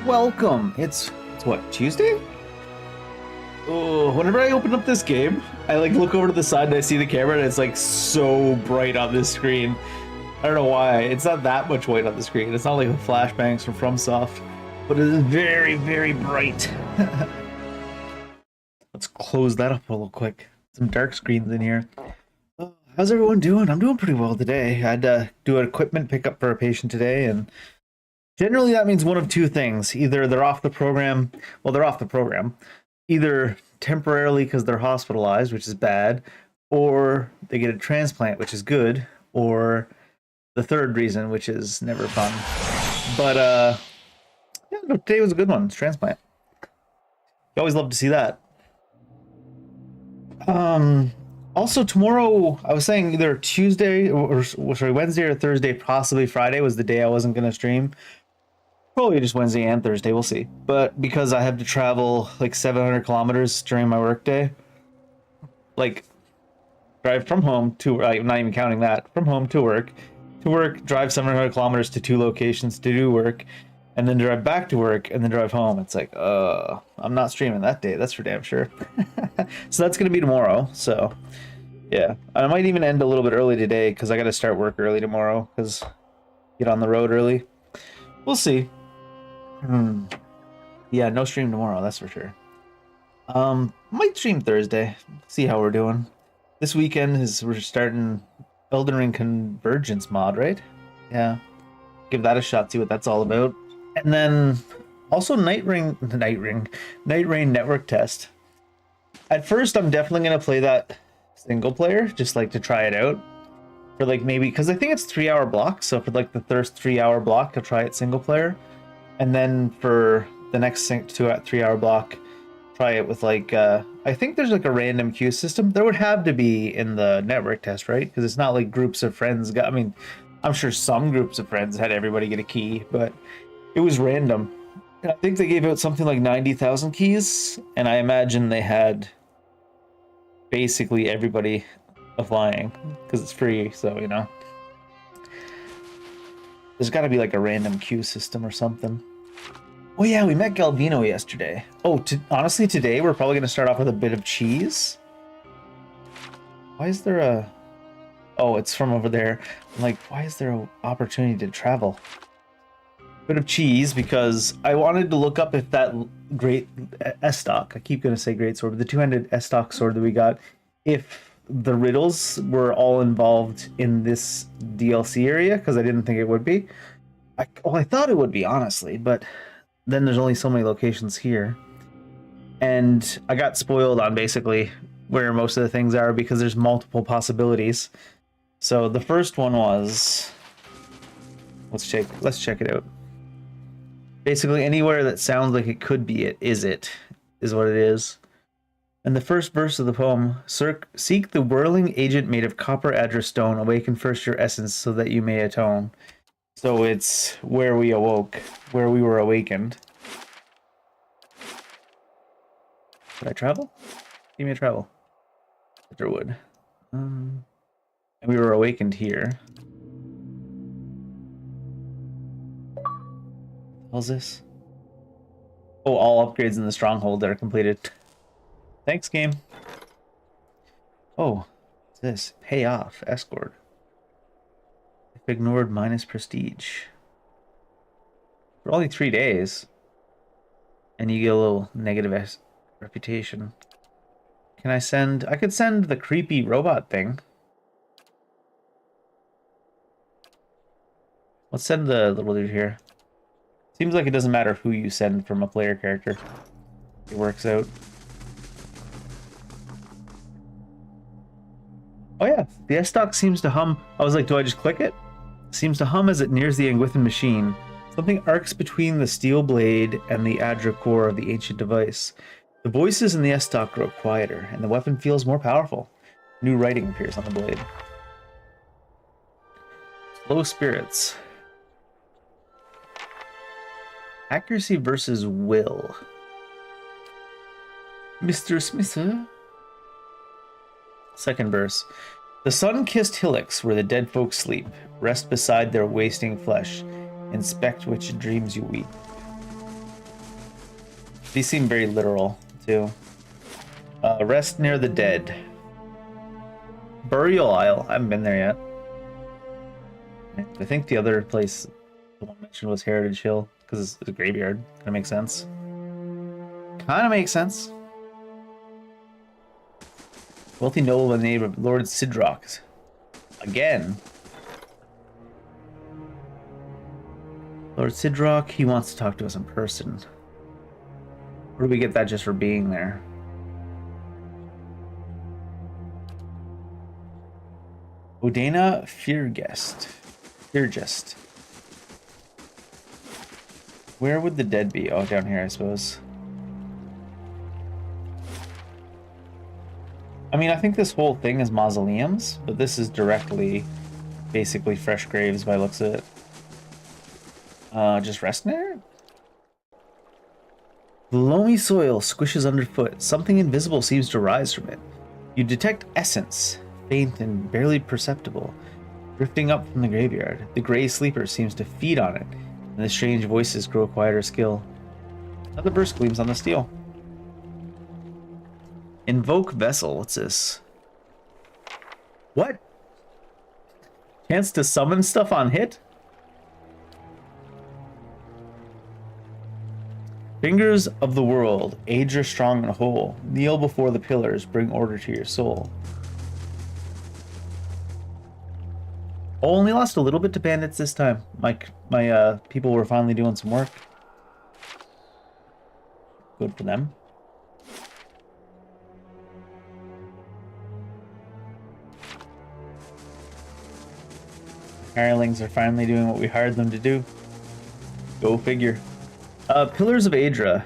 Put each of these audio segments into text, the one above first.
welcome. It's what, Tuesday? Oh, whenever I open up this game, I like look over to the side and I see the camera and it's like so bright on this screen. I don't know why. It's not that much white on the screen. It's not like the flashbangs from FromSoft, but it is very, very bright. Let's close that up a little quick. Some dark screens in here. Oh, how's everyone doing? I'm doing pretty well today. I had to do an equipment pickup for a patient today, and generally that means one of two things. Either they're off the program, well, they're off the program, either temporarily because they're hospitalized, which is bad, or they get a transplant, which is good, or the third reason, which is never fun. But yeah, no, today was a good one. It's transplant. You always love to see that. Also tomorrow, I was saying either Tuesday or sorry, Wednesday or Thursday, possibly Friday was the day I wasn't going to stream. Probably just Wednesday and Thursday, we'll see. But because I have to travel like 700 kilometers during my workday, like drive from home to, like, not even counting that, from home to work, drive 700 kilometers to two locations to do work, and then drive back to work, and then drive home. It's like, I'm not streaming that day, that's for damn sure. So that's going to be tomorrow, so yeah. I might even end a little bit early today, because I got to start work early tomorrow, because get on the road early. We'll see. Yeah, no stream tomorrow, that's for sure. Might stream Thursday, see how we're doing. This weekend we're starting Elden Ring Convergence mod, right? Yeah. Give that a shot, see what that's all about. And then also Night Rain Network Test. At first, I'm definitely going to play that single player, just like to try it out. For like maybe, because I think it's 3-hour blocks, so for like the first 3-hour block, I'll try it single player. And then for the next 3-hour block, try it with like, I think there's like a random queue system. There would have to be in the network test, right? Because it's not like groups of friends got, I mean, I'm sure some groups of friends had everybody get a key, but it was random. And I think they gave out something like 90,000 keys, and I imagine they had basically everybody applying because it's free, so you know. There's got to be like a random queue system or something. Oh yeah, we met Galvino yesterday. Oh, honestly, today we're probably going to start off with a bit of cheese. Why is there a... Oh, it's from over there. I'm like, why is there an opportunity to travel? Bit of cheese, because I wanted to look up if that great S-Stock, I keep going to say great sword, but the two-handed S-Stock sword that we got, if the riddles were all involved in this DLC area, because I didn't think it would be. I thought it would be, honestly, but then there's only so many locations here. And I got spoiled on basically where most of the things are, because there's multiple possibilities. So the first one was... Let's check it out. Basically, anywhere that sounds like it could be is what it is. And the first verse of the poem, seek the whirling agent made of copper address stone, awaken first your essence so that you may atone. So it's where we awoke, where we were awakened. Did I travel? Give me a travel. Underwood. And we were awakened here. How's this? Oh, all upgrades in the stronghold that are completed. Thanks, game. Oh, what's this? Pay off. Escort. If ignored, minus prestige. For only 3 days. And you get a little negative reputation. Can I send... I could send the creepy robot thing. Let's send the little dude here. Seems like it doesn't matter who you send from a player character. It works out. Oh yeah, the S-Stock seems to hum. I was like, do I just click it? Seems to hum as it nears the Angwithan machine. Something arcs between the steel blade and the Adra core of the ancient device. The voices in the S-Stock grow quieter, and the weapon feels more powerful. New writing appears on the blade. Low spirits. Accuracy versus will. Mr. Smither. Second verse. The sun-kissed hillocks where the dead folk sleep. Rest beside their wasting flesh. Inspect which dreams you weep. These seem very literal, too. Rest near the dead. Burial Isle. I haven't been there yet. I think the other place the one mentioned was Heritage Hill, because it's a graveyard. Kind of makes sense. Kind of makes sense. Wealthy noble by the name of Lord Sidrock. Again. Lord Sidrock, he wants to talk to us in person. Or do we get that just for being there? Odana Feargest. Where would the dead be? Oh, down here, I suppose. I mean, I think this whole thing is mausoleums, but this is directly, basically fresh graves by the looks of it. Just resting there? The loamy soil squishes underfoot. Something invisible seems to rise from it. You detect essence, faint and barely perceptible, drifting up from the graveyard. The gray sleeper seems to feed on it, and the strange voices grow quieter still. Another burst gleams on the steel. Invoke vessel. What's this? What? Chance to summon stuff on hit? Fingers of the world, age your strong and whole. Kneel before the pillars, bring order to your soul. Oh, only lost a little bit to bandits this time. My people were finally doing some work. Good for them. Hirelings are finally doing what we hired them to do. Go figure. Pillars of Adra.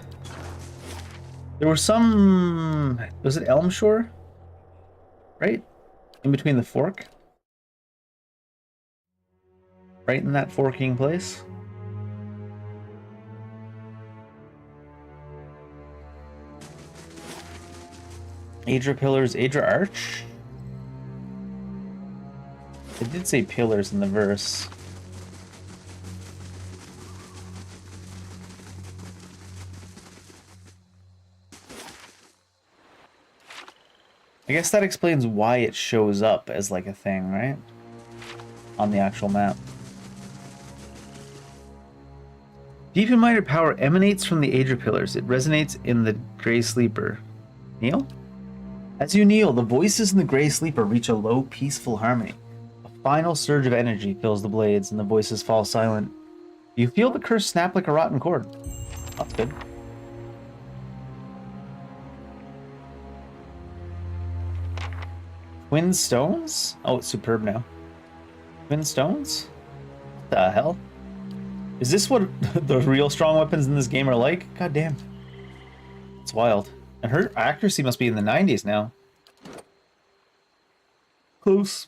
There were some... Was it Elmshore? Right? In between the fork? Right in that forking place? Adra Pillars, Adra Arch? It did say pillars in the verse. I guess that explains why it shows up as like a thing, right? On the actual map. Deep and mighty power emanates from the Adra Pillars. It resonates in the Grey Sleeper. Kneel? As you kneel, the voices in the Grey Sleeper reach a low, peaceful harmony. A final surge of energy fills the blades, and the voices fall silent. You feel the curse snap like a rotten cord. That's good. Twin stones? Oh, it's superb now. Twin stones? What the hell? Is this what the real strong weapons in this game are like? God damn. It's wild. And her accuracy must be in the 90s now. Close.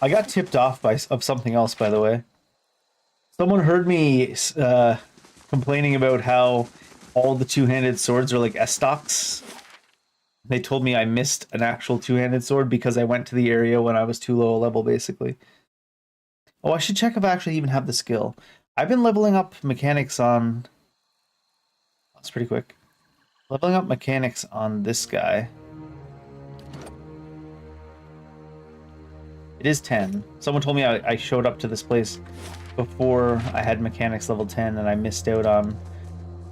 I got tipped off of something else, by the way. Someone heard me complaining about how all the two-handed swords are like S-stocks. They told me I missed an actual two-handed sword because I went to the area when I was too low a level, basically. Oh, I should check if I actually even have the skill. I've been leveling up mechanics on... That's pretty quick. Leveling up mechanics on this guy. It is 10. Someone told me I showed up to this place before I had mechanics level 10 and I missed out on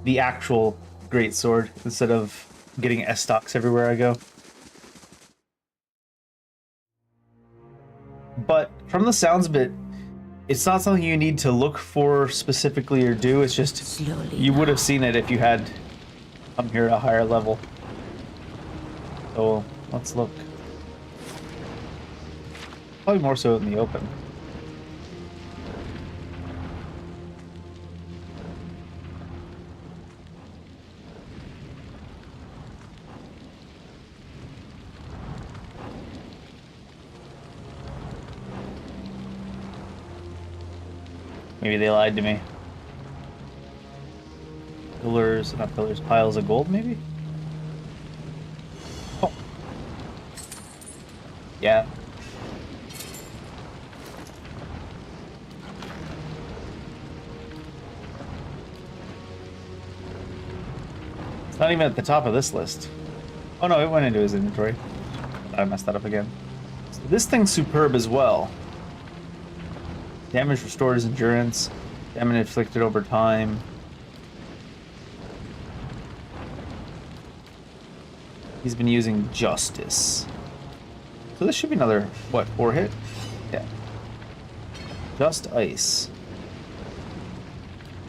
the actual great sword instead of getting S-stocks everywhere I go. But from the sounds of it, it's not something you need to look for specifically or do. It's just slowly you would have seen it if you had come here at a higher level. So let's look. Probably more so in the open. Maybe they lied to me. Pillars, not pillars, piles of gold, maybe? Oh. Yeah. It's not even at the top of this list. Oh no, it went into his inventory. I messed that up again. So this thing's superb as well. Damage restores endurance. Damage inflicted over time. He's been using Justice. So this should be another, what, 4 hit? Yeah. Just Ice.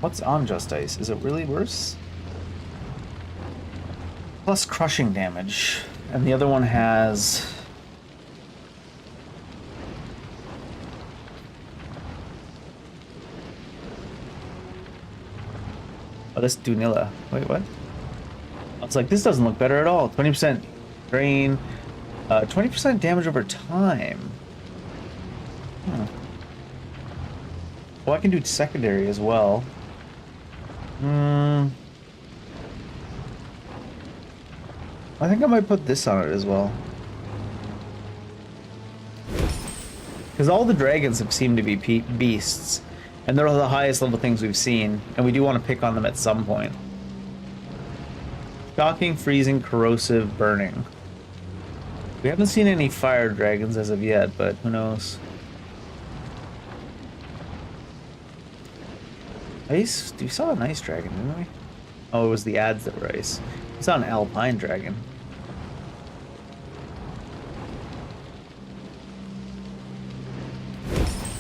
What's on Just Ice? Is it really worse? Plus crushing damage. And the other one has... Oh, this Dunilla. Wait, what? I was like, this doesn't look better at all. 20% drain. 20% damage over time. Well, I can do secondary as well. I think I might put this on it as well. Because all the dragons have seemed to be beasts. And they're the highest level things we've seen. And we do want to pick on them at some point. Shocking, freezing, corrosive, burning. We haven't seen any fire dragons as of yet, but who knows. Ice? We saw an ice dragon, didn't we? Oh, it was the ads that were ice. We saw an alpine dragon.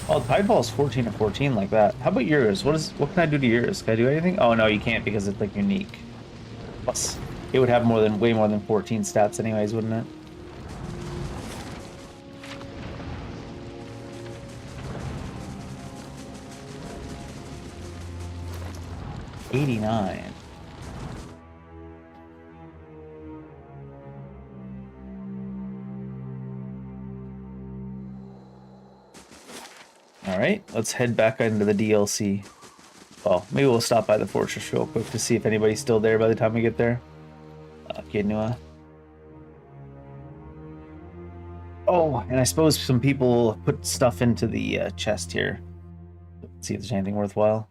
Oh, the Tidefall is 14 of 14 like that. How about yours? What can I do to yours? Can I do anything? Oh no, you can't because it's like unique. Plus, it would have way more than 14 stats anyways, wouldn't it? $89. Alright, let's head back into the DLC. Well, maybe we'll stop by the fortress real quick to see if anybody's still there by the time we get there. Genua. Oh, and I suppose some people put stuff into the chest here. Let's see if there's anything worthwhile.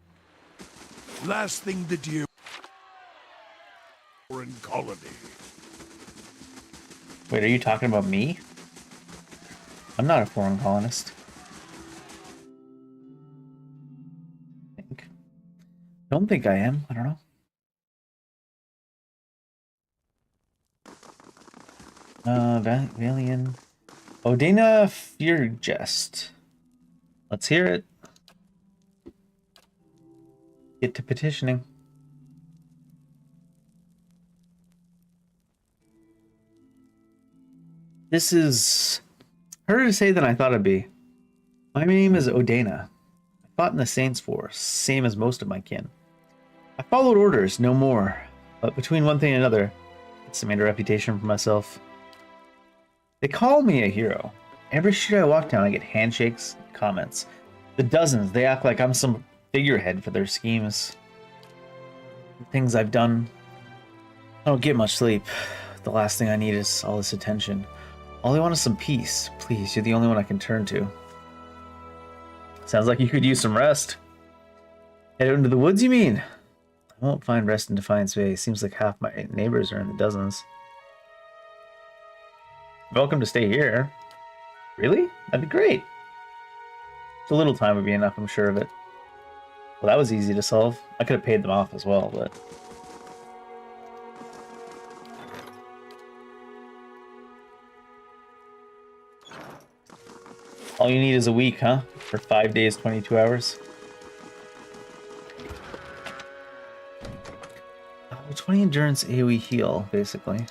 Last thing the dear foreign colony. Wait, are you talking about me? I'm not a foreign colonist. Don't think I am. I don't know. Valian. Odina Feargest. Let's hear it. Get to petitioning. This is harder to say than I thought it'd be. My name is Odana. I fought in the Saints Force, same as most of my kin. I followed orders, no more. But between one thing and another, I made a reputation for myself. They call me a hero. Every street I walk down, I get handshakes, comments. The dozens, they act like I'm some figurehead for their schemes. The things I've done. I don't get much sleep. The last thing I need is all this attention. All I want is some peace. Please, you're the only one I can turn to. Sounds like you could use some rest. Head out into the woods, you mean? I won't find rest in Defiance Bay. Seems like half my neighbors are in the dozens. Welcome to stay here. Really? That'd be great. A little time would be enough, I'm sure of it. Well, that was easy to solve. I could have paid them off as well, but... All you need is a week, huh? For 5 days, 22 hours. 20 endurance AoE heal, basically.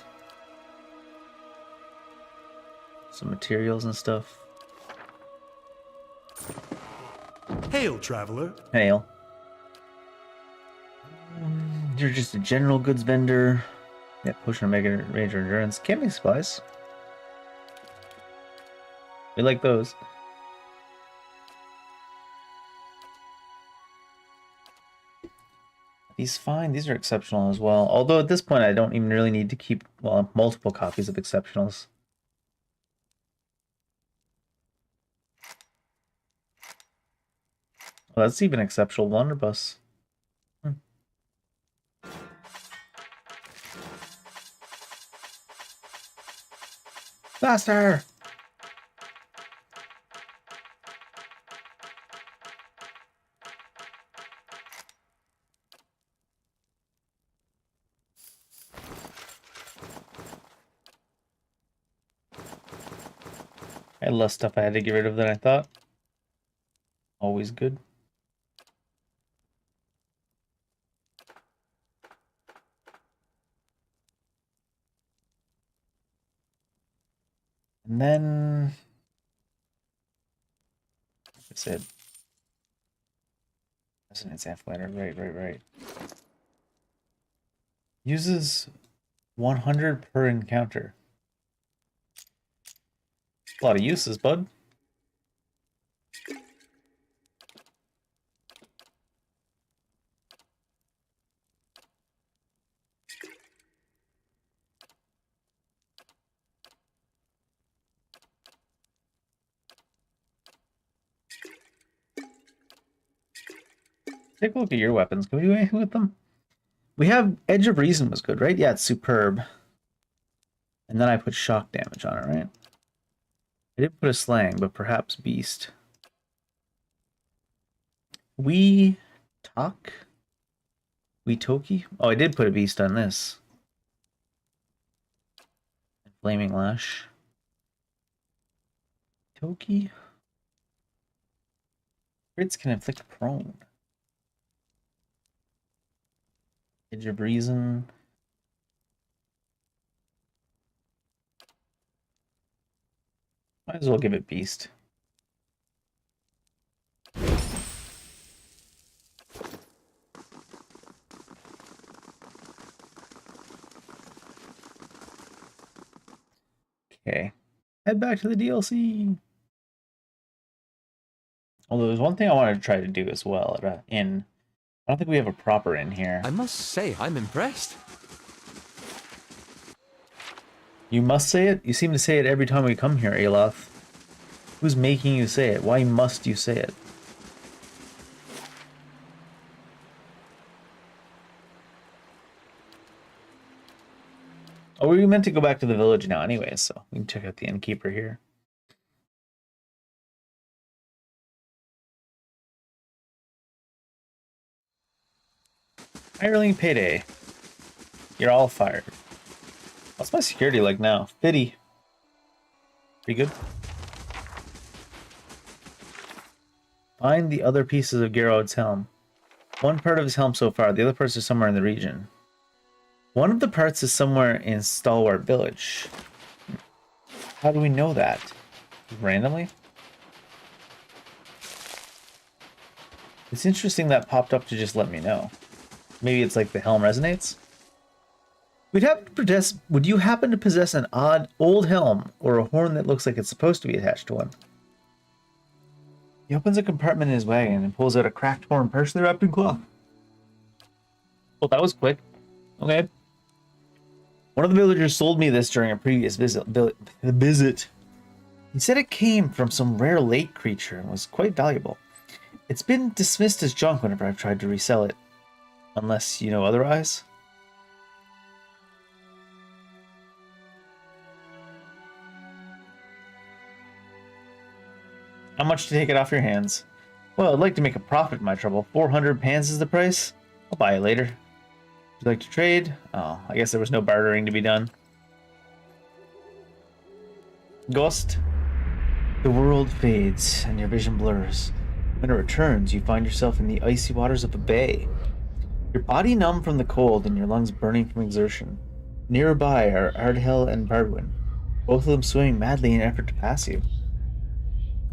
Some materials and stuff. Hail, traveler. Hail. You're just a general goods vendor. Yeah, potion mega ranger endurance. Camping supplies. We like those. These fine. These are exceptional as well. Although at this point, I don't even really need to keep, well, multiple copies of exceptionals. Well, that's even exceptional blunderbuss. Faster! I had less stuff I had to get rid of than I thought. Always good. And then I said resonance amplifier. Right. Uses 100 per encounter. A lot of uses, bud. Take a look at your weapons. Can we do anything with them? We have Edge of Reason was good, right? Yeah, it's superb. And then I put shock damage on it, right? I didn't put a slang, but perhaps beast. We talk? We Toki? Oh, I did put a beast on this. Flaming Lash. Toki? Crits can inflict prone. Edge of Reason. Might as well give it beast. Okay. Head back to the DLC. Although there's one thing I wanted to try to do as well at inn. I don't think we have a proper inn here. I must say, I'm impressed. You must say it? You seem to say it every time we come here, Aloth. Who's making you say it? Why must you say it? Oh, we meant to go back to the village now anyway, so we can check out the innkeeper here. Hireling payday. You're all fired. What's my security like now? 50. Pretty good. Find the other pieces of Gerard's helm. One part of his helm so far, the other parts are somewhere in the region. One of the parts is somewhere in Stalwart Village. How do we know that? Randomly? It's interesting that popped up to just let me know. Maybe it's like the helm resonates? Would you happen to possess an odd old helm or a horn that looks like it's supposed to be attached to one? He opens a compartment in his wagon and pulls out a cracked horn partially wrapped in cloth. Well, that was quick. Okay. One of the villagers sold me this during a previous visit. He said it came from some rare lake creature and was quite valuable. It's been dismissed as junk whenever I've tried to resell it. Unless you know otherwise. How much to take it off your hands? Well, I'd like to make a profit in my trouble. 400 pans is the price. I'll buy it later. Would you like to trade? Oh, I guess there was no bartering to be done. Ghost. The world fades and your vision blurs. When it returns, you find yourself in the icy waters of a bay. Your body numb from the cold and your lungs burning from exertion. Nearby are Ardhel and Bardwin, both of them swimming madly in an effort to pass you.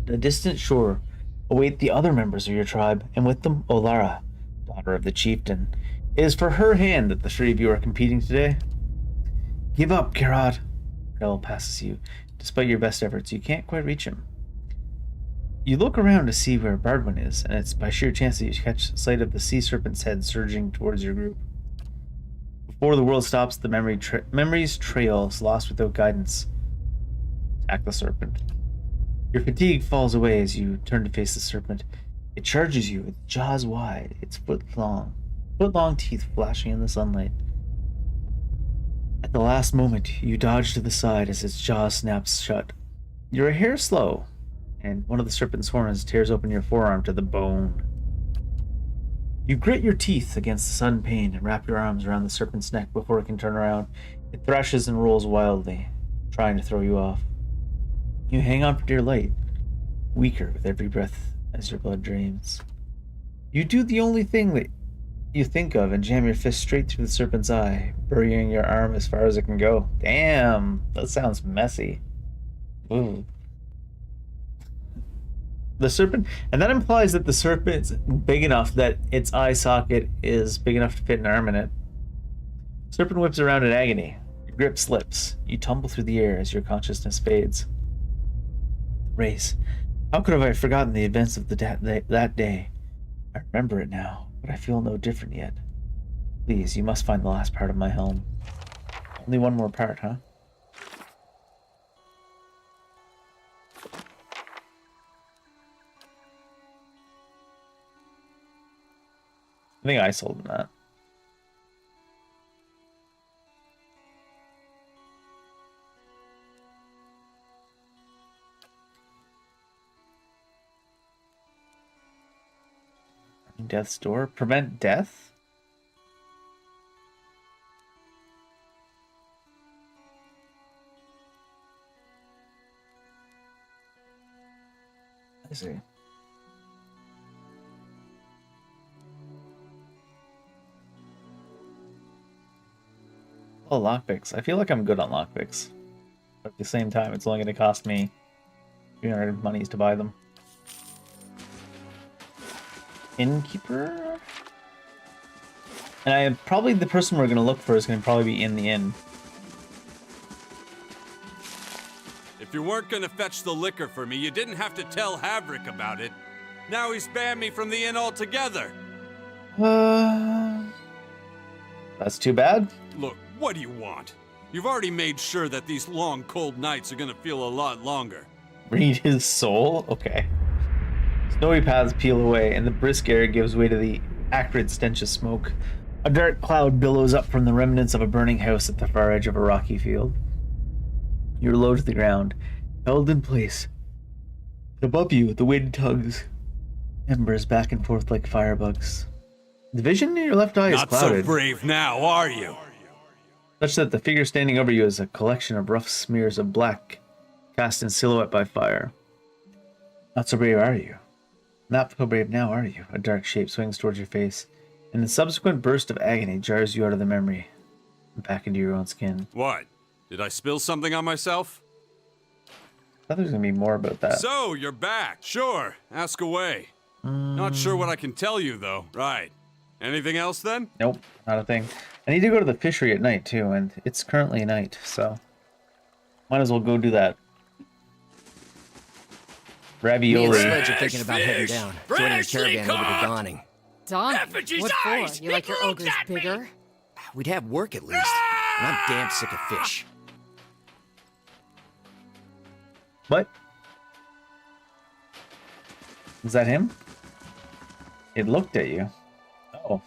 At a distant shore await the other members of your tribe, and with them Olara, daughter of the chieftain. It is for her hand that the three of you are competing today. Give up, Gerard. Ardhel passes you. Despite your best efforts, you can't quite reach him. You look around to see where Bardwin is, and it's by sheer chance that you catch sight of the sea serpent's head surging towards your group. Before the world stops, the memory's trail is lost without guidance. Attack the serpent. Your fatigue falls away as you turn to face the serpent. It charges you with jaws wide, its foot-long teeth flashing in the sunlight. At At the last moment, you dodge to the side as its jaw snaps shut. You're a hair slow, and one of the serpent's horns tears open your forearm to the bone. You grit your teeth against the sudden pain and wrap your arms around the serpent's neck before it can turn around. It thrashes and rolls wildly, trying to throw you off. You hang on for dear life, weaker with every breath as your blood drains. You do the only thing that you think of and jam your fist straight through the serpent's eye, burying your arm as far as it can go. Damn, that sounds messy. Ooh. The serpent, and that implies that the serpent's big enough that its eye socket is big enough to fit an arm in it. Serpent whips around in agony. Your grip slips. You tumble through the air as your consciousness fades. The race. How could have I forgotten the events of that day? I remember it now, but I feel no different yet. Please, you must find the last part of my helm. Only one more part, huh? I think I sold him that. Death's door. Prevent death? I see. Oh, lockpicks. I feel like I'm good on lockpicks. But at the same time, it's only going to cost me 300 monies to buy them. Innkeeper? And probably the person we're going to look for is going to probably be in the inn. If you weren't going to fetch the liquor for me, you didn't have to tell Havrick about it. Now he's banned me from the inn altogether. That's too bad. Look, what do you want? You've already made sure that these long, cold nights are going to feel a lot longer. Read his soul? Okay. Snowy paths peel away, and the brisk air gives way to the acrid stench of smoke. A dark cloud billows up from the remnants of a burning house at the far edge of a rocky field. You're low to the ground, held in place. And above you, the wind tugs embers back and forth like firebugs. The vision in your left eye is Not clouded. so brave now, are you? Such that the figure standing over you is a collection of rough smears of black, cast in silhouette by fire. Not so brave, are you? Not so brave now, are you? A dark shape swings towards your face, and the subsequent burst of agony jars you out of the memory and back into your own skin. What? Did I spill something on myself? I thought there was going to be more about that. So, you're back. Sure, ask away. Not sure what I can tell you, though. Right. Anything else, then? Nope, not a thing. I need to go to the fishery at night, too, and it's currently night, so might as well go do that. Me and Ravioli. Sledge are thinking about heading down, joining the caravan over to Dawning. Don, Effigy's what eyes! for? You like your It looks ogres at me! bigger? We'd have work at least, and I'm damn sick of fish. What? Is that him? It looked at you. Oh.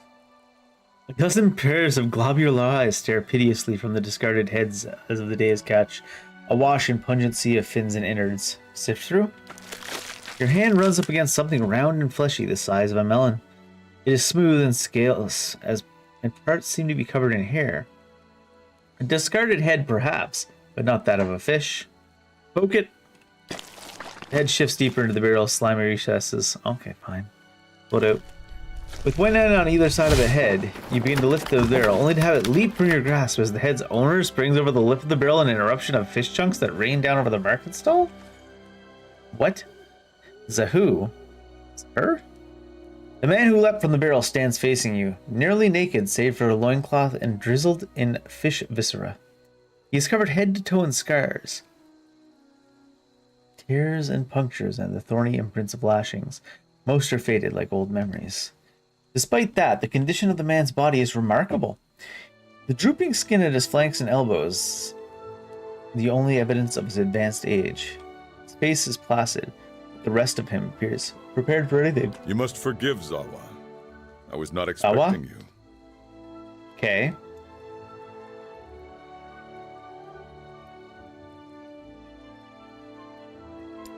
A dozen pairs of globular eyes stare piteously from the discarded heads as of the day's catch, awash in pungent sea of fins and innards. Sift through? Your hand runs up against something round and fleshy the size of a melon. It is smooth and scaleless, and parts seem to be covered in hair. A discarded head, perhaps, but not that of a fish. Poke it. The head shifts deeper into the barrel's slimy recesses. Okay, fine. Pull it out. With one end on either side of the head, you begin to lift the barrel, only to have it leap from your grasp as the head's owner springs over the lip of the barrel in an eruption of fish chunks that rain down over the market stall? What? Zahu? Her? The man who leapt from the barrel stands facing you, nearly naked save for a loincloth and drizzled in fish viscera. He is covered head to toe in scars, tears and punctures, and the thorny imprints of lashings. Most are faded like old memories. Despite that, the condition of the man's body is remarkable. The drooping skin at his flanks and elbows, the only evidence of his advanced age. His face is placid, but the rest of him appears prepared for anything. You must forgive Zawa. I was not expecting you. Okay.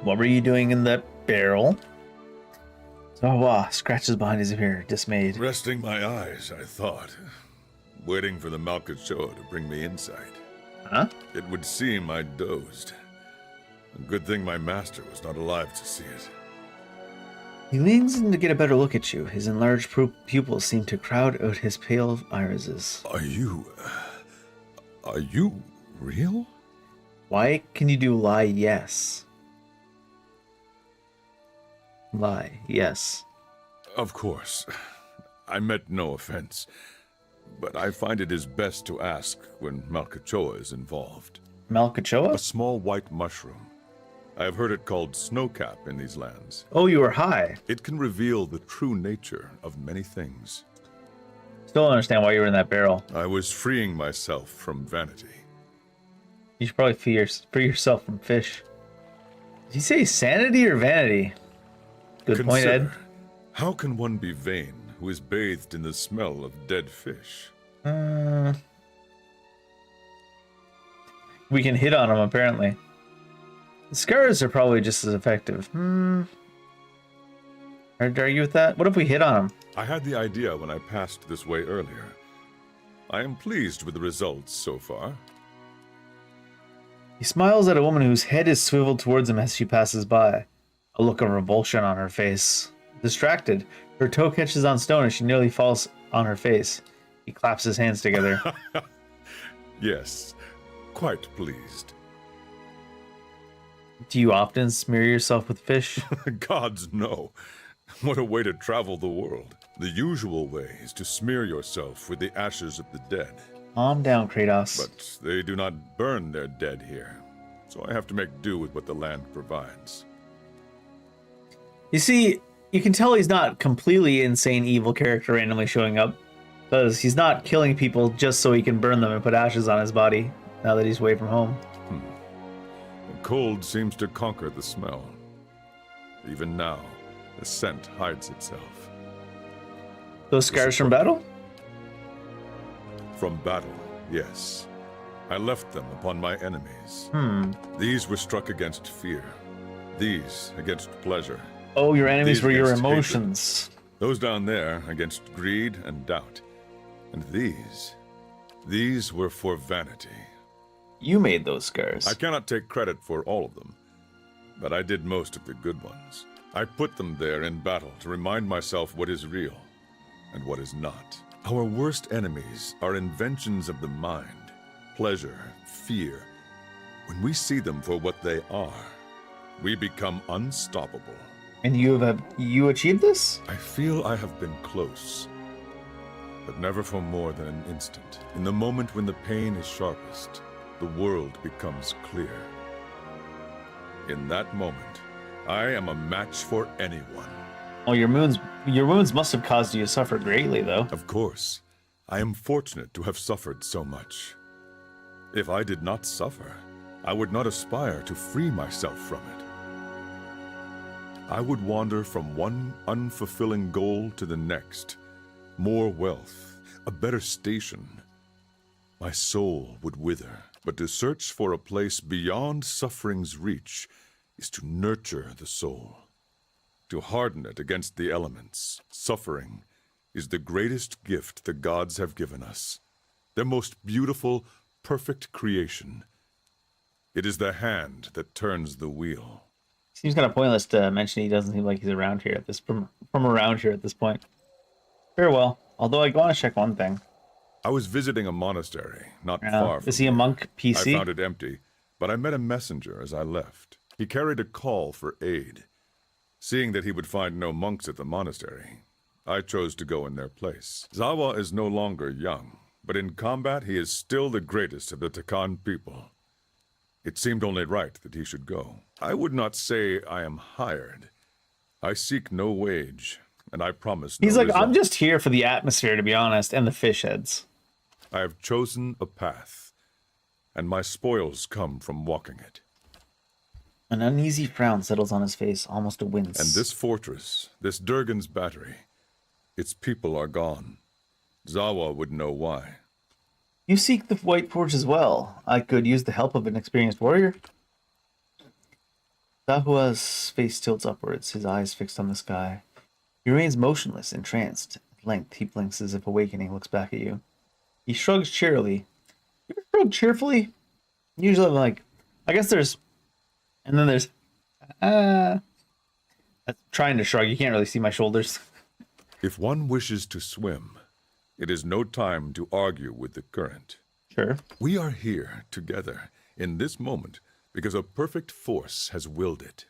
What were you doing in that barrel? Zawa scratches behind his ear, dismayed. Resting my eyes, I thought. Waiting for the Malkachoa to bring me insight. Huh? It would seem I dozed. A good thing my master was not alive to see it. He leans in to get a better look at you. His enlarged pupils seem to crowd out his pale irises. Are you real? Why can you do lie yes? Lie, yes. Of course. I meant no offense. But I find it is best to ask when Malkachoa is involved. A Malkachoa? small white mushroom. I have heard it called snowcap in these lands. Oh, you were high. It can reveal the true nature of many things. Still don't understand why you were in that barrel. I was freeing myself from vanity. You should probably free yourself from fish. Did he say sanity or vanity? Good point, Ed. Consider, how can one be vain who is bathed in the smell of dead fish? We can hit on him, apparently. The scars are probably just as effective. Hard to argue with that. What if we hit on him? I had the idea when I passed this way earlier. I am pleased with the results so far. He smiles at a woman whose head is swiveled towards him as she passes by. A look of revulsion on her face. Distracted, her toe catches on stone and she nearly falls on her face. He claps his hands together. Yes, quite pleased. Do you often smear yourself with fish? Gods, no. What a way to travel the world. The usual way is to smear yourself with the ashes of the dead. Calm down, Kratos. But they do not burn their dead here, so I have to make do with what the land provides. You see, you can tell he's not completely insane evil character randomly showing up, because he's not killing people just so he can burn them and put ashes on his body now that he's away from home. The cold seems to conquer the smell. Even now, the scent hides itself. Those scars from battle? From battle, yes. I left them upon my enemies. These were struck against fear. These against pleasure. Oh, your enemies These were your against hatred. emotions. Those down there against greed and doubt. And these were for vanity. You made those scars. I cannot take credit for all of them, but I did most of the good ones. I put them there in battle to remind myself what is real and what is not. Our worst enemies are inventions of the mind, pleasure, fear. When we see them for what they are, we become unstoppable. And you achieved this? I feel I have been close, but never for more than an instant. In the moment when the pain is sharpest, the world becomes clear. In that moment, I am a match for anyone. Oh, your wounds must have caused you to suffer greatly, though. Of course, I am fortunate to have suffered so much. If I did not suffer, I would not aspire to free myself from it. I would wander from one unfulfilling goal to the next. More wealth, a better station. My soul would wither, but to search for a place beyond suffering's reach is to nurture the soul, to harden it against the elements. Suffering is the greatest gift the gods have given us, their most beautiful, perfect creation. It is the hand that turns the wheel. Seems kind of pointless to mention he doesn't seem like he's around here at this from around here at this point. Very well. Although I want to check one thing. I was visiting a monastery not far from Is he a here. monk PC? I found it empty, but I met a messenger as I left. He carried a call for aid. Seeing that he would find no monks at the monastery, I chose to go in their place. Zawa is no longer young, but in combat he is still the greatest of the Takan people. It seemed only right that he should go. I would not say I am hired. I seek no wage, and I promise no He's like, result. I'm just here for the atmosphere, to be honest, and the fish heads. I have chosen a path, and my spoils come from walking it. An uneasy frown settles on his face, almost a wince. And this fortress, this Durgan's battery, its people are gone. Zawa would know why. You seek the White Forge as well. I could use the help of an experienced warrior. Dahua's face tilts upwards, his eyes fixed on the sky. He remains motionless, entranced. At length, he blinks as if awakening, looks back at you. He shrugs cheerily. You ever shrug cheerfully? Usually I'm like, I guess there's... And then there's... That's trying to shrug. You can't really see my shoulders. If one wishes to swim, it is no time to argue with the current. Sure. We are here together in this moment because a perfect force has willed it.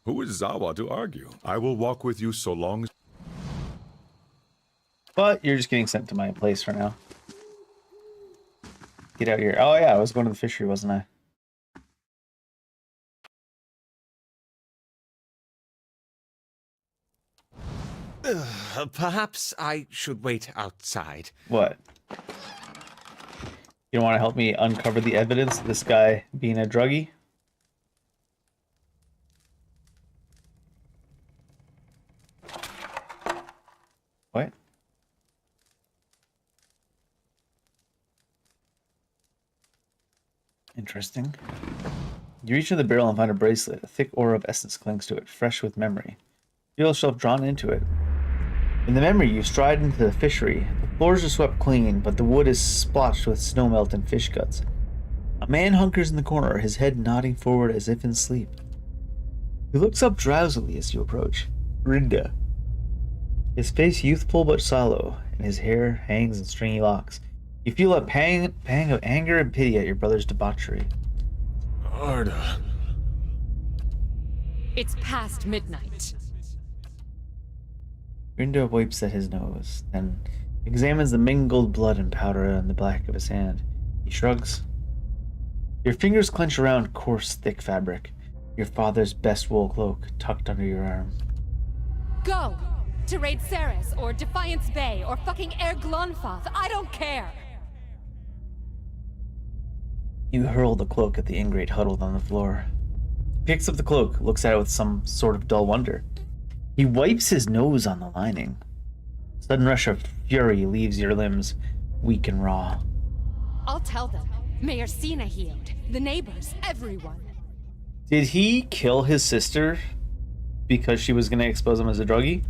Who is Zawa to argue? I will walk with you so long as... But you're just getting sent to my place for now. Get out of here. Oh yeah, I was going to the fishery, wasn't I? Perhaps I should wait outside. What? You don't want to help me uncover the evidence of this guy being a druggie? What? Interesting. You reach for the barrel and find a bracelet. A thick aura of essence clings to it, fresh with memory. You feel yourself drawn into it. In the memory, you stride into the fishery. The floors are swept clean, but the wood is splotched with snowmelt and fish guts. A man hunkers in the corner, his head nodding forward as if in sleep. He looks up drowsily as you approach. Rinda. His face youthful but sallow, and his hair hangs in stringy locks. You feel a pang of anger and pity at your brother's debauchery. Arda. It's past midnight. Rinda wipes at his nose, then examines the mingled blood and powder on the back of his hand. He shrugs. Your fingers clench around coarse, thick fabric, your father's best wool cloak tucked under your arm. Go! To raid Ceres, or Defiance Bay, or fucking Air Glonfoth, I don't care! You hurl the cloak at the ingrate huddled on the floor. He picks up the cloak, looks at it with some sort of dull wonder. He wipes his nose on the lining. A sudden rush of fury leaves your limbs weak and raw. I'll tell them. Mayor Sina healed. The neighbors, everyone. Did he kill his sister because she was going to expose him as a druggie?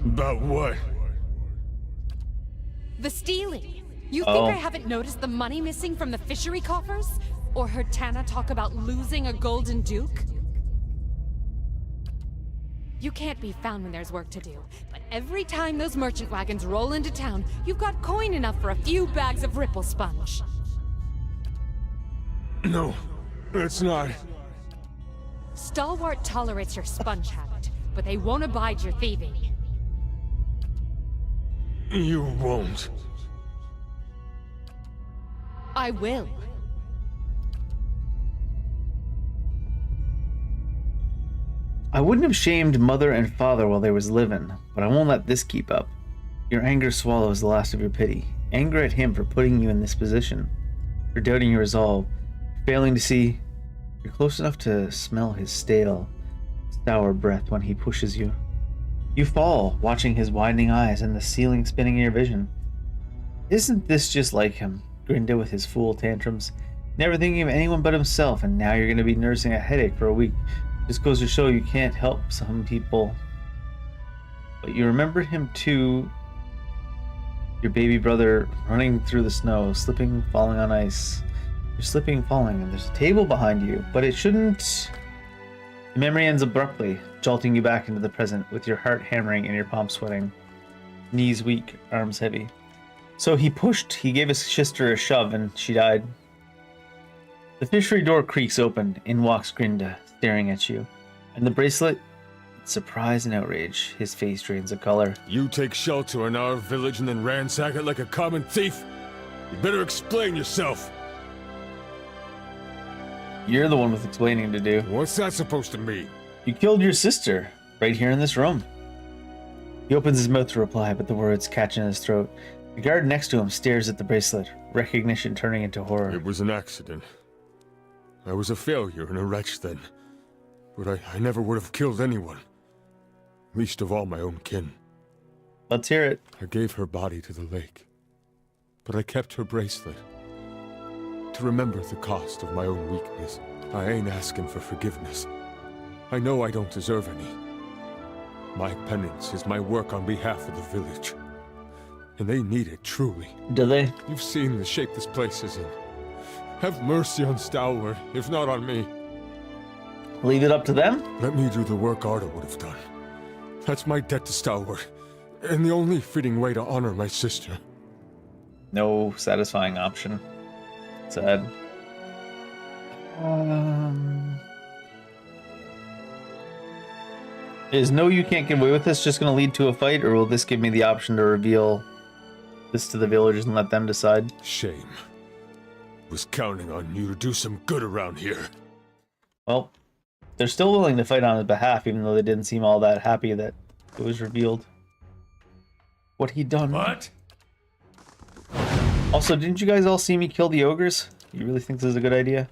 About what? The stealing. You think I haven't noticed the money missing from the fishery coffers? Or heard Tana talk about losing a golden duke? You can't be found when there's work to do, but every time those merchant wagons roll into town, you've got coin enough for a few bags of ripple sponge. No, it's not. Stalwart tolerates your sponge habit, but they won't abide your thieving. You won't. I will. I wouldn't have shamed mother and father while they was living, but I won't let this keep up. Your anger swallows the last of your pity. Anger at him for putting you in this position, for doubting your resolve, failing to see. You're close enough to smell his stale, sour breath when he pushes you. You fall, watching his widening eyes and the ceiling spinning in your vision. Isn't this just like him? Grinda with his fool tantrums, never thinking of anyone but himself, and now you're going to be nursing a headache for a week. Just goes to show you can't help some people. But you remember him too. Your baby brother running through the snow, slipping, falling on ice. You're slipping, falling, and there's a table behind you, but it shouldn't. The memory ends abruptly, jolting you back into the present with your heart hammering and your palms sweating. Knees weak, arms heavy. So he gave his sister a shove, and she died. The fishery door creaks open. In walks Grinda, staring at you. And the bracelet? Surprise and outrage. His face drains of color. You take shelter in our village and then ransack it like a common thief? You better explain yourself. You're the one with explaining to do. What's that supposed to mean? You killed your sister, right here in this room. He opens his mouth to reply, but the words catch in his throat. The guard next to him stares at the bracelet, recognition turning into horror. It was an accident. I was a failure and a wretch then. But I never would have killed anyone. Least of all my own kin. Let's hear it. I gave her body to the lake. But I kept her bracelet. to remember the cost of my own weakness. I ain't asking for forgiveness. I know I don't deserve any. My penance is my work on behalf of the village. And they need it, truly. Do they? You've seen the shape this place is in. Have mercy on Stalwart, if not on me. Leave it up to them? Let me do the work Arda would have done. That's my debt to Stalwart, and the only fitting way to honor my sister. No satisfying option. Sad. Is no, you can't get away with this just going to lead to a fight, or will this give me the option to reveal this to the villagers and let them decide? Shame. Was counting on you to do some good around here. Well, they're still willing to fight on his behalf, even though they didn't seem all that happy that it was revealed what he'd done. What? Also, didn't you guys all see me kill the ogres? You really think this is a good idea?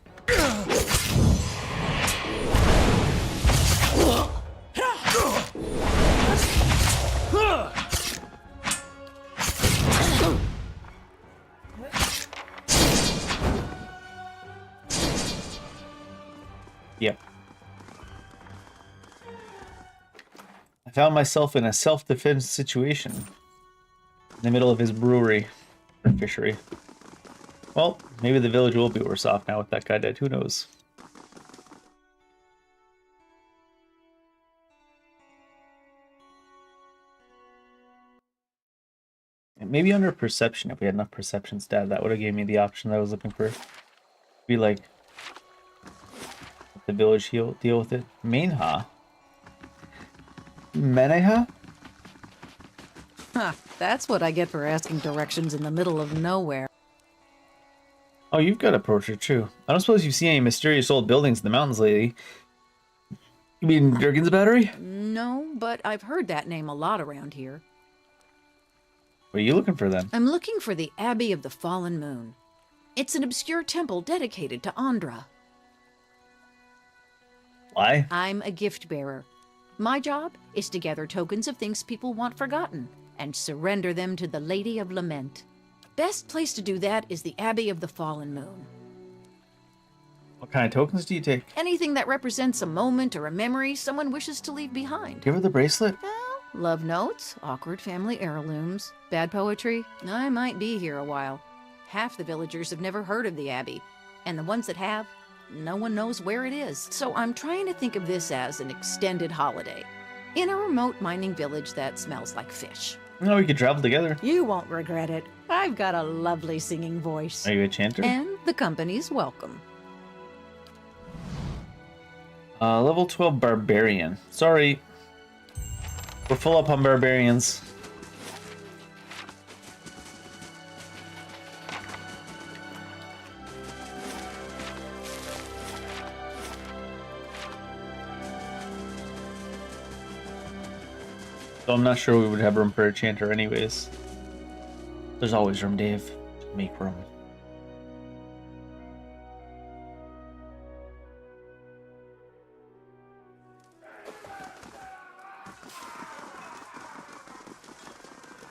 Yep. I found myself in a self-defense situation in the middle of his brewery or fishery. Well, maybe the village will be worse off now with that guy dead. Who knows? And maybe under perception, if we had enough perception stat, that would have gave me the option that I was looking for. Be like, the village deal with it. Mainha? Meneha? Huh, that's what I get for asking directions in the middle of nowhere. Oh, you've got a portrait too. I don't suppose you've seen any mysterious old buildings in the mountains lately. You mean Durgan's Battery? No, but I've heard that name a lot around here. What are you looking for then? I'm looking for the Abbey of the Fallen Moon. It's an obscure temple dedicated to Andra. Why? I'm a gift bearer. My job is to gather tokens of things people want forgotten and surrender them to the Lady of Lament. Best place to do that is the Abbey of the Fallen Moon. What kind of tokens do you take? Anything that represents a moment or a memory someone wishes to leave behind. Give her the bracelet? Well, love notes, awkward family heirlooms, bad poetry. I might be here a while. Half the villagers have never heard of the Abbey, and the ones that have, no one knows where it is. So I'm trying to think of this as an extended holiday in a remote mining village that smells like fish. No, we could travel together. You won't regret it. I've got a lovely singing voice. Are you a chanter? And the company's welcome. Level 12 Barbarian. Sorry. We're full up on Barbarians. So I'm not sure we would have room for a chanter anyways. There's always room, Dave. Make room.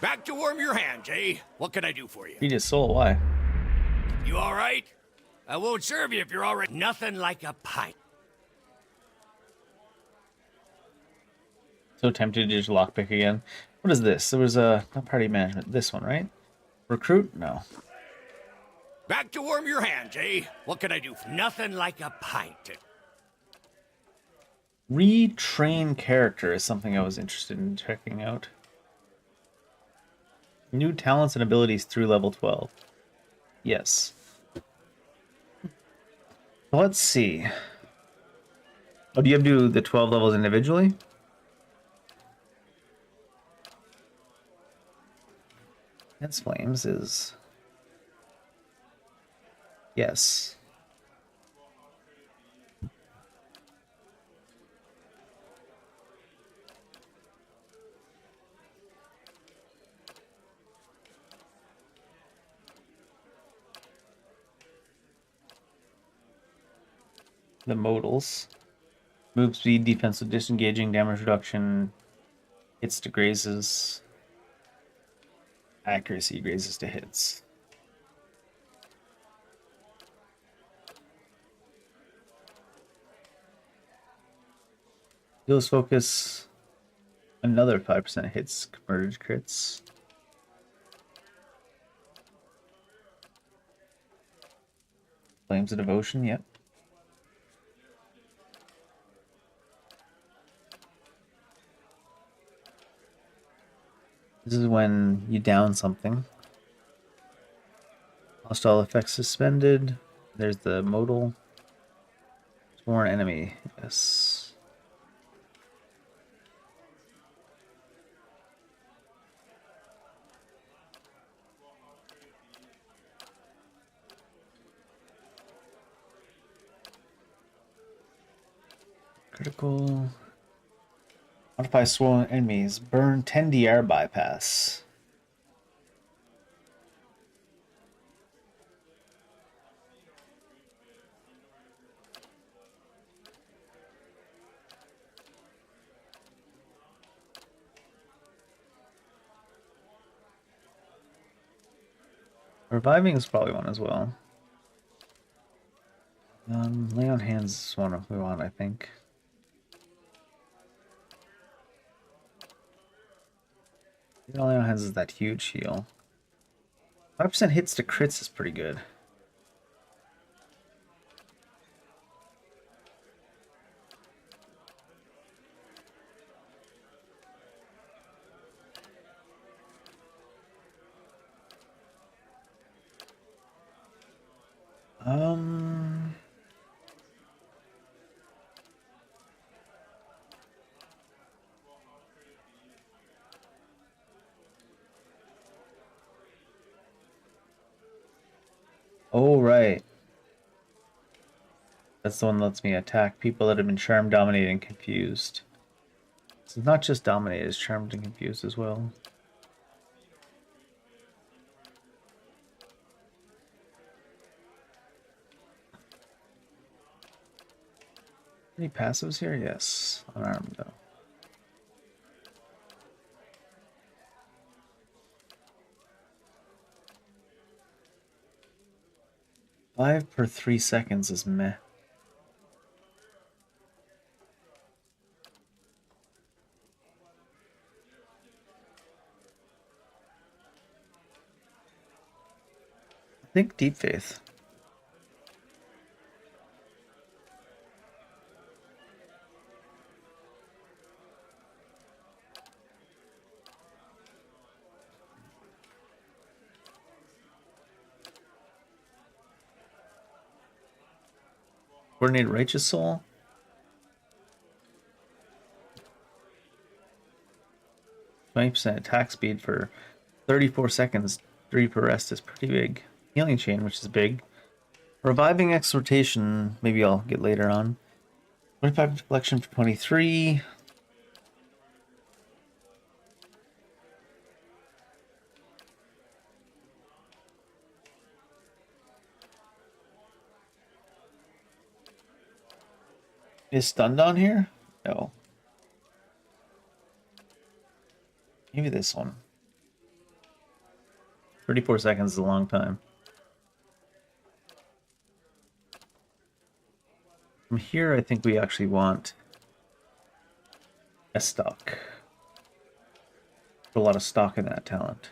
Back to warm your hands, eh? What can I do for you? Feed his soul, why? You all right? I won't serve you if you're all right. Nothing like a pint. So tempted to just lockpick again. What is this? There was a not party management. This one, right? Recruit? No. Back to warm your hands, eh? What can I do? Nothing like a pint. Retrain character is something I was interested in checking out. New talents and abilities through level 12. Yes. Let's see. Oh, do you have to do the 12 levels individually? Dance Flames is... Yes. The modals. Move speed, defensive disengaging, damage reduction, hits to grazes, accuracy, grazes to hits. Heals focus. Another 5% hits converted crits. Flames of Devotion, yep. This is when you down something. Hostile effects suspended. There's the modal. Sworn enemy, yes. Critical. Modify sworn enemies. Burn 10 DR bypass. Reviving is probably one as well. Lay on hands is one we want, I think. Lay on hands is that huge heal. 5% hits to crits is pretty good. Oh, right. That's the one that lets me attack people that have been charmed, dominated, and confused. So it's not just dominated, it's charmed and confused as well. Any passives here? Yes. Unarmed though. Five per 3 seconds is meh. I think Deep Faith. Coordinated Righteous Soul. 20% attack speed for 34 seconds. 3 per rest is pretty big. Healing Chain, which is big. Reviving Exhortation, maybe I'll get later on. 25 deflection for 23. Is stunned on here? No. Maybe this one. 34 seconds is a long time. From here, I think we actually want a stock. Put a lot of stock in that talent.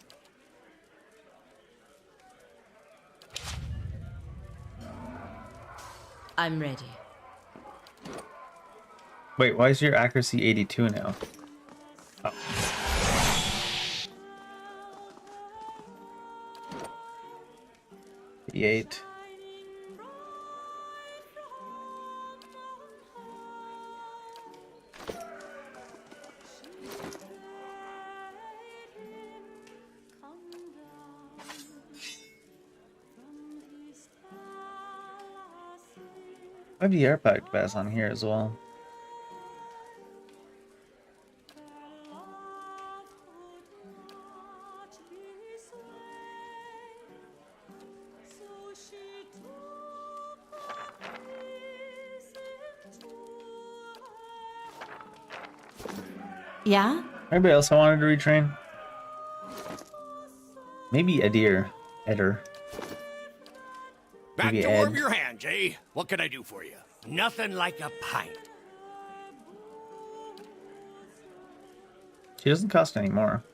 I'm ready. Wait, why is your accuracy 82 now? Oh. Eight. I have the air pack pass on here as well. Yeah? Anybody else I wanted to retrain? Maybe Edir. Eder. Back Maybe to warm Ed. your hands, eh? What can I do for you? Nothing like a pint. She doesn't cost any more.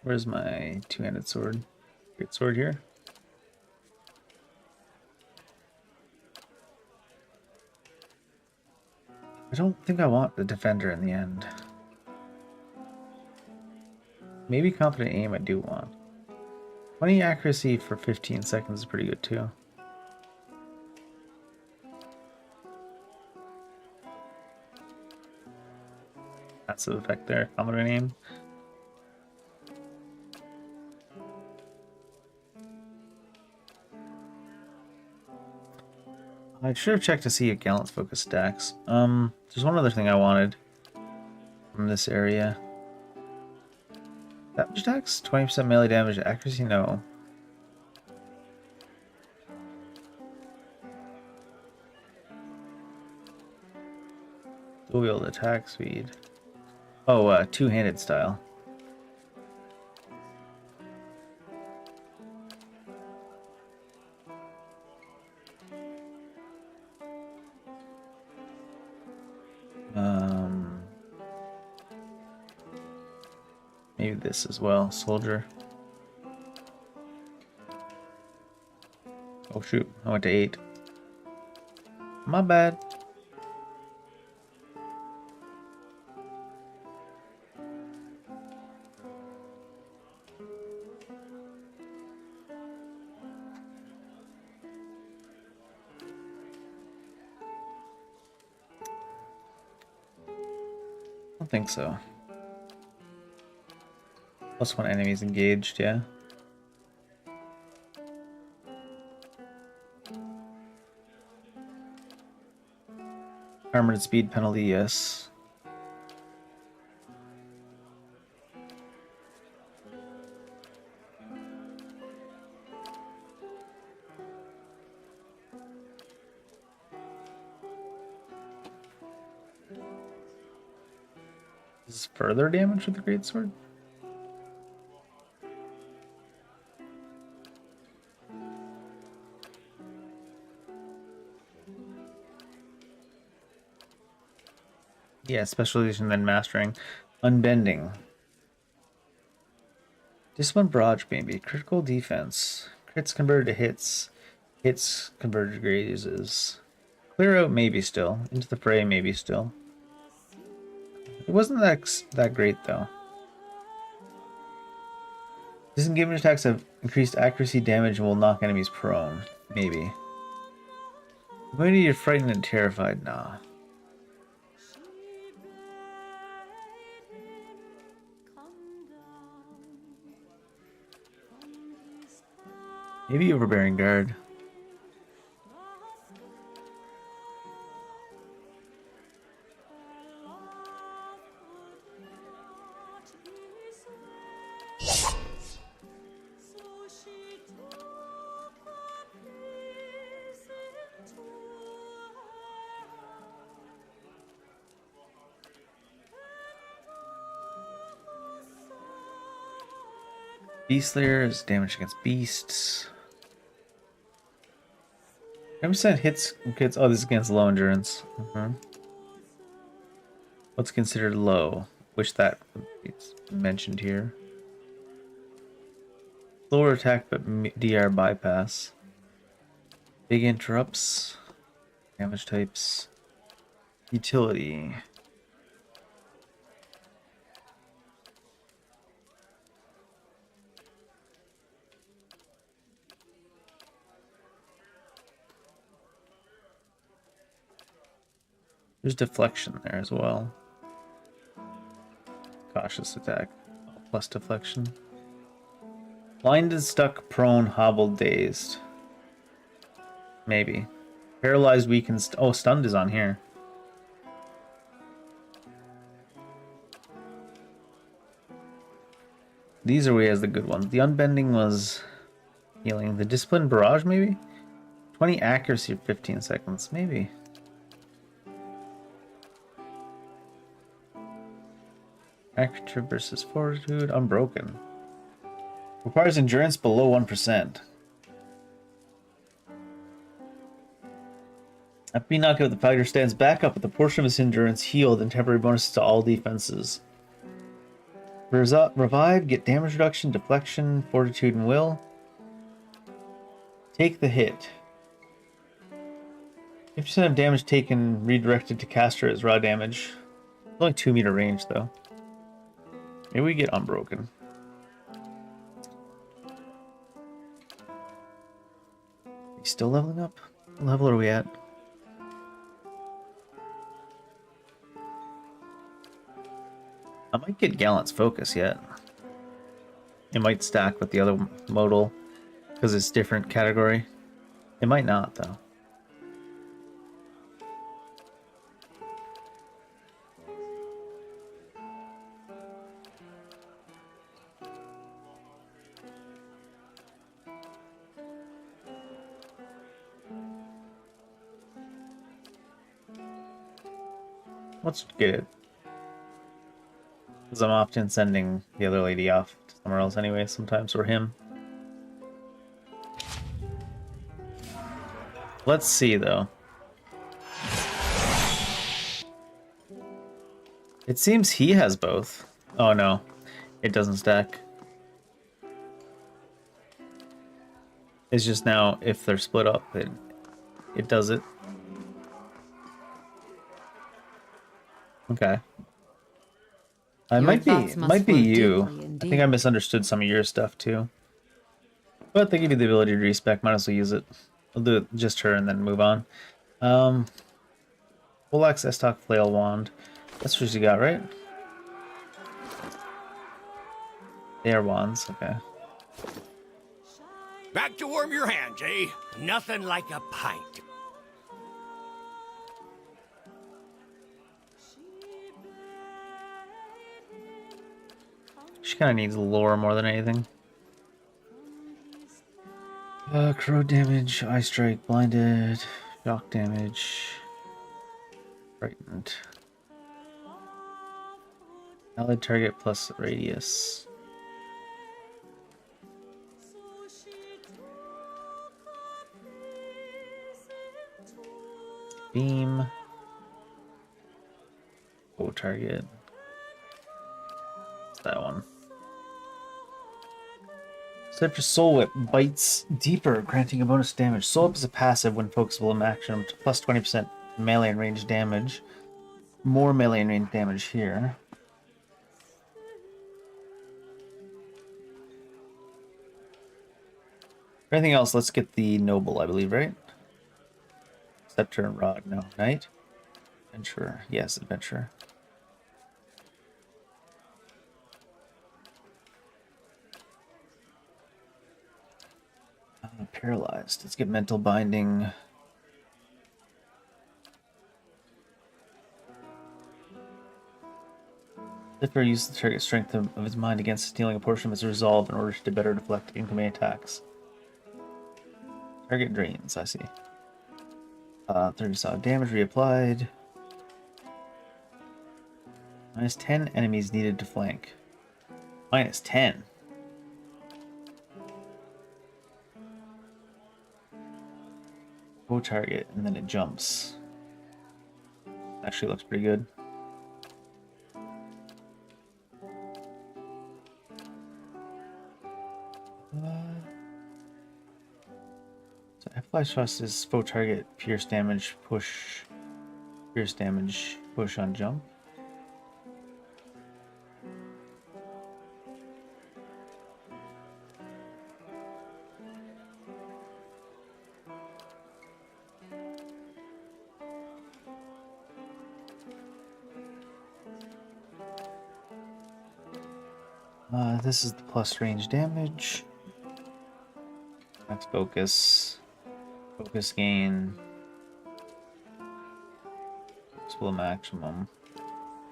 Where's my two-handed sword? Great sword here. I don't think I want the defender in the end. Maybe confident aim I do want. 20 accuracy for 15 seconds is pretty good too. That's the effect there. Confident aim. I should have checked to see if Gallant's focus stacks. There's one other thing I wanted from this area. Damage stacks? 20% melee damage. Accuracy? No. Dual wield attack speed. Oh, two-handed style. Maybe this as well. Soldier. Oh shoot, I went to 8. My bad. I don't think so. +1 enemies engaged, yeah. Armored speed penalty, yes. This is further damage with the greatsword? Yeah, specialization then mastering. Unbending. Discipline barrage maybe. Critical defense. Crits converted to hits. Hits converted to grazes. Clear out maybe still. Into the fray maybe still. It wasn't that great though. Disengagement attacks have increased accuracy, damage, and will knock enemies prone. Maybe. Maybe you're frightened and terrified. Nah. Maybe overbearing guard. Beast Slayer is damage against beasts. 10% hits. Oh, this is against low endurance. What's considered low? Wish that it's mentioned here. Lower attack, but DR bypass. Big interrupts. Damage types. Utility. There's deflection there as well. Cautious attack. Plus deflection. Blinded, stuck, prone, hobbled, dazed. Maybe. Paralyzed, weakened. Oh, stunned is on here. These are where he has the good ones. The unbending was healing. The discipline barrage, maybe? 20 accuracy, 15 seconds. Maybe. Active versus fortitude, unbroken. Requires endurance below 1%. After being knocked out, the fighter stands back up with a portion of his endurance healed and temporary bonuses to all defenses. Revive, get damage reduction, deflection, fortitude, and will. Take the hit. 50% of damage taken redirected to caster as raw damage. It's only 2-meter range, though. Maybe we get unbroken. Are we still leveling up? What level are we at? I might get Gallant's Focus yet. It might stack with the other modal because it's different category. It might not, though. Let's get it. Because I'm often sending the other lady off to somewhere else anyway, sometimes, or him. Let's see, though. It seems he has both. Oh, no. It doesn't stack. It's just now, if they're split up, it does it. Okay. I might be you. I think I misunderstood some of your stuff too. But they give you the ability to respec, might as well use it. I'll do it just her and then move on. Bullax Estoc Flail Wand. That's what you got, right? They are wands, okay. Back to warm your hands, eh? Nothing like a pint. She kind of needs lore more than anything. Corrode damage, eye strike, blinded, shock damage, frightened. Allied target plus radius. Beam. Oh, target. It's that one. Except for Soul Whip bites deeper, granting a bonus damage. Soul Whip is a passive when focusable in action, to plus 20% melee and range damage. More melee and range damage here. For anything else, let's get the Noble, I believe, right? Scepter and Rod, no. Knight? Adventurer, yes, Adventurer. Paralyzed. Let's get mental binding. Zipper uses the target strength of his mind against stealing a portion of his resolve in order to better deflect incoming attacks. Target drains, I see. 30 solid damage reapplied. Minus 10 enemies needed to flank. Minus 10. Go target, and then it jumps. Actually looks pretty good. So F-Flash Thrust is foe target, pierce damage, push on jump. This is the plus range damage. Max focus. Focus gain. Explode maximum.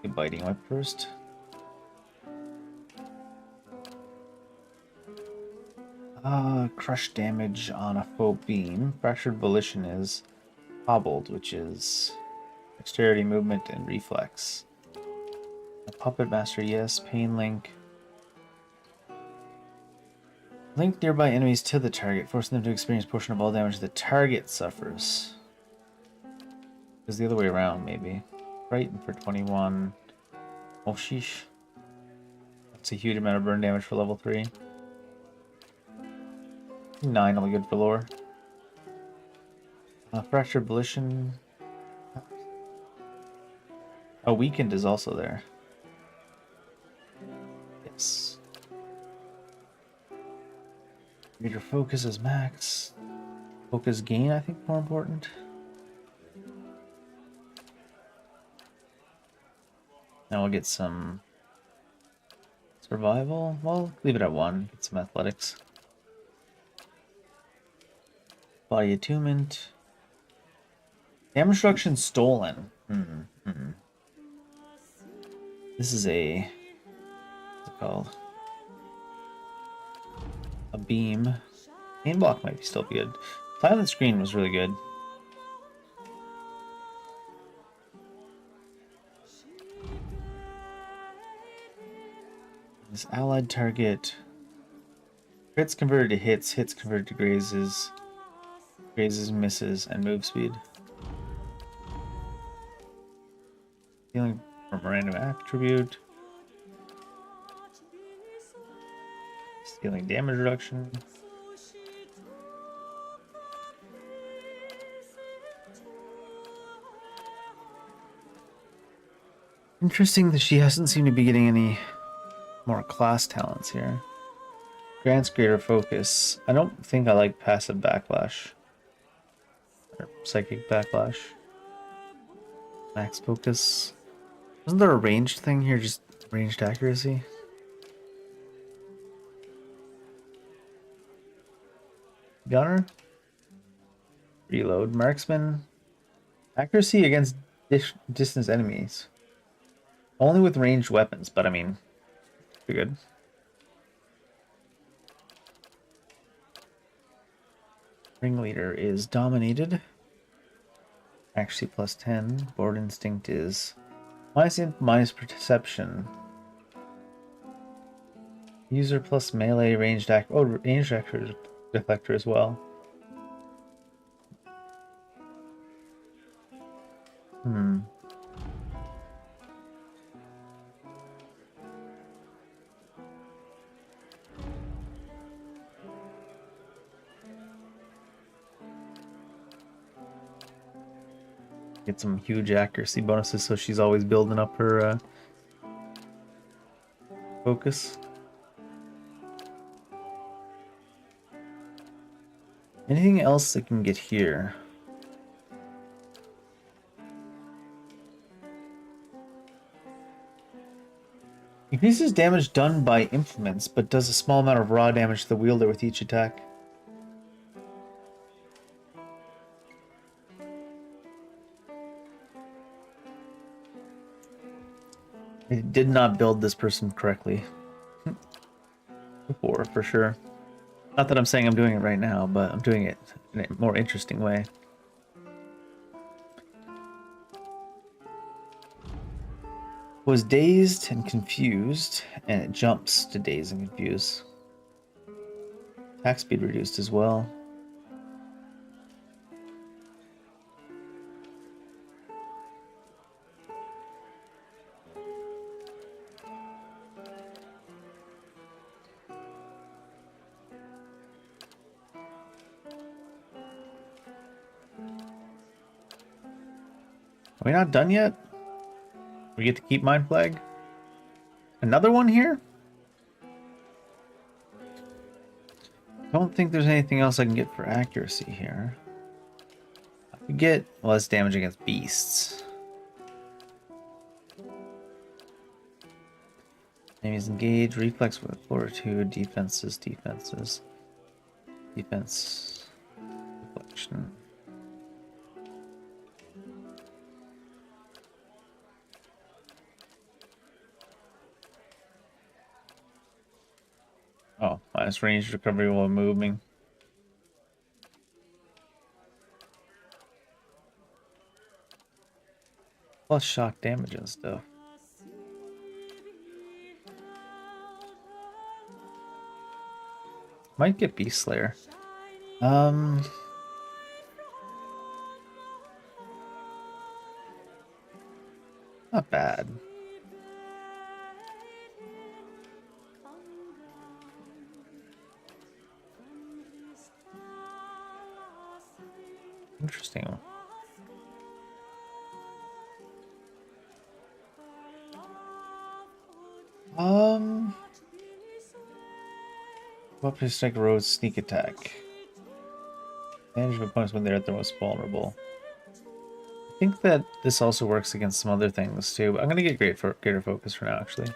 Get biting whip first. Crush damage on a foe beam. Fractured volition is hobbled, which is dexterity, movement, and reflex. A puppet master, yes. Pain link. Link nearby enemies to the target, forcing them to experience a portion of all damage the target suffers. It's the other way around, maybe. Right, for 21. Oh, sheesh. That's a huge amount of burn damage for level 3. 9 will be good for lore. Fractured Volition. Oh, Weakened is also there. Yes. Your focus is max. Focus gain, I think, more important. Now we'll get some survival. Well, leave it at 1. Get some athletics. Body attunement. Damage reduction stolen. This is a... what's it called? A beam. Pain block might still be good. Silent screen was really good. This allied target. Crits converted to hits, hits converted to grazes. Grazes, misses, and move speed. Healing from a random attribute. Stealing damage reduction. Interesting that she hasn't seemed to be getting any more class talents here. Grants greater focus. I don't think I like passive backlash. Or psychic backlash. Max focus. Wasn't there a ranged thing here? Just ranged accuracy? Gunner? Reload. Marksman. Accuracy against distance enemies. Only with ranged weapons, but I mean, pretty good. Ringleader is dominated. Accuracy plus 10. Board instinct is minus perception. User plus melee ranged ranged deflector as well. Get some huge accuracy bonuses, so she's always building up her focus. Anything else I can get here? Increases damage done by implements, but does a small amount of raw damage to the wielder with each attack. I did not build this person correctly. Before, for sure. Not that I'm saying I'm doing it right now, but I'm doing it in a more interesting way. Was dazed and confused, and it jumps to daze and confuse. Attack speed reduced as well. Are we not done yet? We get to keep Mind Flag? Another one here? Don't think there's anything else I can get for accuracy here. I could get less damage against beasts. Enemies engage, reflex with fortitude, defenses, defense, reflection. Oh, minus range recovery while moving. Plus shock damage and stuff. Might get Beast Slayer. Not bad. Interesting. Weapon strike road sneak attack. Manage of opponents when they're at their most vulnerable. I think that this also works against some other things too. But I'm gonna get greater focus for now, actually.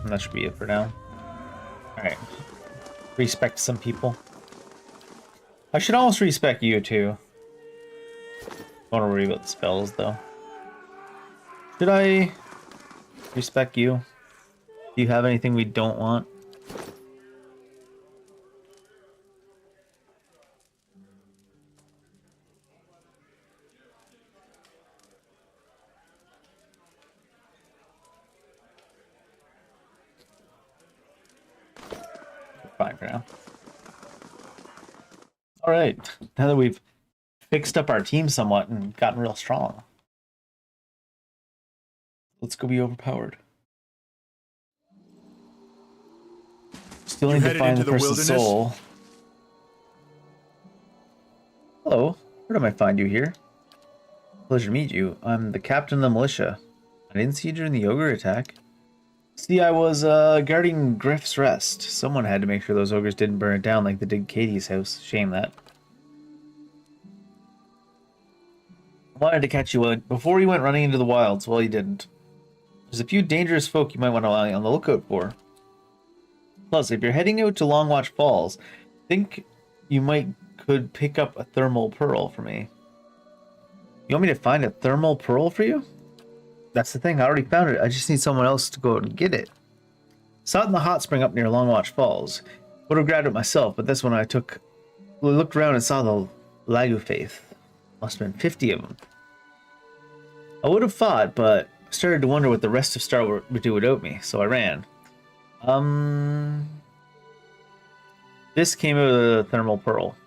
And that should be it for now. Alright. Respect some people. I should almost respect you too. Don't worry about the spells though. Should I respect you? Do you have anything we don't want? Fine for now. Alright, now that we've fixed up our team somewhat and gotten real strong, let's go be overpowered. Still need to find the person's soul. Hello, where did I find you here? Pleasure to meet you. I'm the captain of the militia. I didn't see you during the ogre attack. See, I was guarding Griff's Rest. Someone had to make sure those ogres didn't burn it down like they did Katie's house. Shame that. I wanted to catch you before you went running into the wilds. Well, you didn't. There's a few dangerous folk you might want to be on the lookout for. Plus, if you're heading out to Longwatch Falls, think you could pick up a thermal pearl for me. You want me to find a thermal pearl for you? That's the thing, I already found it. I just need someone else to go out and get it. Saw it in the hot spring up near Longwatch Falls. Would have grabbed it myself, but this one I looked around and saw the Lagu Faith. Must have been 50 of them. I would have fought, but started to wonder what the rest of Star would do without me, so I ran. This came out of the thermal pearl.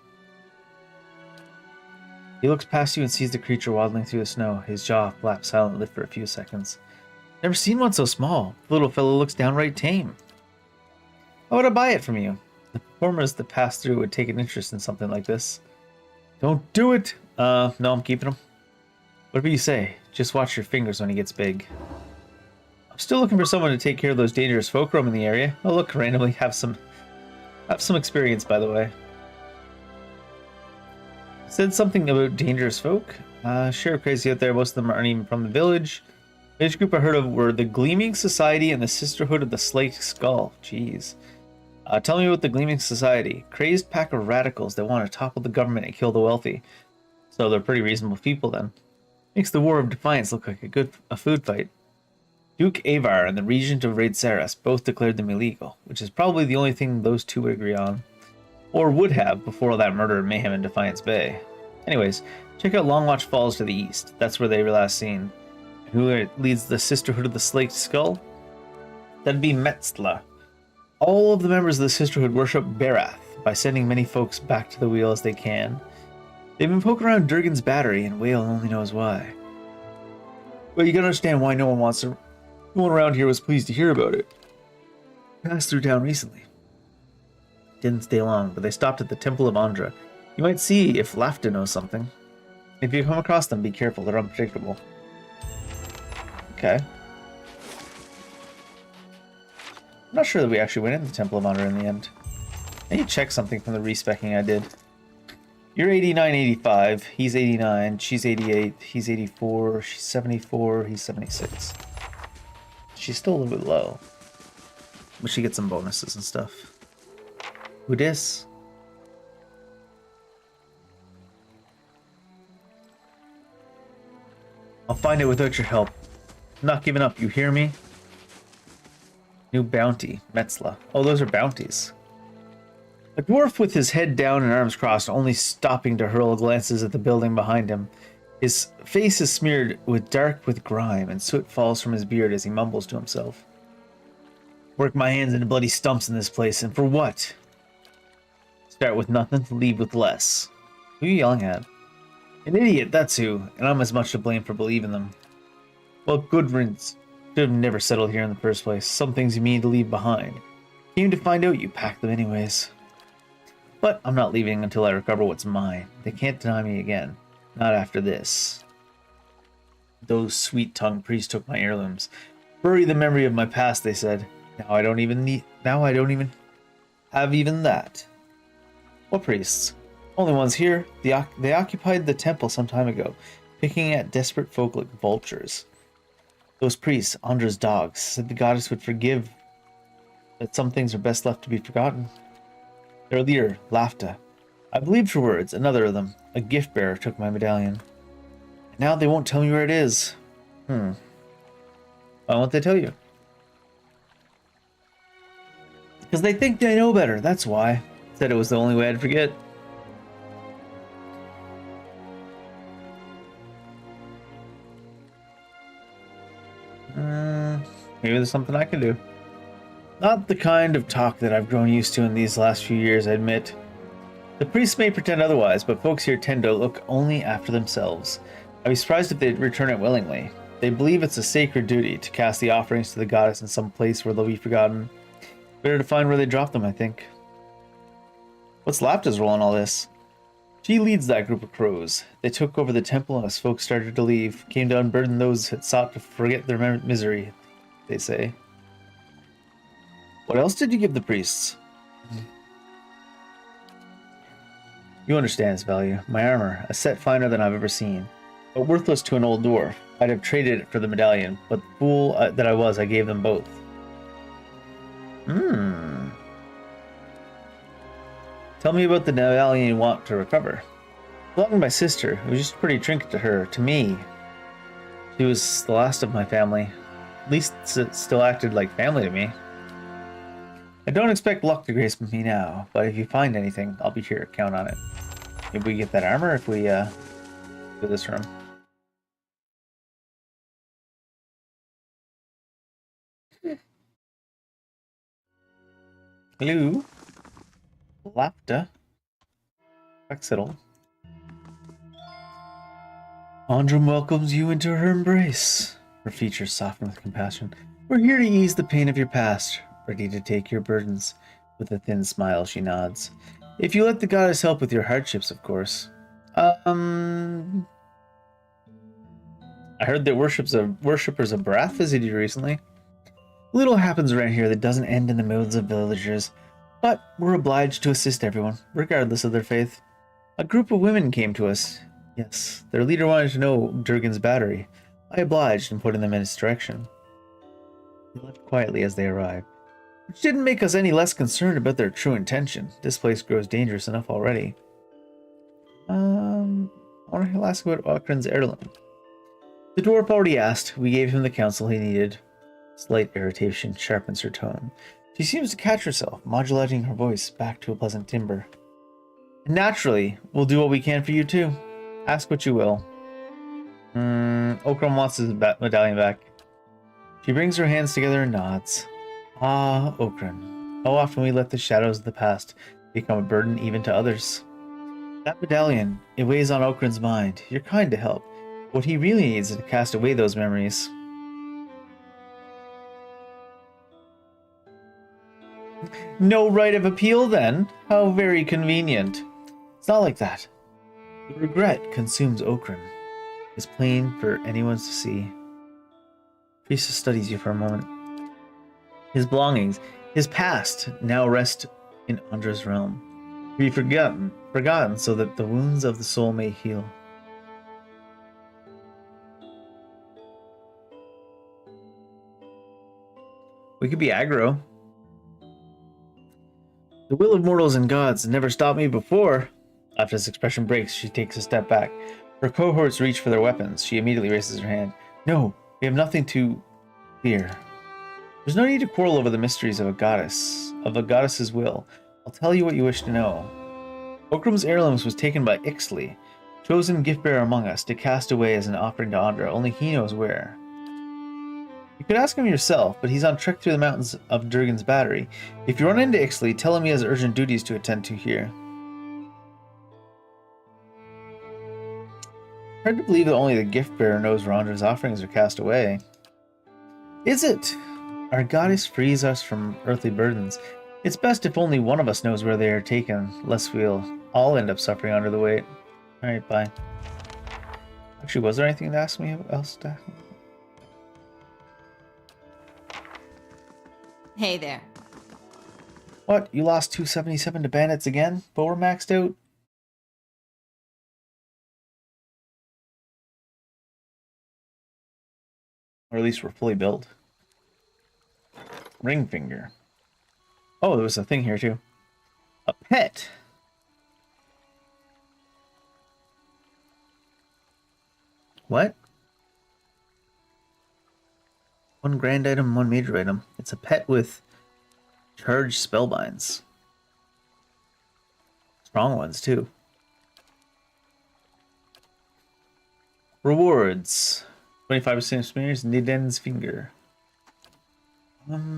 He looks past you and sees the creature waddling through the snow. His jaw flaps silently for a few seconds. Never seen one so small. The little fellow looks downright tame. Why would I buy it from you? The performers that pass through would take an interest in something like this. Don't do it! No, I'm keeping him. Whatever you say, just watch your fingers when he gets big. I'm still looking for someone to take care of those dangerous folk roaming the area. Oh look, randomly have some experience, by the way. Said something about dangerous folk. Sure, crazy out there. Most of them aren't even from the village. The age group I heard of were the Gleaming Society and the Sisterhood of the Slate Skull. Jeez. Tell me about the Gleaming Society. Crazed pack of radicals that want to topple the government and kill the wealthy. So they're pretty reasonable people then. Makes the War of Defiance look like a food fight. Duke Avar and the Regent of Raid Saras both declared them illegal, which is probably the only thing those two would agree on. Or would have before all that murder and mayhem in Defiance Bay. Anyways, check out Longwatch Falls to the east. That's where they were last seen. Who leads the Sisterhood of the Slaked Skull? That'd be Metzla. All of the members of the Sisterhood worship Barath by sending many folks back to the wheel as they can. They've been poking around Durgan's battery, and Whale only knows why. But you gotta understand why no one around here was pleased to hear about it. Passed through town recently. Didn't stay long, but they stopped at the Temple of Andra. You might see if Lafta knows something. If you come across them, be careful, they're unpredictable. Okay. I'm not sure that we actually went in the Temple of Andra in the end. I need to check something from the respecking I did. You're 89, 85, he's 89, she's 88, he's 84, she's 74, he's 76. She's still a little bit low. But she gets some bonuses and stuff. Who dis? I'll find it without your help. I'm not giving up, you hear me? New bounty, Metzla. Oh, those are bounties. A dwarf with his head down and arms crossed, only stopping to hurl glances at the building behind him. His face is smeared with grime, and soot falls from his beard as he mumbles to himself. Work my hands into bloody stumps in this place, and for what? Start with nothing, leave with less. Who are you yelling at? An idiot, that's who, and I'm as much to blame for believing them. Well, good riddance. Should have never settled here in the first place. Some things you mean to leave behind. Came to find out you packed them anyways. But I'm not leaving until I recover what's mine. They can't deny me again. Not after this. Those sweet-tongued priests took my heirlooms. Bury the memory of my past, they said. Now I don't even have even that. What priests? Only ones here. They occupied the temple some time ago, picking at desperate folk like vultures. Those priests, Andra's dogs, said the goddess would forgive, that some things are best left to be forgotten. Their leader, Lafta, I believed her words. Another of them, a gift bearer, took my medallion. And now they won't tell me where it is. Why won't they tell you? Because they think they know better, that's why. Said it was the only way I'd forget. Maybe there's something I can do. Not the kind of talk that I've grown used to in these last few years, I admit. The priests may pretend otherwise, but folks here tend to look only after themselves. I'd be surprised if they'd return it willingly. They believe it's a sacred duty to cast the offerings to the goddess in some place where they'll be forgotten. Better to find where they drop them, I think. What's Lapta's role in all this? She leads that group of crows. They took over the temple as folks started to leave, came to unburden those that sought to forget their misery, they say. What else did you give the priests? You understand its value. My armor, a set finer than I've ever seen, but worthless to an old dwarf. I'd have traded it for the medallion, but the fool that I was, I gave them both. Tell me about the medallion you want to recover. Belonged to my sister. It was just a pretty trinket to her. To me, she was the last of my family. At least it still acted like family to me. I don't expect luck to grace me now, but if you find anything, I'll be here. Count on it. Maybe we get that armor if we do this room. Hello. Lapta. Fexittle. Andrum welcomes you into her embrace. Her features soften with compassion. We're here to ease the pain of your past. Ready to take your burdens. With a thin smile, she nods. If you let the goddess help with your hardships, of course. I heard that worshippers of Barath visited you recently. Little happens around here that doesn't end in the mouths of villagers, but we're obliged to assist everyone, regardless of their faith. A group of women came to us. Yes, their leader wanted to know Durgan's battery. I obliged in putting them in its direction. They left quietly as they arrived, which didn't make us any less concerned about their true intention. This place grows dangerous enough already. I want to ask about Okran's heirloom. The dwarf already asked. We gave him the counsel he needed. Slight irritation sharpens her tone. She seems to catch herself, modulating her voice back to a pleasant timbre. And naturally, we'll do what we can for you too. Ask what you will. Okran wants his medallion back. She brings her hands together and nods. Ah, Okran. How often we let the shadows of the past become a burden even to others. That medallion, it weighs on Okran's mind. You're kind to help. What he really needs is to cast away those memories. No right of appeal, then? How very convenient. It's not like that. The regret consumes Okran. It's plain for anyone to see. Priestess studies you for a moment. His belongings, his past, now rest in Andra's realm. To be forgotten so that the wounds of the soul may heal. We could be aggro. The will of mortals and gods never stopped me before. After this expression breaks, she takes a step back. Her cohorts reach for their weapons. She immediately raises her hand. No, we have nothing to fear. There's no need to quarrel over the mysteries of a goddess's will. I'll tell you what you wish to know. Okram's heirlooms was taken by Ixtli, chosen gift-bearer among us, to cast away as an offering to Andra. Only he knows where. You could ask him yourself, but he's on trek through the mountains of Durgan's battery. If you run into Ixtli, tell him he has urgent duties to attend to here. Hard to believe that only the gift bearer knows Rondra's offerings are cast away. Is it? Our goddess frees us from earthly burdens. It's best if only one of us knows where they are taken, lest we'll all end up suffering under the weight. Alright, bye. Actually, was there anything to ask me else to ask me? Hey there. What? You lost 277 to bandits again? But we're maxed out? Or at least we're fully built. Ring finger. Oh, there was a thing here too. A pet. What? One grand item, one major item. It's a pet with charged spellbinds. Strong ones too. Rewards. 25% experience, Niden's finger.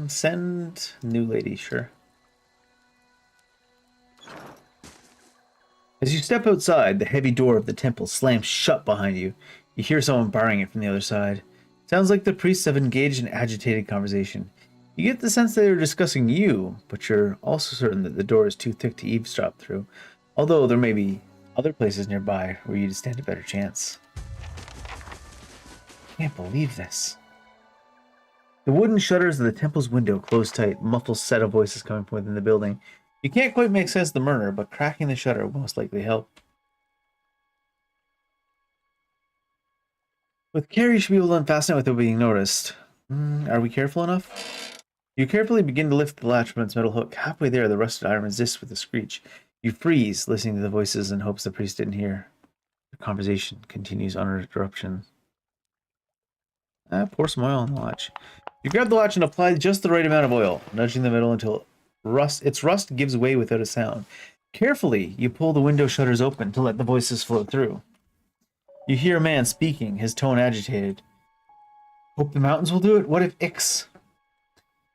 Send new lady, sure. As you step outside, the heavy door of the temple slams shut behind you. You hear someone barring it from the other side. Sounds like the priests have engaged in agitated conversation. You get the sense they are discussing you, but you're also certain that the door is too thick to eavesdrop through, although there may be other places nearby where you'd stand a better chance. I can't believe this. The wooden shutters of the temple's window close tight, muffled set of voices coming from within the building. You can't quite make sense of the murmur, but cracking the shutter will most likely help. With care, you should be able to unfasten it without being noticed. Are we careful enough? You carefully begin to lift the latch from its metal hook. Halfway there, the rusted iron resists with a screech. You freeze, listening to the voices in hopes the priest didn't hear. The conversation continues uninterruption. Pour some oil on the latch. You grab the latch and apply just the right amount of oil, nudging the metal until its rust gives way without a sound. Carefully, you pull the window shutters open to let the voices flow through. You hear a man speaking, his tone agitated. Hope the mountains will do it? What if Ix?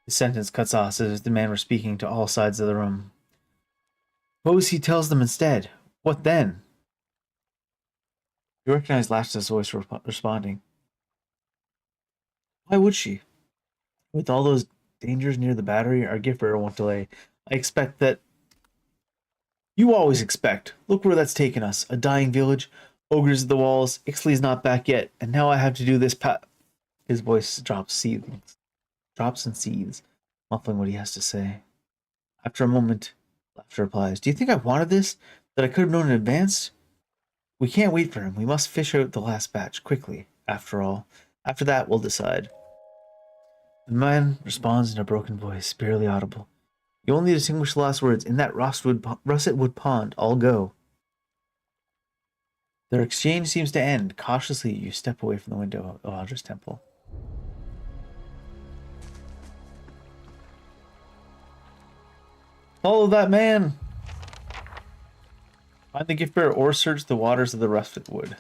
The sentence cuts off as if the man were speaking to all sides of the room. Suppose he tells them instead. What then? You recognize Lashta's voice responding. Why would she? With all those dangers near the battery, our gift bearer won't delay. I expect that... You always expect. Look where that's taken us. A dying village, ogres at the walls, Ixley's not back yet, and now I have to do this His voice drops and seethes, muffling what he has to say. After a moment, Laughter replies, Do you think I wanted this? That I could have known in advance? We can't wait for him. We must fish out the last batch, quickly, after all. After that, we'll decide. The man responds in a broken voice, barely audible. You only distinguish the last words. In that russet wood pond, I'll go. Their exchange seems to end. Cautiously, you step away from the window of Audra's temple. Follow that man! Find the gift bearer or search the waters of the russet wood.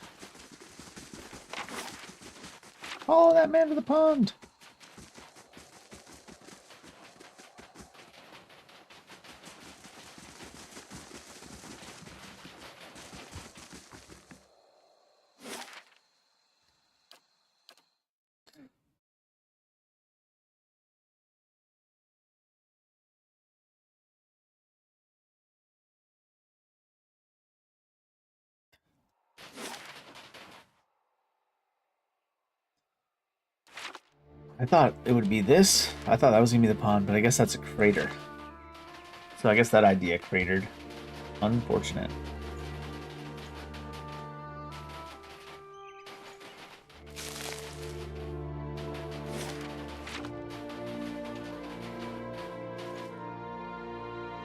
Follow that man to the pond! I thought it would be this. I thought that was going to be the pond, but I guess that's a crater. So I guess that idea cratered. Unfortunate.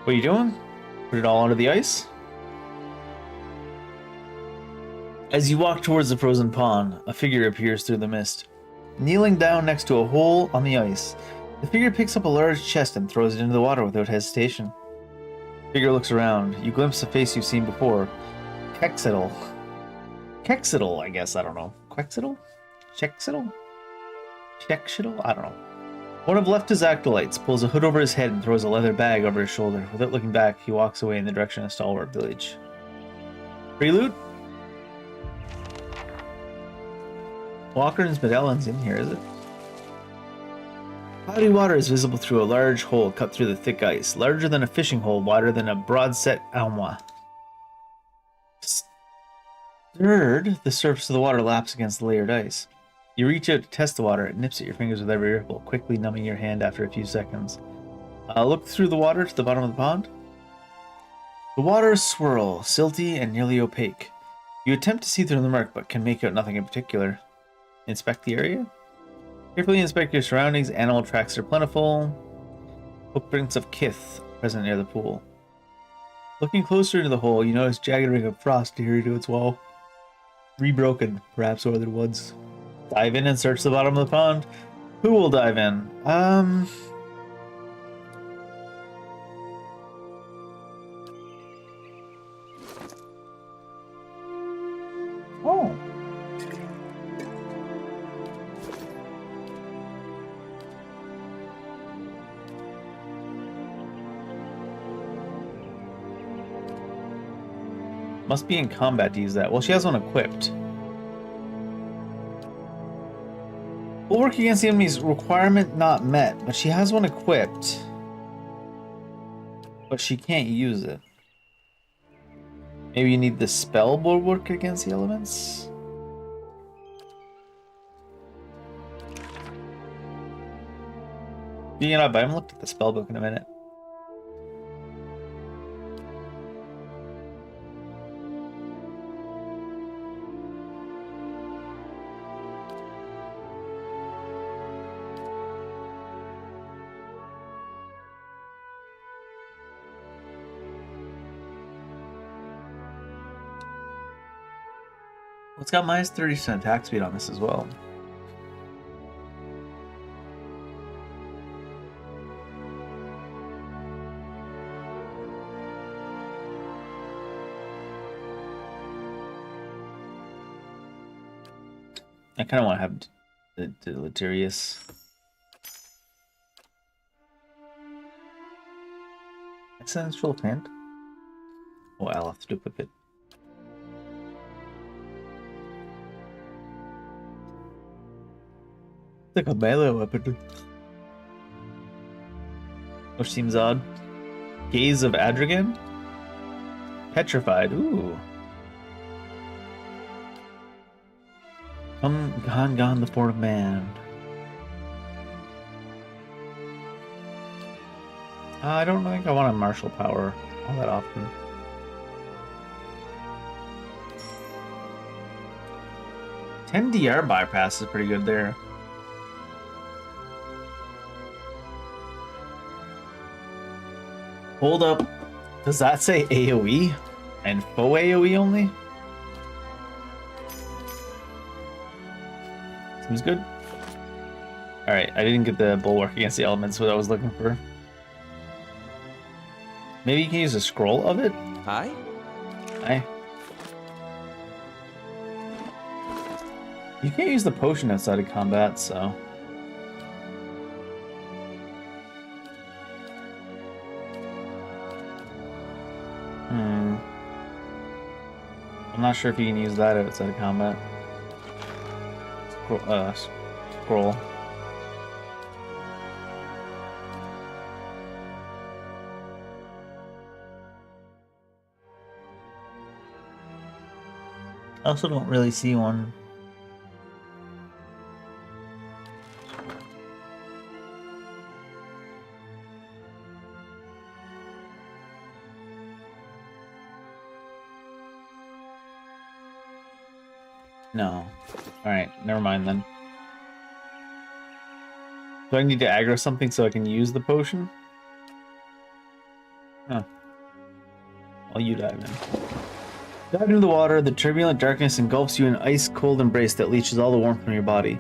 What are you doing? Put it all under the ice? As you walk towards the frozen pond, a figure appears through the mist. Kneeling down next to a hole on the ice, the figure picks up a large chest and throws it into the water without hesitation. The figure looks around. You glimpse a face you've seen before. Quetzalcoatl. Quetzalcoatl, I guess, I don't know. Quetzalcoatl? Quetzalcoatl? Quetzalcoatl? I don't know. One of Lefta's acolytes pulls a hood over his head and throws a leather bag over his shoulder. Without looking back, he walks away in the direction of Stalwart Village. Prelude? Walker's Medellin's in here, is it? Cloudy water is visible through a large hole cut through the thick ice, larger than a fishing hole, wider than a broad-set alma. Stirred, the surface of the water laps against the layered ice. You reach out to test the water. It nips at your fingers with every ripple, quickly numbing your hand after a few seconds. Look through the water to the bottom of the pond. The waters swirl, silty and nearly opaque. You attempt to see through the murk, but can make out nothing in particular. Inspect the area. Carefully inspect your surroundings. Animal tracks are plentiful. Footprints of kith present near the pool. Looking closer into the hole, you notice jagged ring of frost adhering to its wall. Rebroken, perhaps over the woods. Dive in and search the bottom of the pond. Who will dive in? Oh. Must be in combat to use that. Well, she has one equipped. Will work against the enemy's requirement not met, but she has one equipped. But she can't use it. Maybe you need the spell bulwark against the elements? Being up, I haven't looked at the spell book in a minute. It's got minus 30% attack speed on this as well. I kind of want to have the deleterious. Essential hint. Oh, I'll have to equip it. It's like a melee weapon. Which seems odd. Gaze of Adragan? Petrified. Ooh. Gone the form of man. I don't think I want a martial power all that often. $10 bypass is pretty good there. Hold up. Does that say AoE? And faux AoE only? Seems good. Alright, I didn't get the bulwark against the elements, what I was looking for. Maybe you can use a scroll of it? Hi? Hi. You can't use the potion outside of combat, so... I'm not sure if you can use that outside of combat. Scroll. I also don't really see one. No. Alright, never mind then. Do I need to aggro something so I can use the potion? Huh. Well, you dive in. Dive into the water, the turbulent darkness engulfs you in an ice-cold embrace that leaches all the warmth from your body.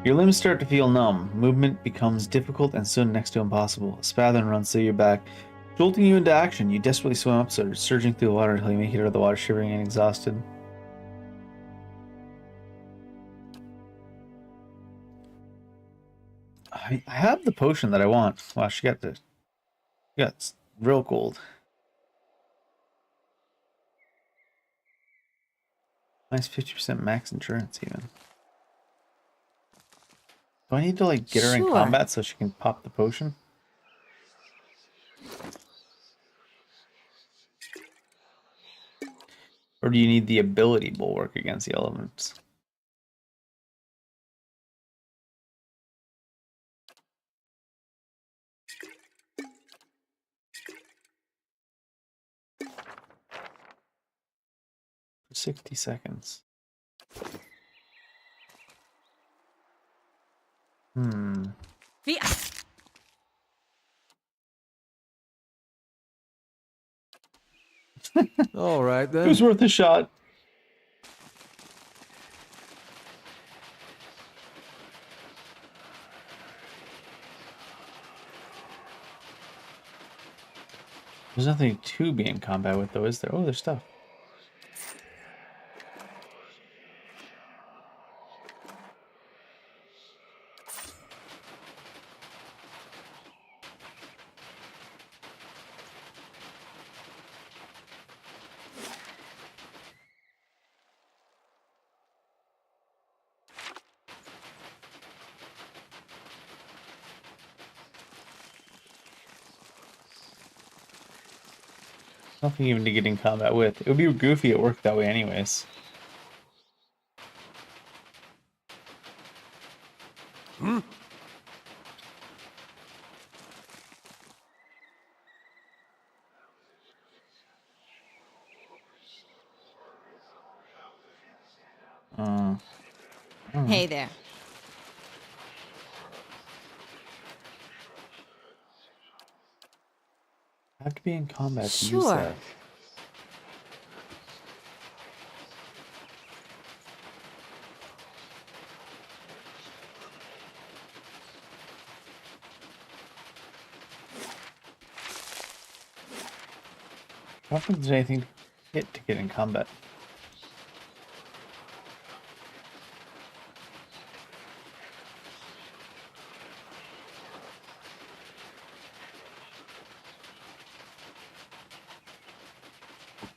Your limbs start to feel numb. Movement becomes difficult and soon next to impossible. A spasm runs through your back, jolting you into action. You desperately swim up, surging through the water until you make it out of the water, shivering and exhausted. I have the potion that I want. Wow, she got it's real cold. Nice 50% max endurance even. Do I need to like get her in Sure. combat so she can pop the potion? Or do you need the ability bulwark against the elements? For 60 seconds. The All right It then. was worth a shot. There's nothing to be in combat with, though, is there? Oh, there's stuff. Nothing even to get in combat with. It would be goofy it worked that way anyways. Hey there. I have to be in combat to use Sure. that. I don't think there's anything to hit to get in combat.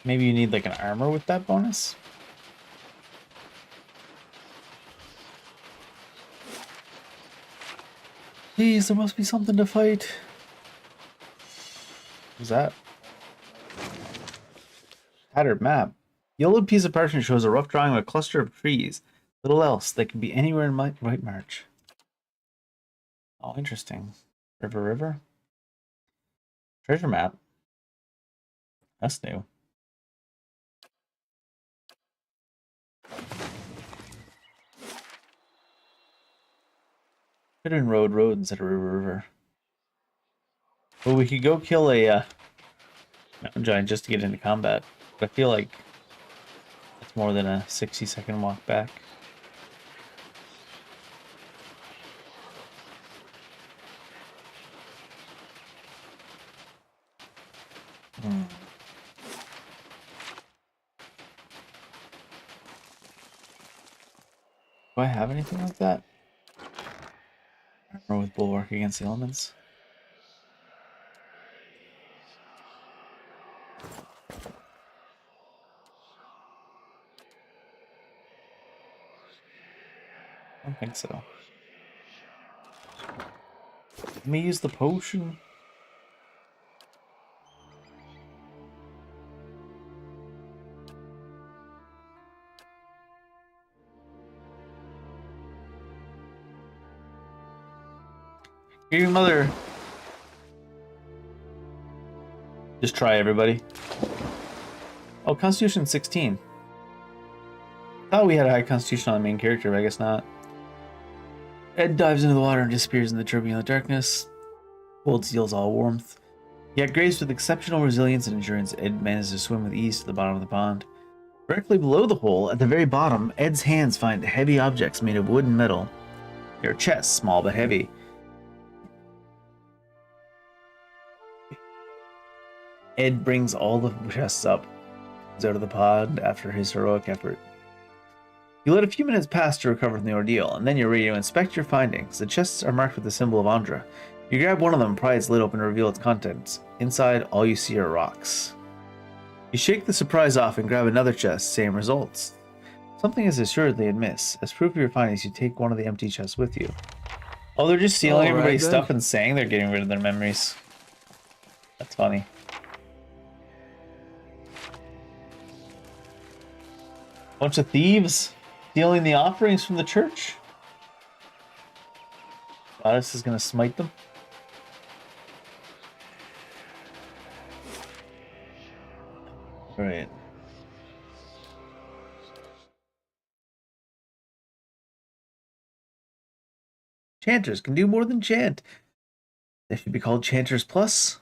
Maybe you need like an armor with that bonus? Please, there must be something to fight. What's that? Tattered map. Yellowed piece of parchment shows a rough drawing of a cluster of trees. Little else. They could be anywhere in Right March. Oh, interesting. River. Treasure map. That's new. Hidden road instead of river. Well, we could go kill a mountain giant just to get into combat. But I feel like it's more than a 60-second walk back. Do I have anything like that? Armor with bulwark against the elements? I don't think so. Let me use the potion. Here, mother. Just try, everybody. Oh, Constitution 16. Thought we had a high Constitution on the main character, but I guess not. Ed dives into the water and disappears in the turbulent darkness. Cold steals all warmth. Yet graced with exceptional resilience and endurance, Ed manages to swim with ease to the bottom of the pond. Directly below the hole, at the very bottom, Ed's hands find heavy objects made of wood and metal. They are chests, small but heavy. Ed brings all the chests up, out of the pond after his heroic effort. You let a few minutes pass to recover from the ordeal, and then you're ready to inspect your findings. The chests are marked with the symbol of Andra. You grab one of them, pry its lid open, and reveal its contents. Inside, all you see are rocks. You shake the surprise off and grab another chest, same results. Something is assuredly amiss. As proof of your findings, you take one of the empty chests with you. Oh, they're just stealing All right, everybody's then. stuff and saying they're getting rid of their memories. That's funny. Bunch of thieves stealing the offerings from the church. Goddess is gonna smite them. Right. Chanters can do more than chant. They should be called Chanters Plus.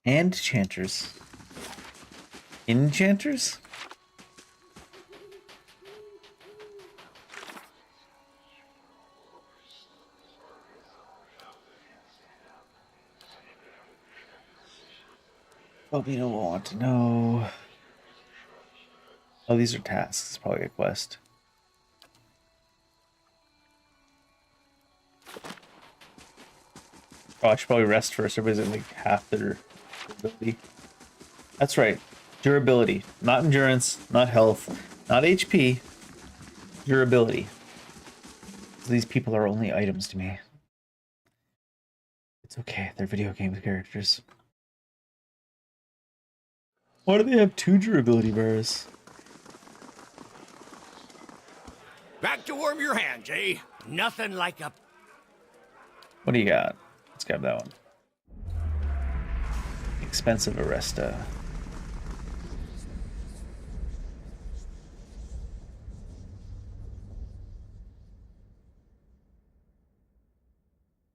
And Chanters. Enchanters? Albino will want to know. Oh, these are tasks. It's probably a quest. Oh, I should probably rest first. Everybody's at like half their ability. That's right. Durability. Not endurance, not health, not HP. Durability. So these people are only items to me. It's okay. They're video game characters. Why do they have 2 durability bars? Back to warm your hands, eh? Nothing like a... What do you got? Let's grab that one. Expensive Arresta.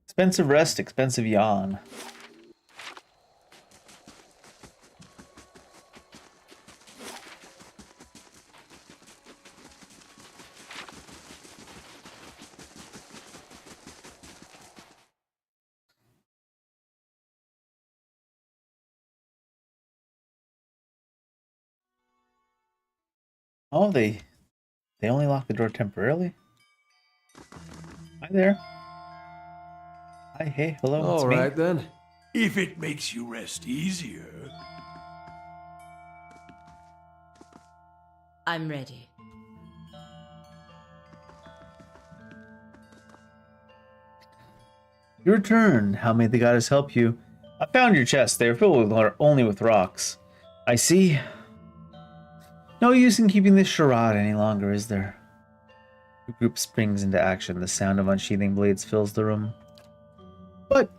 Expensive rest, expensive yawn. Oh, they only lock the door temporarily? Hi there. Hi, hey, hello, it's All me. right, then. If it makes you rest easier. I'm ready. Your turn. How may the goddess help you? I found your chest. They are filled with only with rocks. I see. No use in keeping this charade any longer, is there? The group springs into action. The sound of unsheathing blades fills the room. But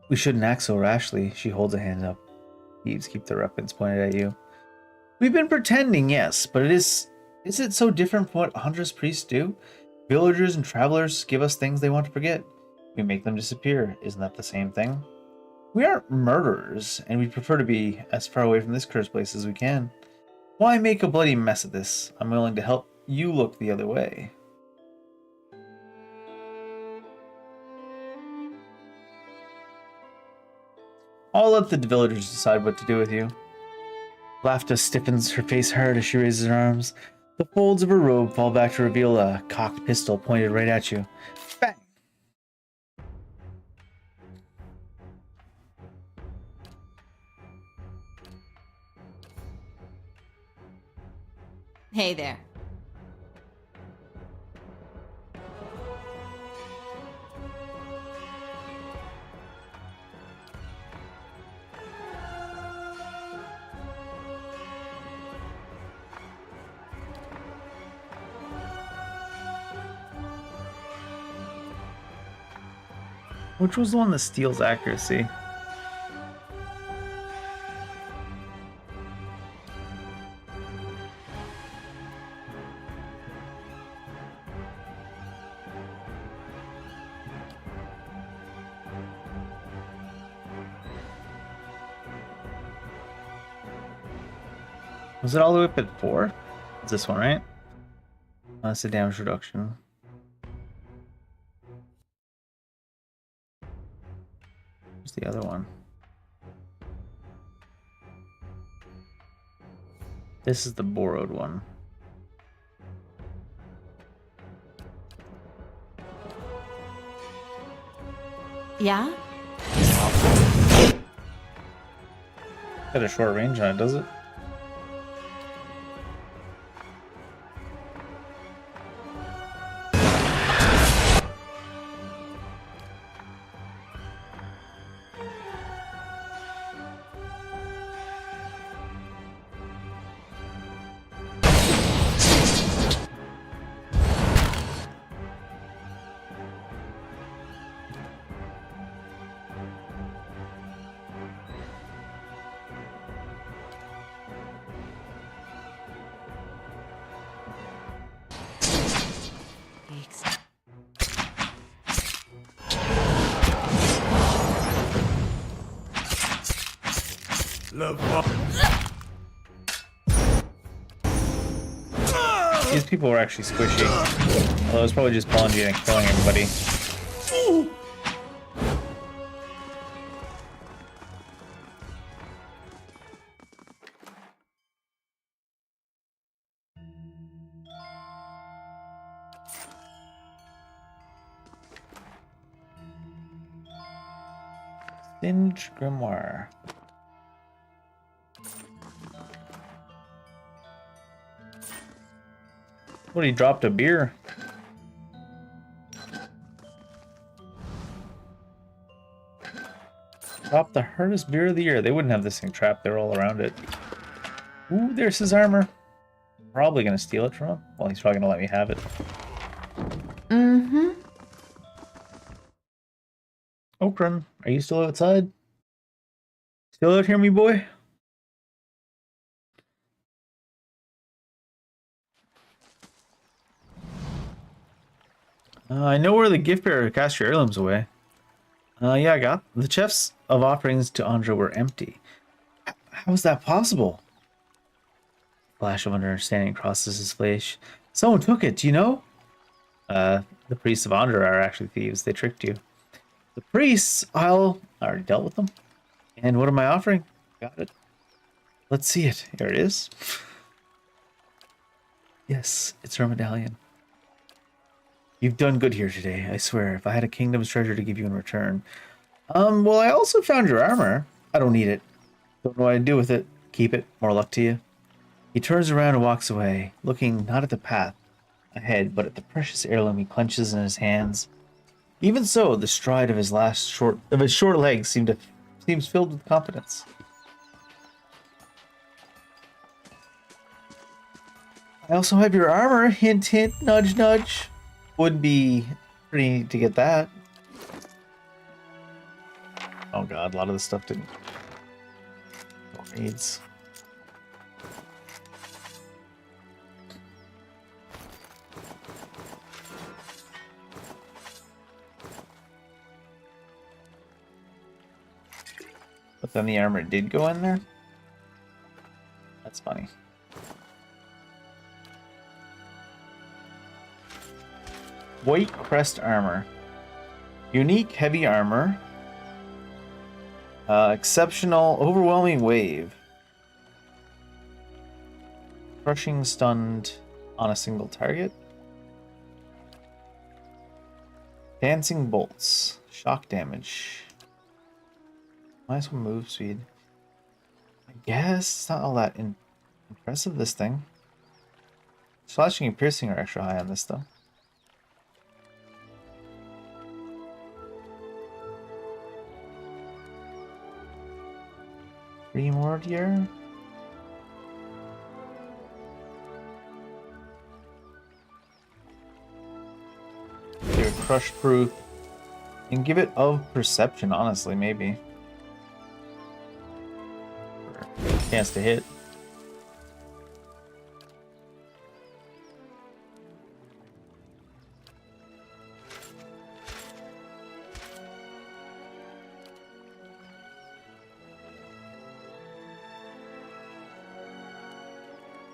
we shouldn't act so rashly. She holds a hand up. Thieves keep their weapons pointed at you. We've been pretending, yes, but is it so different from what huntress priests do? Villagers and travelers give us things they want to forget. We make them disappear. Isn't that the same thing? We aren't murderers, and we prefer to be as far away from this cursed place as we can. Why make a bloody mess of this? I'm willing to help you look the other way. I'll let the villagers decide what to do with you. Laughter stiffens her face hard as she raises her arms. The folds of her robe fall back to reveal a cocked pistol pointed right at you. Bang! Hey there. Which was the one that steals accuracy? Was it all the way up at 4? It's this one, right? That's the damage reduction. Where's the other one? This is the borrowed one. Yeah? Got a short range on it, does it? These people were actually squishy. Although it was probably just plunging and killing everybody. Singe Grimoire. What, he dropped a beer? Dropped the hardest beer of the year. They wouldn't have this thing trapped. They're all around it. Ooh, there's his armor. Probably gonna steal it from him. Well, he's probably gonna let me have it. Mm-hmm. Okran, are you still outside? Still out here, me boy? I know where the gift bearer cast your heirlooms away. Yeah, I got the chests of offerings to Andra were empty. How is that possible? Flash of understanding crosses his face. Someone took it, do you know? The priests of Andra are actually thieves. They tricked you. The priests, I already dealt with them. And what am I offering? Got it. Let's see it. Here it is. Yes, it's her medallion. You've done good here today, I swear. If I had a kingdom's treasure to give you in return. Well, I also found your armor. I don't need it. Don't know what I'd do with it. Keep it. More luck to you. He turns around and walks away, looking not at the path ahead, but at the precious heirloom he clenches in his hands. Even so, the stride of his short legs seems filled with confidence. I also have your armor. Hint, hint, nudge, nudge. Would be pretty neat to get that. Oh god, a lot of this stuff didn't. Needs. But then the armor did go in there? That's funny. White crest armor. Unique heavy armor. Exceptional overwhelming wave. Crushing stunned on a single target. Dancing bolts. Shock damage. Nice one move speed. I guess it's not all that impressive, this thing. Slashing and piercing are extra high on this though. Three more here. They're crush proof. And give it of perception, honestly, maybe. Chance to hit.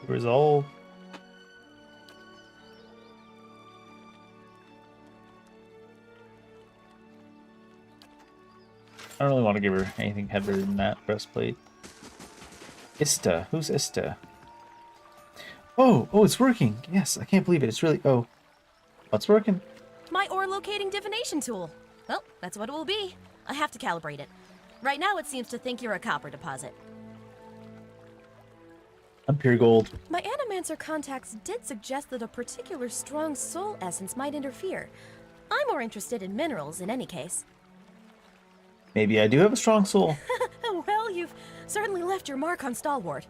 Resolve. I don't really want to give her anything heavier than that breastplate. Ista. Who's Ista? Oh, it's working. Yes, I can't believe it. It's really... Oh. What's working? My ore locating divination tool. Well, that's what it will be. I have to calibrate it. Right now it seems to think you're a copper deposit. I'm pure gold. My Animancer contacts did suggest that a particular strong soul essence might interfere. I'm more interested in minerals in any case. Maybe I do have a strong soul. Well, you've certainly left your mark on Stalwart.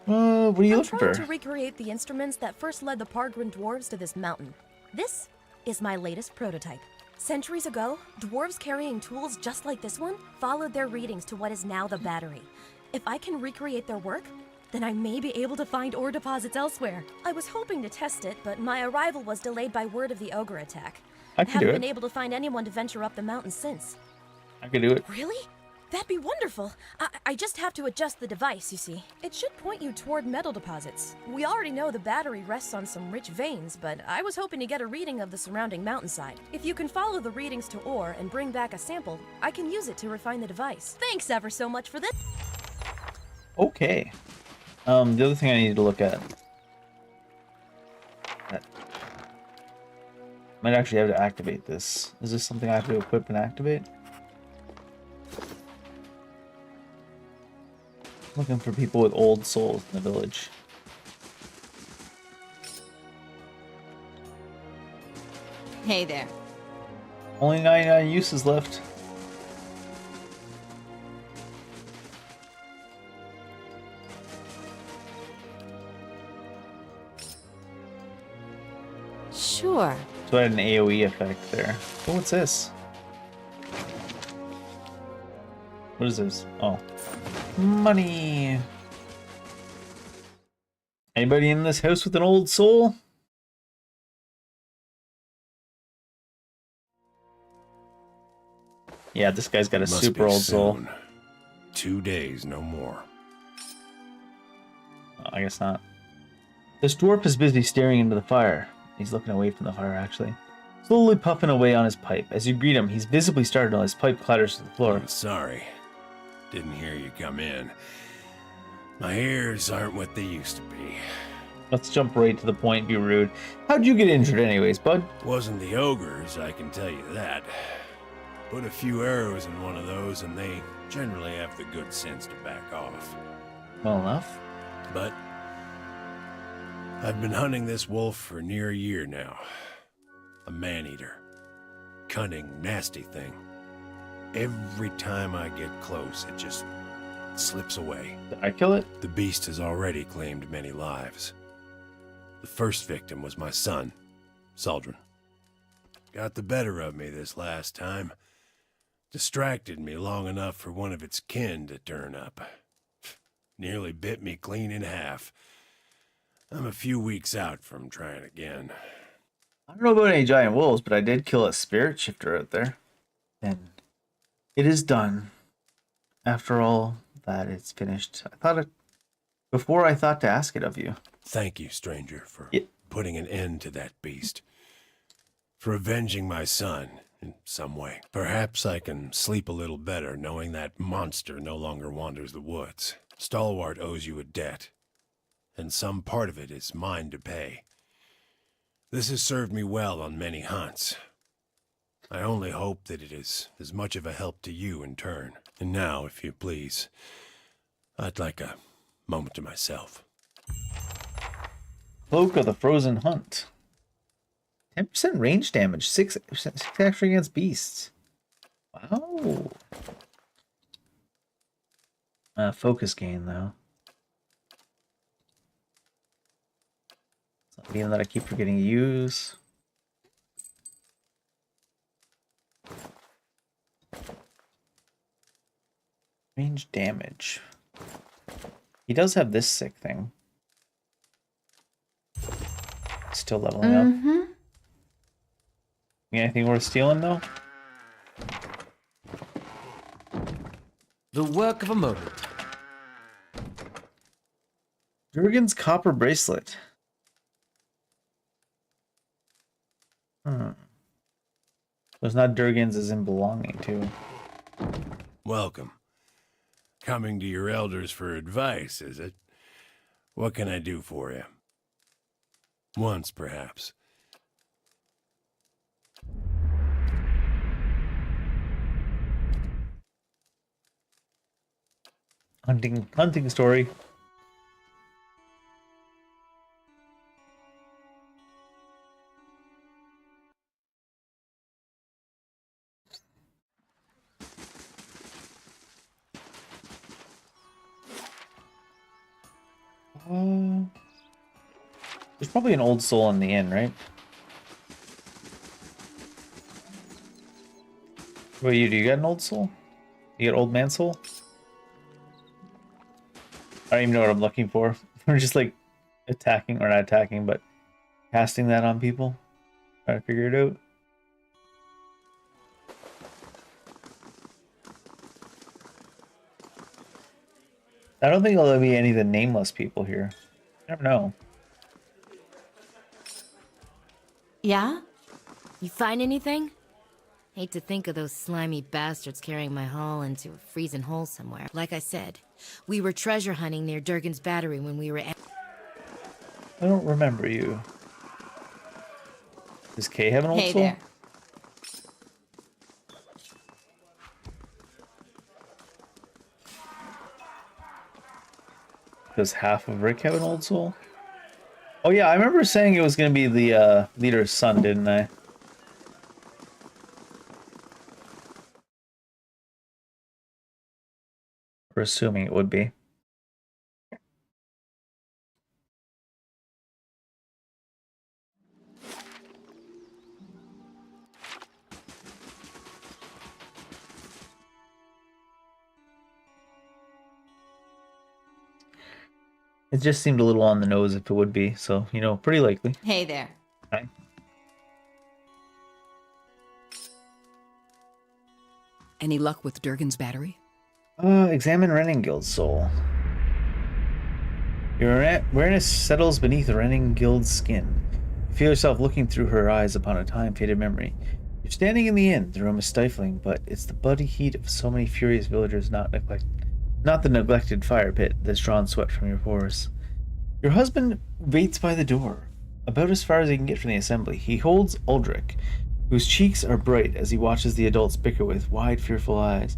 What are you I'm looking trying for? to recreate the instruments that first led the Pargrin dwarves to this mountain. This is my latest prototype. Centuries ago, dwarves carrying tools just like this one followed their readings to what is now the battery. If I can recreate their work, then I may be able to find ore deposits elsewhere. I was hoping to test it, but my arrival was delayed by word of the ogre attack. I can do haven't it. been able to find anyone to venture up the mountain since. I can do it. Really? That'd be wonderful. I just have to adjust the device, you see. It should point you toward metal deposits. We already know the battery rests on some rich veins, but I was hoping to get a reading of the surrounding mountainside. If you can follow the readings to ore and bring back a sample, I can use it to refine the device. Thanks ever so much for this. Okay. The other thing I need to look at. Might actually have to activate this. Is this something I have to equip and activate? Looking for people with old souls in the village. Hey there. Only 99 uses left. Sure. So I had an AoE effect there. Oh, what's this? What is this? Oh. Money! Anybody in this house with an old soul? Yeah, this guy's got a Must super be old soul. soon. 2 days, no more. Oh, I guess not. This dwarf is busy staring into the fire. He's looking away from the fire, actually. Slowly puffing away on his pipe. As you greet him, he's visibly startled as his pipe clatters to the floor. I'm sorry. Didn't hear you come in. My ears aren't what they used to be. Let's jump right to the point, be rude. How'd you get injured anyways, bud? Wasn't the ogres, I can tell you that. Put a few arrows in one of those and they generally have the good sense to back off. Well enough. But I've been hunting this wolf for near a year now. A man-eater. Cunning, nasty thing. Every time I get close, it just slips away. Did I kill it? The beast has already claimed many lives. The first victim was my son, Saldrin. Got the better of me this last time. Distracted me long enough for one of its kin to turn up. Nearly bit me clean in half. I'm a few weeks out from trying again. I don't know about any giant wolves, but I did kill a spirit shifter out there. And it is done. After all that, it's finished. Before I thought to ask it of you. Thank you, stranger, for putting an end to that beast. For avenging my son in some way. Perhaps I can sleep a little better knowing that monster no longer wanders the woods. Stalwart owes you a debt, and some part of it is mine to pay. This has served me well on many hunts. I only hope that it is as much of a help to you in turn. And now, if you please, I'd like a moment to myself. Cloak of the Frozen Hunt. 10% range damage, 6% extra against beasts. Wow. Focus gain, though. It's not even that I keep forgetting to use. Range damage. He does have this sick thing. Still leveling up. Anything worth stealing, though? The work of a moment. Durgan's copper bracelet. It's not Durgan's as in belonging to. Welcome. Coming to your elders for advice, is it? What can I do for you? Once, perhaps. Hunting story. There's probably an old soul in the inn, right? What about you? Do you got an old soul? You got old man soul? I don't even know what I'm looking for. We're just like attacking, or not attacking, but casting that on people. Trying to figure it out. I don't think there'll be any of the nameless people here. You never know. Yeah? You find anything? Hate to think of those slimy bastards carrying my haul into a freezing hole somewhere. Like I said, we were treasure hunting near Durgan's Battery when we were I don't remember you. Does Kay have an old Hey soul? there. Does half of Rick have an old soul? Oh yeah, I remember saying it was going to be the leader's son, didn't I? We're assuming it would be. It just seemed a little on the nose if it would be, so, you know, pretty likely. Hey there. Hi. Any luck with Durgan's Battery? Examine Reningild's soul. Your awareness settles beneath Reningild's skin. You feel yourself looking through her eyes upon a time-faded memory. You're standing in the inn. The room is stifling, but it's the bloody heat of so many furious villagers, not the neglected fire pit that's drawn sweat from your pores. Your husband waits by the door, about as far as he can get from the assembly. He holds Uldric, whose cheeks are bright as he watches the adults bicker with wide, fearful eyes.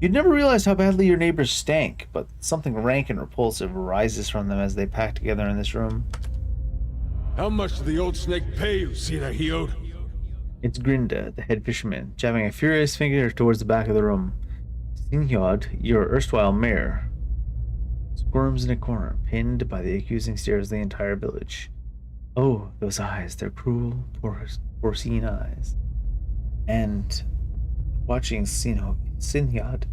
You'd never realized how badly your neighbors stank, but something rank and repulsive rises from them as they pack together in this room. How much did the old snake pay you, Sinahiod? It's Grinda, the head fisherman, jabbing a furious finger towards the back of the room. Sinhyod, your erstwhile mare, squirms in a corner, pinned by the accusing stares of the entire village. Oh, those eyes, they're cruel, porcine eyes. And watching Sinhyod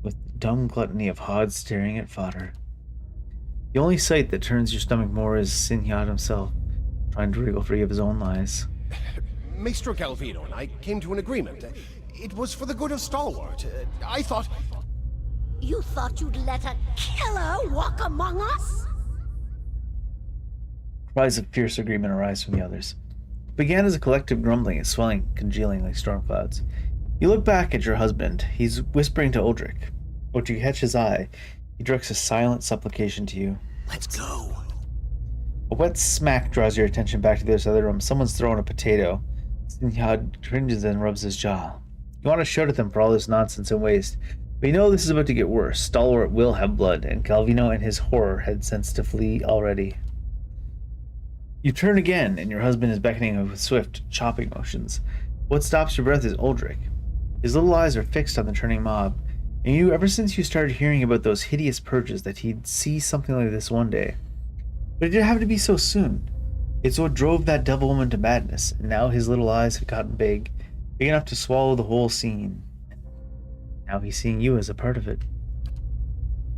with the dumb gluttony of hods staring at fodder. The only sight that turns your stomach more is Sinhyod himself, trying to wriggle free of his own lies. Maestro Galvino and I came to an agreement. It was for the good of Stalwart. I thought... You thought you'd let a killer walk among us? Cries of fierce agreement arise from the others. It began as a collective grumbling, as swelling, congealing like storm clouds. You look back at your husband. He's whispering to Uldric. But you catch his eye. He directs a silent supplication to you. Let's go. A wet smack draws your attention back to the other side of the room. Someone's throwing a potato. Sinhyod cringes and rubs his jaw. You want to shout at them for all this nonsense and waste, but you know this is about to get worse. Stalwart will have blood, and Calvino and his horror had sense to flee already. You turn again, and your husband is beckoning with swift, chopping motions. What stops your breath is Uldric. His little eyes are fixed on the turning mob, and you, ever since you started hearing about those hideous purges, that he'd see something like this one day. But it didn't have to be so soon. It's what drove that devil woman to madness, and now his little eyes have gotten big enough to swallow the whole scene. Now he's seeing you as a part of it.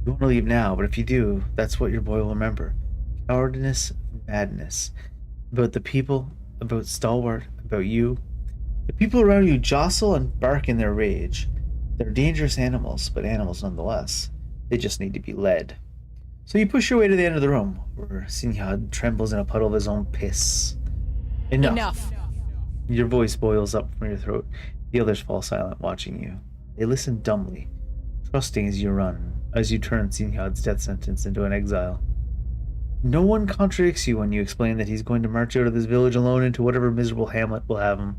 You want to leave now, but if you do, that's what your boy will remember. Cowardice and madness. About the people, about Stalwart, about you. The people around you jostle and bark in their rage. They're dangerous animals, but animals nonetheless. They just need to be led. So you push your way to the end of the room, where Sinhyod trembles in a puddle of his own piss. Enough! Your voice boils up from your throat. The others fall silent, watching you. They listen dumbly, trusting as you turn Sinhyod's death sentence into an exile. No one contradicts you when you explain that he's going to march out of this village alone into whatever miserable hamlet will have him.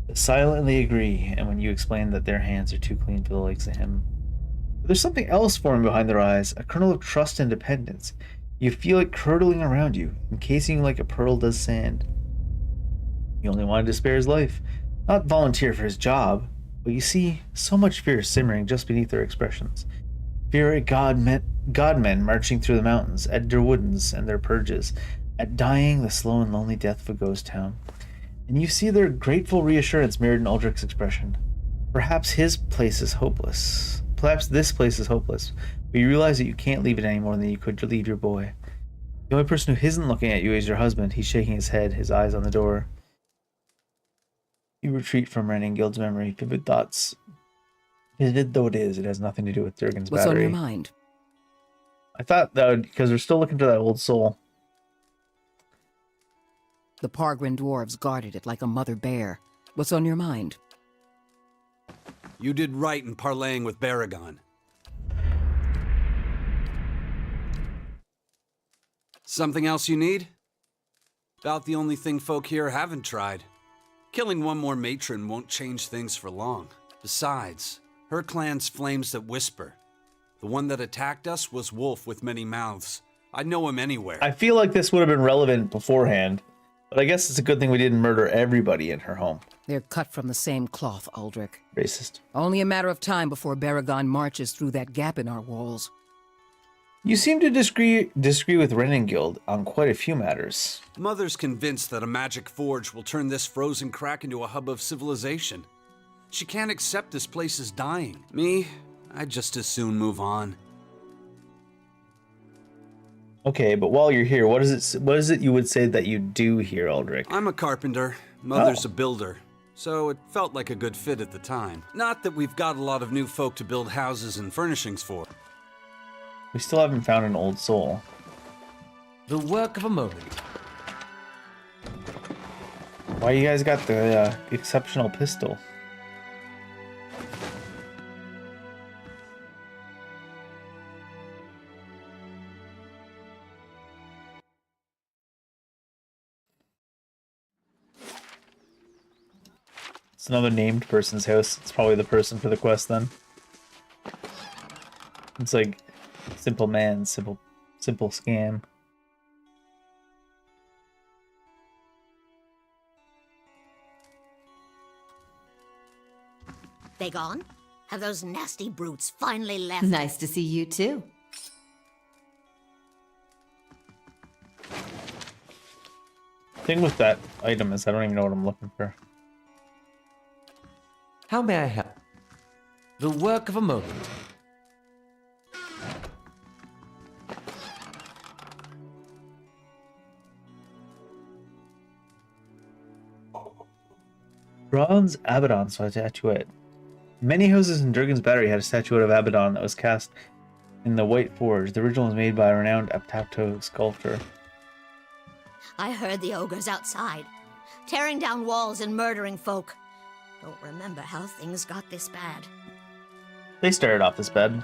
They silently agree, and when you explain that their hands are too clean for the likes of him. But there's something else forming behind their eyes, a kernel of trust and dependence. You feel it curdling around you, encasing you like a pearl does sand. He only wanted to spare his life, not volunteer for his job, but you see so much fear simmering just beneath their expressions. Fear at godmen marching through the mountains, at Derwoodens and their purges, at dying the slow and lonely death of a ghost town. And you see their grateful reassurance mirrored in Uldric's expression. Perhaps this place is hopeless, but you realize that you can't leave it any more than you could to leave your boy. The only person who isn't looking at you is your husband. He's shaking his head, his eyes on the door. You retreat from Reningild's memory. Vivid thoughts. Vivid though it is, it has nothing to do with Durgan's What's battery. on your mind? I thought that would, because we're still looking for that old soul. The Pargrin dwarves guarded it like a mother bear. What's on your mind? You did right in parlaying with Baragon. Something else you need? About the only thing folk here haven't tried. Killing one more matron won't change things for long. Besides, her clan's flames that whisper. The one that attacked us was Wolf with many mouths. I'd know him anywhere. I feel like this would have been relevant beforehand, but I guess it's a good thing we didn't murder everybody in her home. They're cut from the same cloth, Aldrich. Racist. Only a matter of time before Baragon marches through that gap in our walls. You seem to disagree with Renengild on quite a few matters. Mother's convinced that a magic forge will turn this frozen crack into a hub of civilization. She can't accept this place is dying. Me, I'd just as soon move on. Okay, but while you're here, what is it you would say that you do here, Aldrich? I'm a carpenter. Mother's a builder. So it felt like a good fit at the time. Not that we've got a lot of new folk to build houses and furnishings for. We still haven't found an old soul. The work of a moment. Why you guys got the exceptional pistol? It's another named person's house. It's probably the person for the quest then. It's like simple man, simple scam. They gone? Have those nasty brutes finally left? Nice to see you too. Thing with that item is I don't even know what I'm looking for. How may I help? The work of a moment. Bronze Abaddon statuette. Many houses in Durgan's Battery had a statuette of Abaddon that was cast in the White Forge. The original was made by a renowned Aptapto sculptor. I heard the ogres outside, tearing down walls and murdering folk. Don't remember how things got this bad. They started off this bad.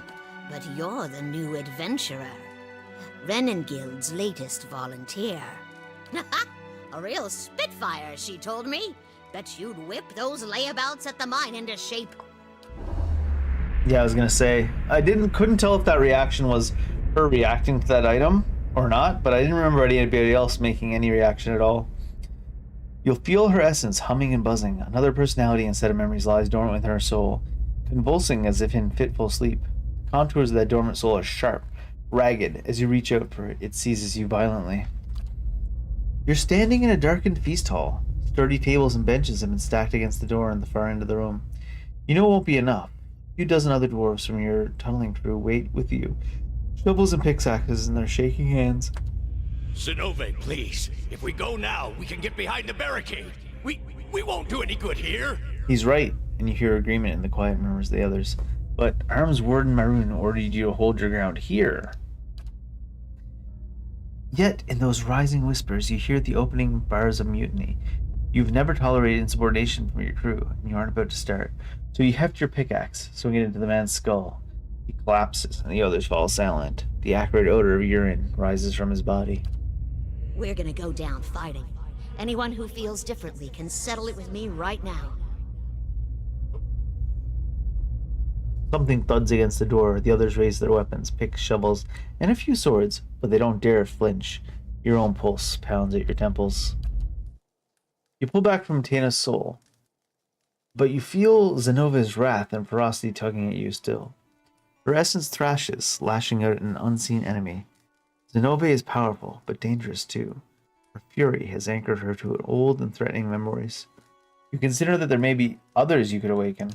But you're the new adventurer. Renengild's latest volunteer. A real spitfire, she told me. Bet you'd whip those layabouts at the mine into shape. Yeah, I was gonna say, I couldn't tell if that reaction was her reacting to that item or not, but I didn't remember anybody else making any reaction at all. You'll feel her essence humming and buzzing. Another personality instead of memories lies dormant within her soul, convulsing as if in fitful sleep. The contours of that dormant soul are sharp, ragged. As you reach out for it, it seizes you violently. You're standing in a darkened feast hall. Sturdy tables and benches have been stacked against the door in the far end of the room. You know it won't be enough. A few dozen other dwarves from your tunneling crew wait with you, shovels and pickaxes in their shaking hands. Zenove, please. If we go now, we can get behind the barricade. We won't do any good here. He's right, and you hear agreement in the quiet murmurs of the others. But Arm's Warden Maroon ordered you to hold your ground here. Yet, in those rising whispers, you hear the opening bars of mutiny. You've never tolerated insubordination from your crew, and you aren't about to start. So you heft your pickaxe, swing it into the man's skull. He collapses, and the others fall silent. The acrid odor of urine rises from his body. We're gonna go down fighting. Anyone who feels differently can settle it with me right now. Something thuds against the door. The others raise their weapons, picks, shovels, and a few swords, but they don't dare flinch. Your own pulse pounds at your temples. You pull back from Tana's soul, but you feel Zenova's wrath and ferocity tugging at you still. Her essence thrashes, lashing out at an unseen enemy. Zenove is powerful, but dangerous too. Her fury has anchored her to old and threatening memories. You consider that there may be others you could awaken.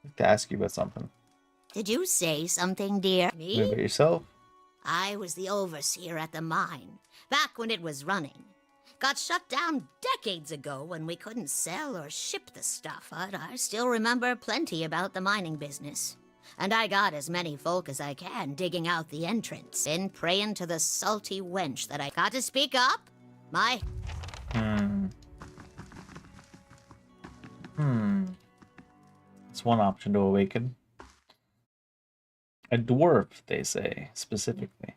I'd like to ask you about something. Did you say something, dear? Me? About yourself? I was the overseer at the mine, back when it was running. Got shut down decades ago when we couldn't sell or ship the stuff, but I still remember plenty about the mining business. and I got as many folk as I can digging out the entrance and praying to the salty wench that I got to speak up. My... It's one option to awaken. A dwarf, they say, specifically.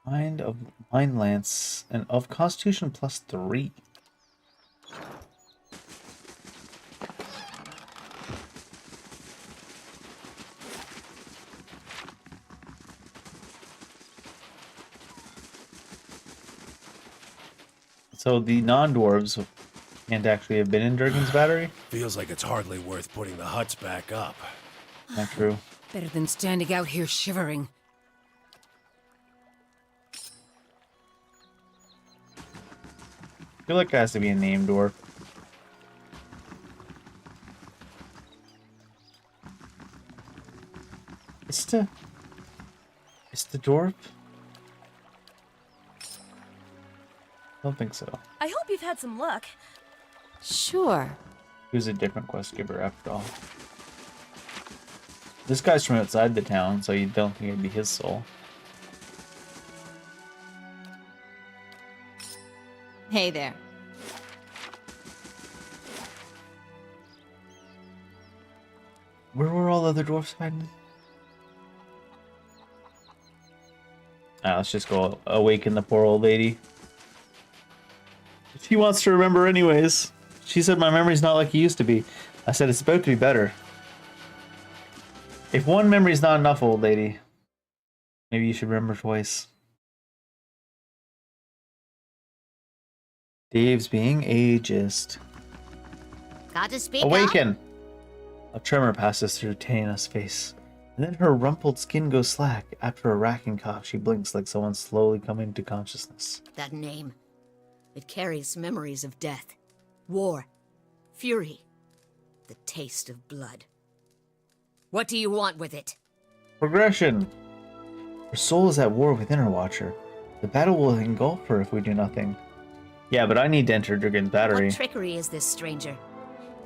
Mind Lance and of Constitution +3. So the non-dwarves can't actually have been in Durgan's battery? Feels like it's hardly worth putting the huts back up. Not true. Better than standing out here shivering. I feel like it has to be a named dwarf. It's the dwarf? I don't think so. I hope you've had some luck. Sure. He was a different quest giver after all. This guy's from outside the town, so you don't think it'd be his soul. Hey there. Where were all the other dwarfs hiding? Let's just go awaken the poor old lady. She wants to remember anyways. She said my memory's not like it used to be. I said it's about to be better. If one memory's not enough, old lady, maybe you should remember twice. Dave's being ageist. Got to speak up. Awaken! A tremor passes through Tana's face, and then her rumpled skin goes slack. After a racking cough, she blinks like someone slowly coming to consciousness. That name. It carries memories of death, war, fury, the taste of blood. What do you want with it? Progression! Her soul is at war within her watcher. The battle will engulf her if we do nothing. Yeah, but I need to enter Durgan's battery. What trickery is this, stranger?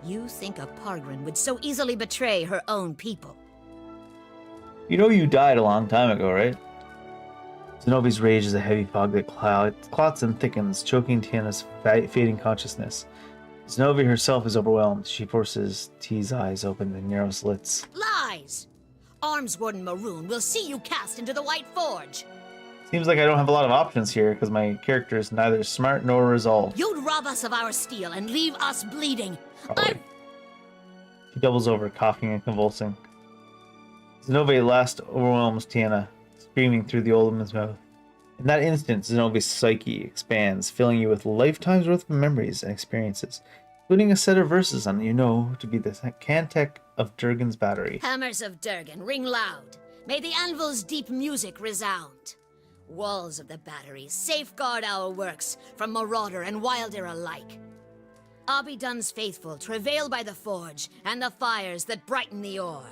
You think a Pargrin would so easily betray her own people? You know you died a long time ago, right? Zenobi's rage is a heavy fog that clots and thickens, choking Tana's fading consciousness. Zenobia herself is overwhelmed. She forces T's eyes open in narrow slits. Lies! Armswarden Maroon will see you cast into the White Forge. Seems like I don't have a lot of options here, because my character is neither smart nor resolved. You'd rob us of our steel and leave us bleeding. Probably. She doubles over, coughing and convulsing. Zenobia last overwhelms Tiana, screaming through the old woman's mouth. In that instant, Zenobia's psyche expands, filling you with lifetimes worth of memories and experiences, including a set of verses on you know to be the Cantek of Durgan's battery. Hammers of Durgan, ring loud. May the anvil's deep music resound. Walls of the battery, safeguard our works from marauder and wilder alike. Abidun's faithful travail by the forge and the fires that brighten the ore.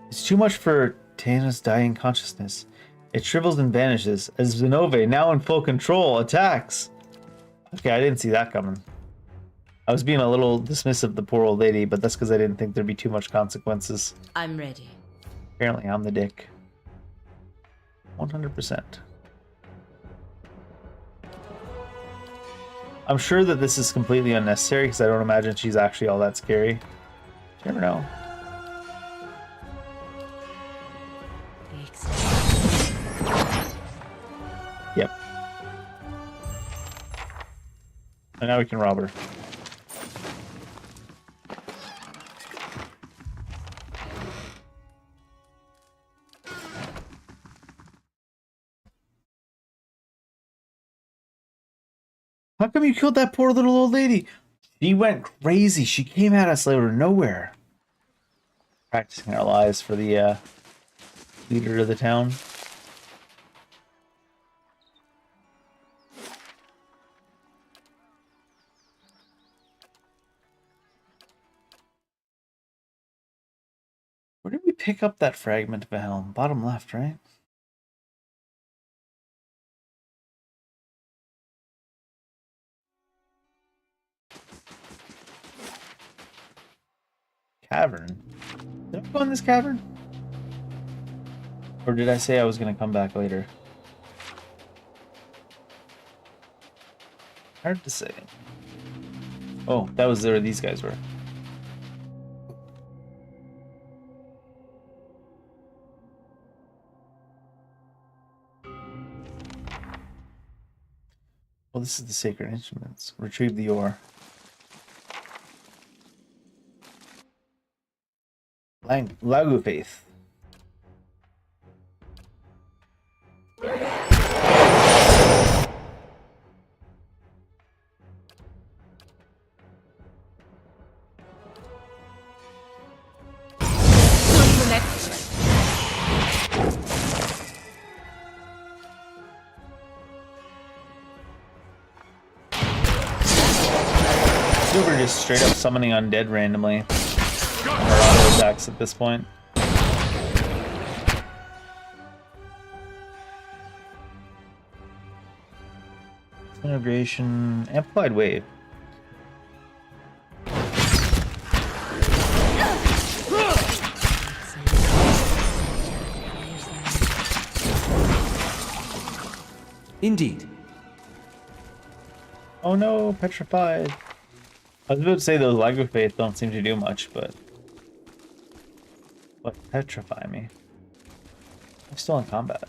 It's too much for Tana's dying consciousness. It shrivels and vanishes as Zenove, now in full control, attacks. Okay, I didn't see that coming. I was being a little dismissive of the poor old lady, but that's because I didn't think there'd be too much consequences. I'm ready. Apparently, I'm the dick. 100%. I'm sure that this is completely unnecessary because I don't imagine she's actually all that scary. You never know. Yep. And now we can rob her. How come you killed that poor little old lady? She went crazy. She came at us out of nowhere. Practicing our lives for the leader of the town. Where did we pick up that fragment of a helm? Bottom left, right? cavern. Did I go in this cavern? Or did I say I was going to come back later? Hard to say. Oh, that was where these guys were. Well, this is the sacred instruments. Retrieve the ore. Lagu Faith. We're just straight up summoning undead randomly. Or auto attacks at this point. Integration, amplified wave. Indeed. Oh no, petrified. I was about to say those Lago Faith don't seem to do much, but what petrify me? I'm still in combat.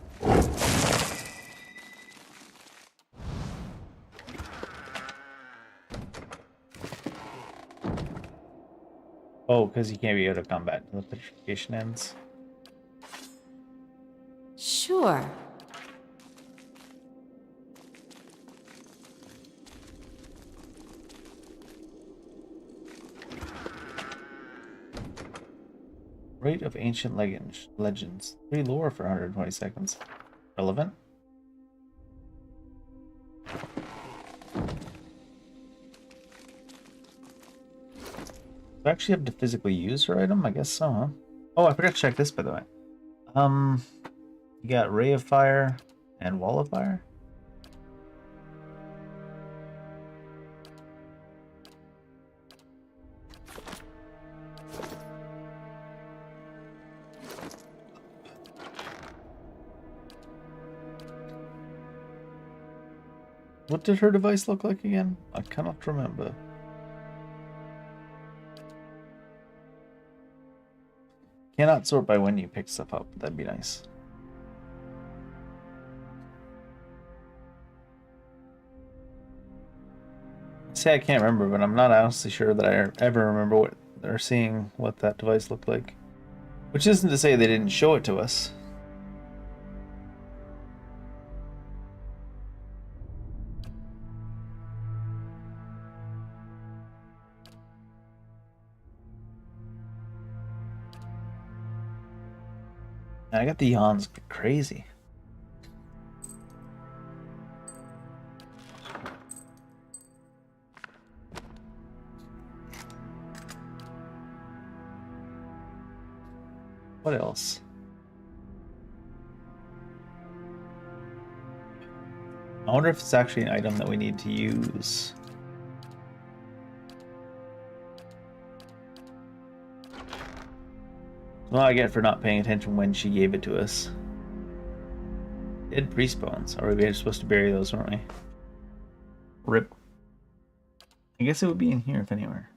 Oh, because you can't be out of combat until the petrification ends. Sure. Rate of ancient legends. 3 lore for 120 seconds. Relevant? Do I actually have to physically use her item? I guess so, huh? Oh, I forgot to check this, by the way. You got Ray of Fire and Wall of Fire. What did her device look like again? I cannot remember. Cannot sort by when you pick stuff up. That'd be nice. Say I can't remember, but I'm not honestly sure that I ever remember what or seeing what that device looked like. Which isn't to say they didn't show it to us. And I got the yawns crazy. What else? I wonder if it's actually an item that we need to use. Well, I get for not paying attention when she gave it to us. Dead priest bones. Or we were supposed to bury those, weren't we? Rip. I guess it would be in here, if anywhere.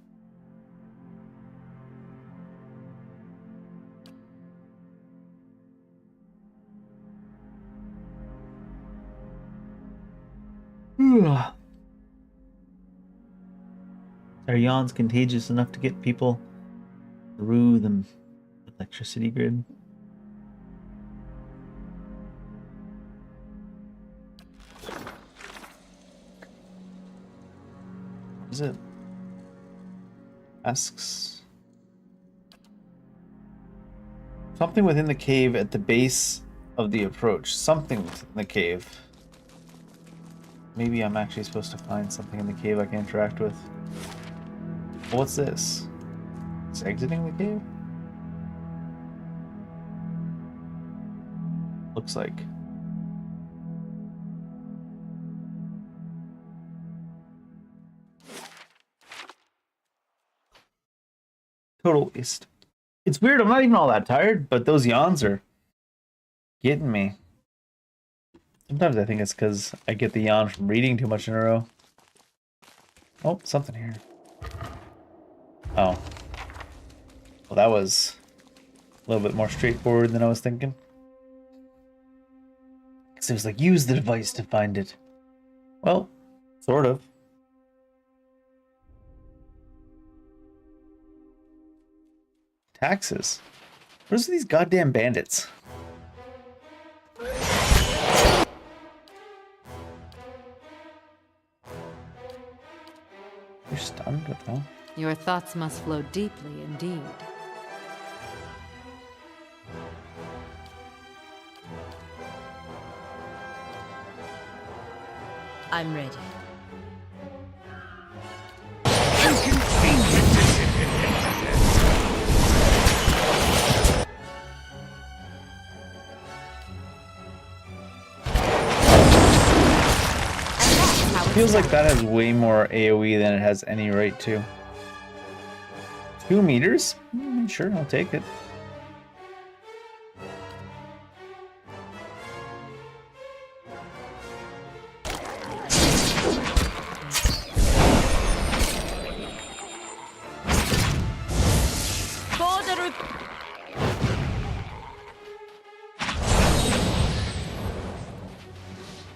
Are yawns contagious enough to get people through the electricity grid? What is it? Asks. Something within the cave at the base of the approach. Something within the cave. Maybe I'm actually supposed to find something in the cave I can interact with. What's this? It's exiting the cave? Looks like. Total waste. It's weird, I'm not even all that tired, but those yawns are getting me. Sometimes I think it's because I get the yawn from reading too much in a row. Oh, something here. Oh. Well, that was a little bit more straightforward than I was thinking. Because it was like, use the device to find it. Well, sort of. Taxes. Where's these goddamn bandits? You're stunned with them. Your thoughts must flow deeply indeed. I'm ready. Feels like that has way more AoE than it has any right to. 2 meters? Sure, I'll take it.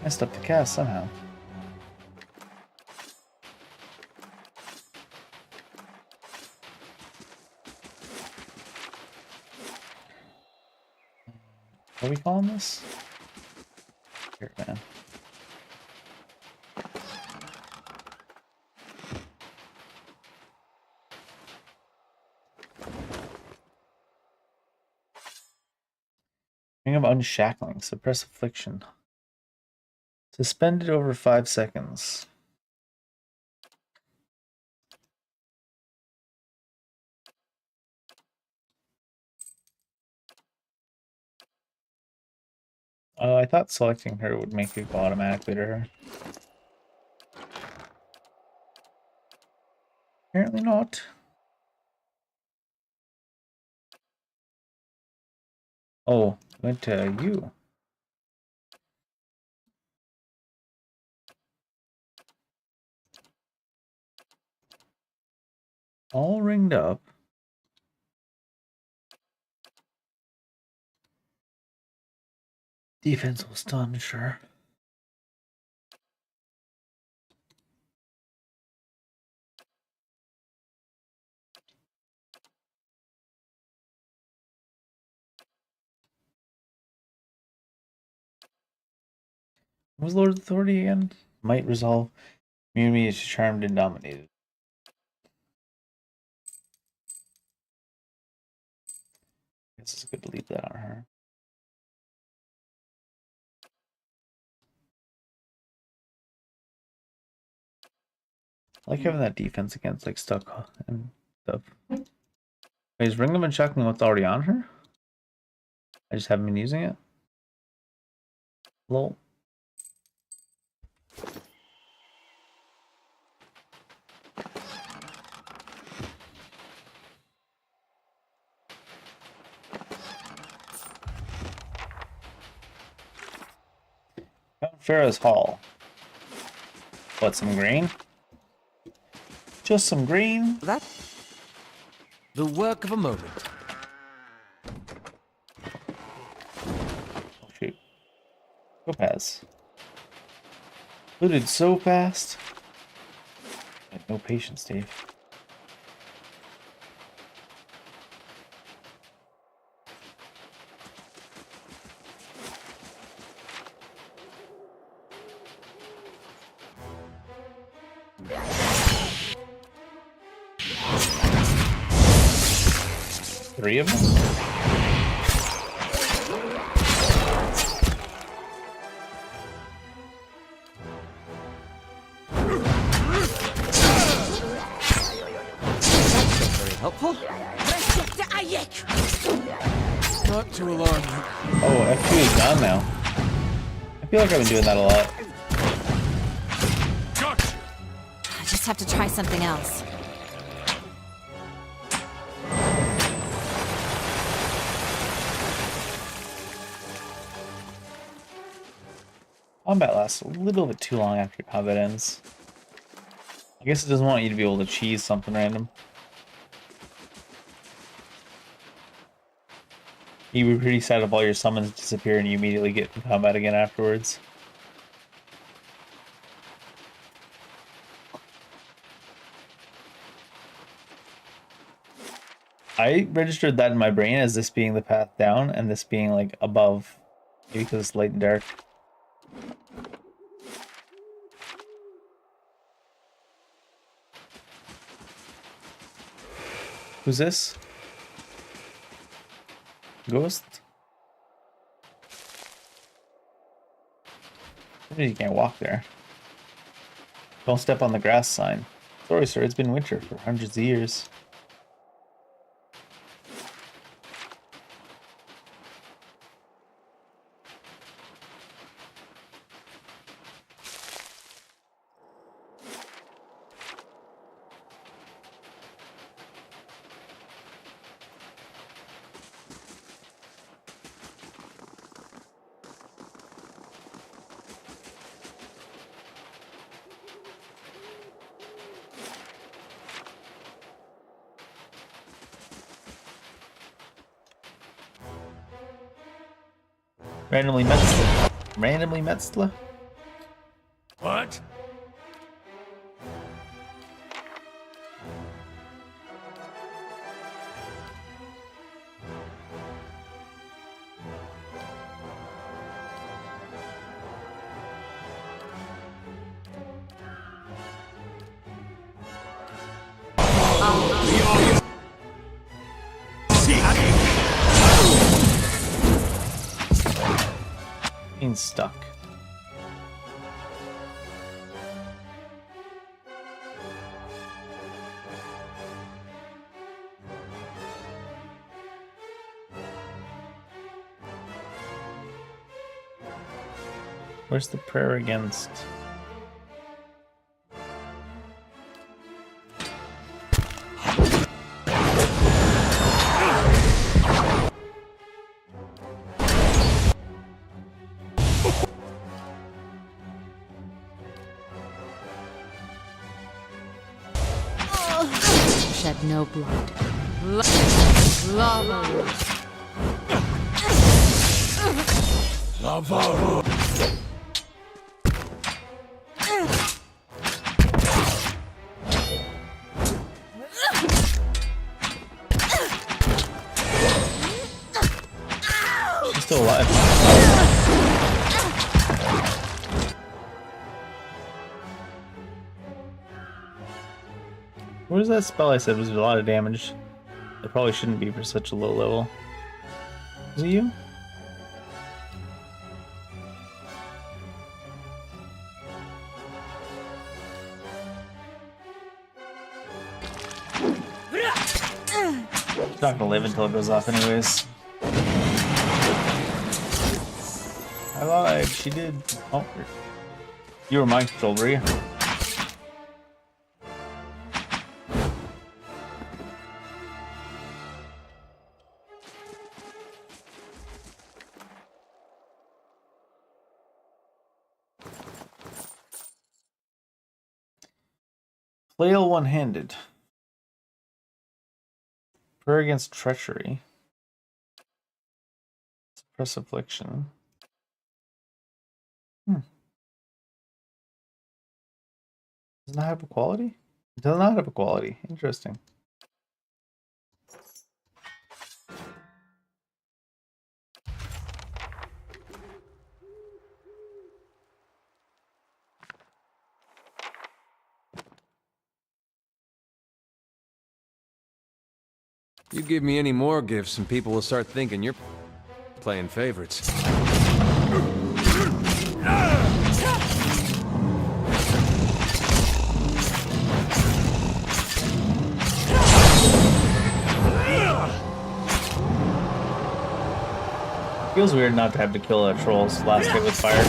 Messed up the cast somehow. What are we calling this? Here, man. Ring of unshackling. Suppress affliction. Suspended over 5 seconds. I thought selecting her would make it go automatically to her. Apparently not. Oh, went to you. All ringed up. Defense will stun, sure. What was Lord's Authority again? Might resolve. Immunity is charmed and dominated. I guess it's good to leave that on her. I like having that defense against like stuck and stuff. Wait, is Ring of Unshackling what's already on her? I just haven't been using it? Lol. Count Farrah's Hall. What, some green? Just some green? That? The work of a moment. Oh shoot. Topaz. Looted so fast. I have no patience, Dave. Three of them? Very helpful. Not too alarmed. Oh, F2 is gone now. I feel like I've been doing that a lot. I just have to try something else. Combat lasts a little bit too long after combat ends. I guess it doesn't want you to be able to cheese something random. You'd be pretty sad if all your summons disappear and you immediately get in combat again afterwards. I registered that in my brain as this being the path down and this being like above, maybe because it's light and dark. Who's this? Ghost? Maybe you can't walk there. Don't step on the grass sign. Sorry, sir, it's been winter for hundreds of years. Randomly Metzler. Randomly Metzler? What? Being stuck. Where's the prayer against? Shed no blood. Lava. Lava. She's still alive. What was that spell I said was a lot of damage? It probably shouldn't be for such a low level. Is it you? She's not gonna live until it goes off anyways. I lied, she did. Oh, you were mind controlled, were you? Flail one-handed. Prayer against treachery. Suppress affliction. Does not have a quality? It does not have a quality. Interesting. You give me any more gifts and people will start thinking you're playing favorites. Feels weird not to have to kill a troll's last hit with fire.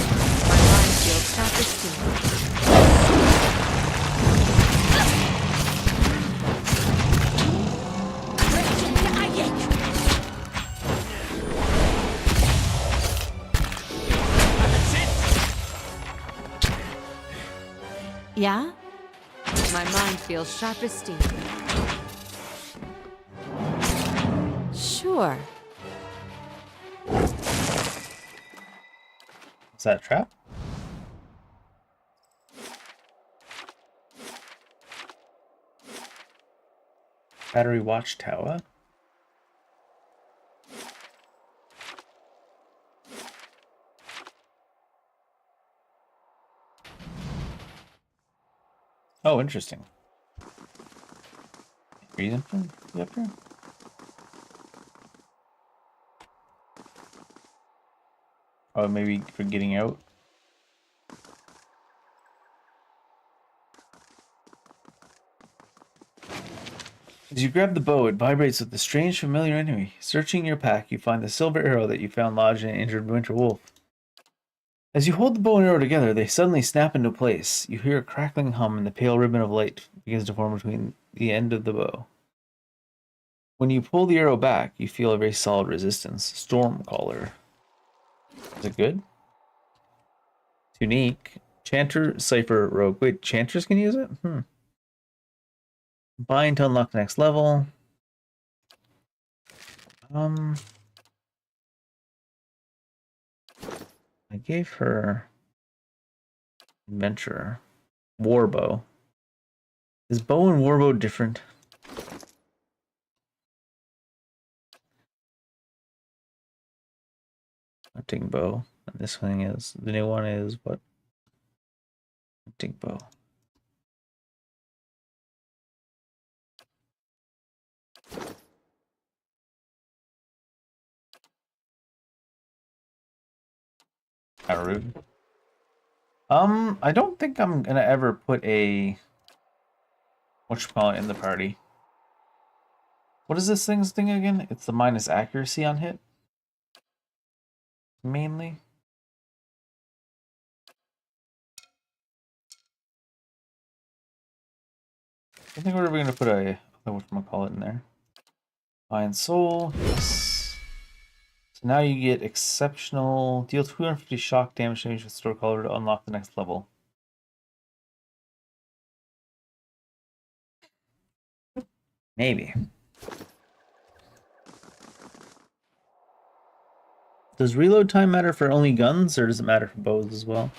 Yeah? My mind feels sharp as steel. Sure. Is that a trap? Battery watchtower. Oh, interesting. Are you up there? Oh, maybe for getting out. As you grab the bow, it vibrates with a strange, familiar enemy. Searching your pack, you find the silver arrow that you found lodged in an injured winter wolf. As you hold the bow and arrow together, they suddenly snap into place. You hear a crackling hum, and the pale ribbon of light begins to form between the end of the bow. When you pull the arrow back, you feel a very solid resistance. Stormcaller. Is it good? It's unique. Chanter, Cypher, Rogue. Wait, Chanters can use it? Bind to unlock the next level. I gave her Adventurer. Warbow. Is bow and warbow different? Hunting bow. And this one is, the new one is what? Hunting bow. Rude. I don't think I'm gonna ever put a whatchamacallit in the party. What is this thing's thing again? It's the minus accuracy on hit. Mainly. I think we're gonna put a whatchamacallit in there. Find soul, yes. So now you get exceptional, deal 250 shock damage with store color to unlock the next level. Maybe. Does reload time matter for only guns, or does it matter for bows as well?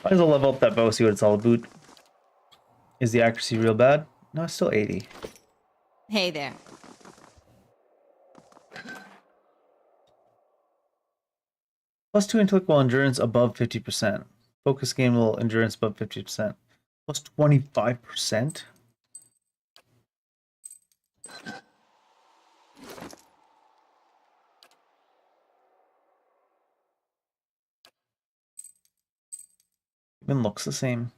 Might as well level up that bow, see what it's all about. Is the accuracy real bad? No, it's still 80. Hey there. Plus 2 intellectual endurance above 50%. Focus gain will endurance above 50%. Plus 25%? Even looks the same.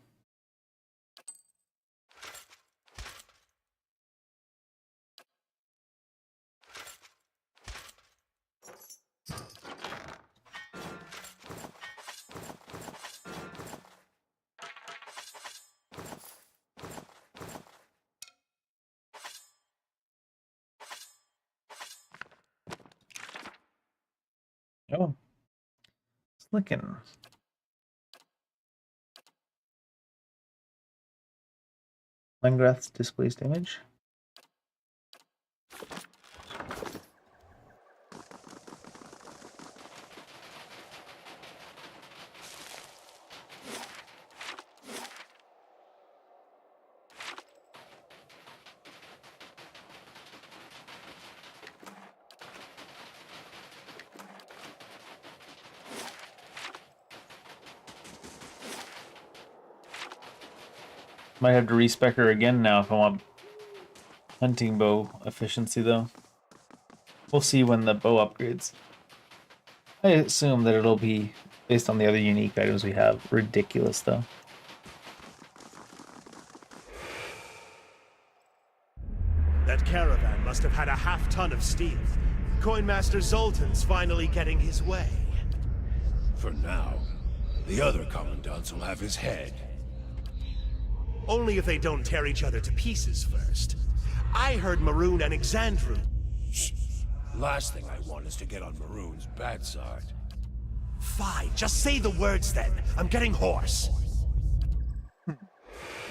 Oh, Slickin'. Langrath's displaced image. Might have to respec her again now if I want hunting bow efficiency, though. We'll see when the bow upgrades. I assume that it'll be, based on the other unique items we have, ridiculous, though. That caravan must have had a half-ton of steel. Coinmaster Zoltan's finally getting his way. For now. The other commandants will have his head. Only if they don't tear each other to pieces first. I heard Maroon and Exandru. Shh. Last thing I want is to get on Maroon's bad side. Fine, just say the words then. I'm getting hoarse.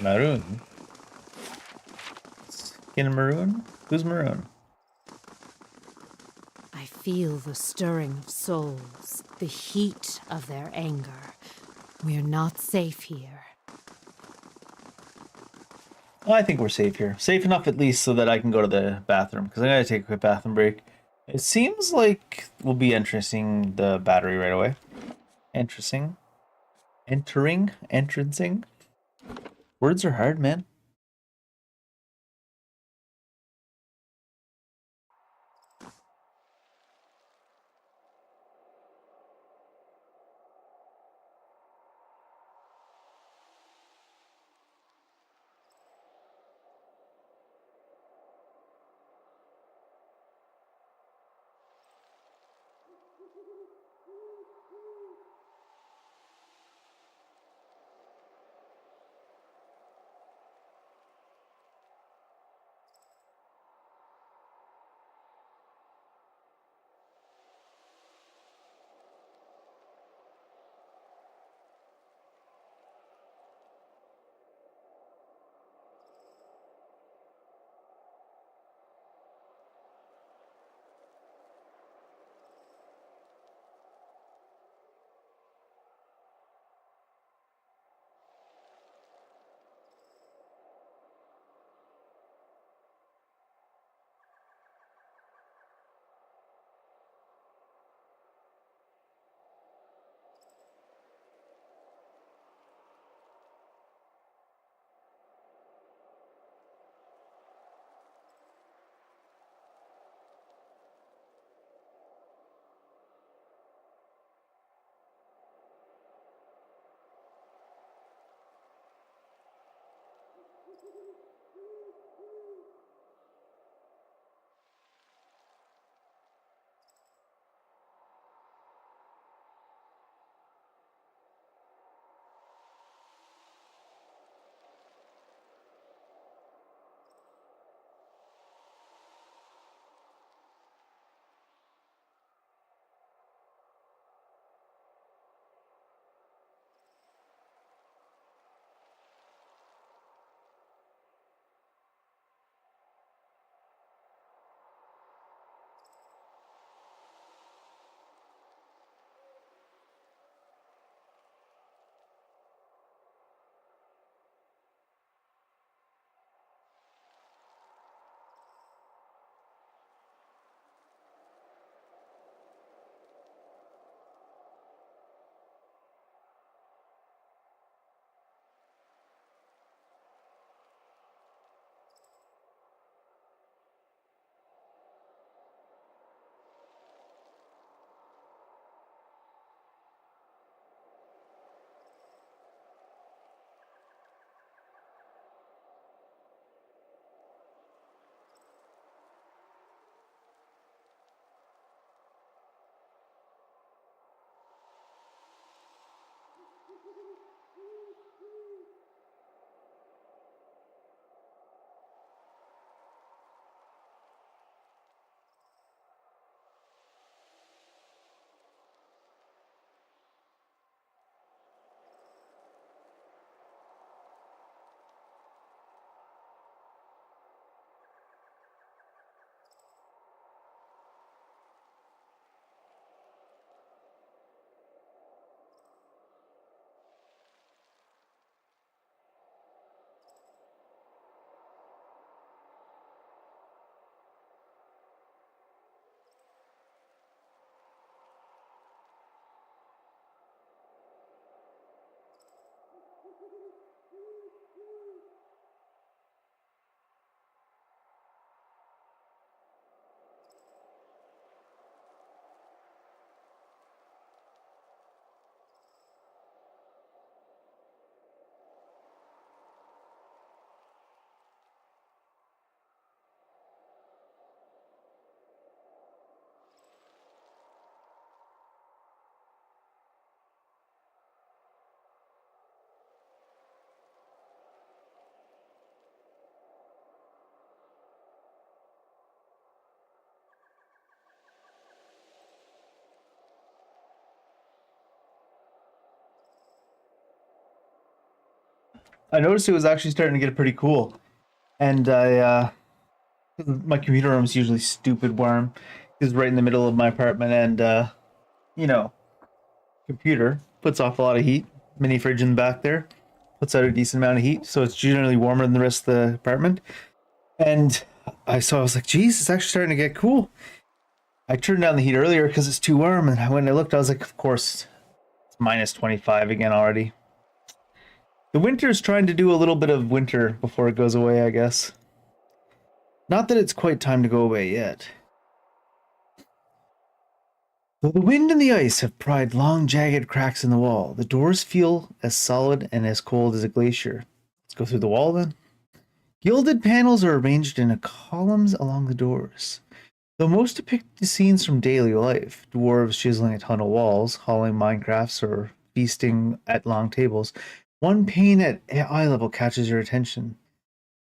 Maroon. Skin maroon? Who's maroon? I feel the stirring of souls, the heat of their anger. We're not safe here. Well, I think we're safe here. Safe enough at least so that I can go to the bathroom, because I gotta take a quick bathroom break. It seems like we'll be entering the battery right away. Interesting. Entrancing. Words are hard, man. I noticed it was actually starting to get pretty cool. And my computer room's usually stupid warm. It's right in the middle of my apartment, and you know, computer puts off a lot of heat. Mini fridge in the back there puts out a decent amount of heat, so it's generally warmer than the rest of the apartment. And I was like, geez, it's actually starting to get cool. I turned down the heat earlier because it's too warm, and when I looked, I was like, of course, it's minus 25 again already. The winter's trying to do a little bit of winter before it goes away, I guess. Not that it's quite time to go away yet. Though the wind and the ice have pried long, jagged cracks in the wall, the doors feel as solid and as cold as a glacier. Let's go through the wall then. Gilded panels are arranged in columns along the doors. Though most depict the scenes from daily life, dwarves chiseling a ton of walls, hauling minecrafts, or feasting at long tables, one pane at eye level catches your attention.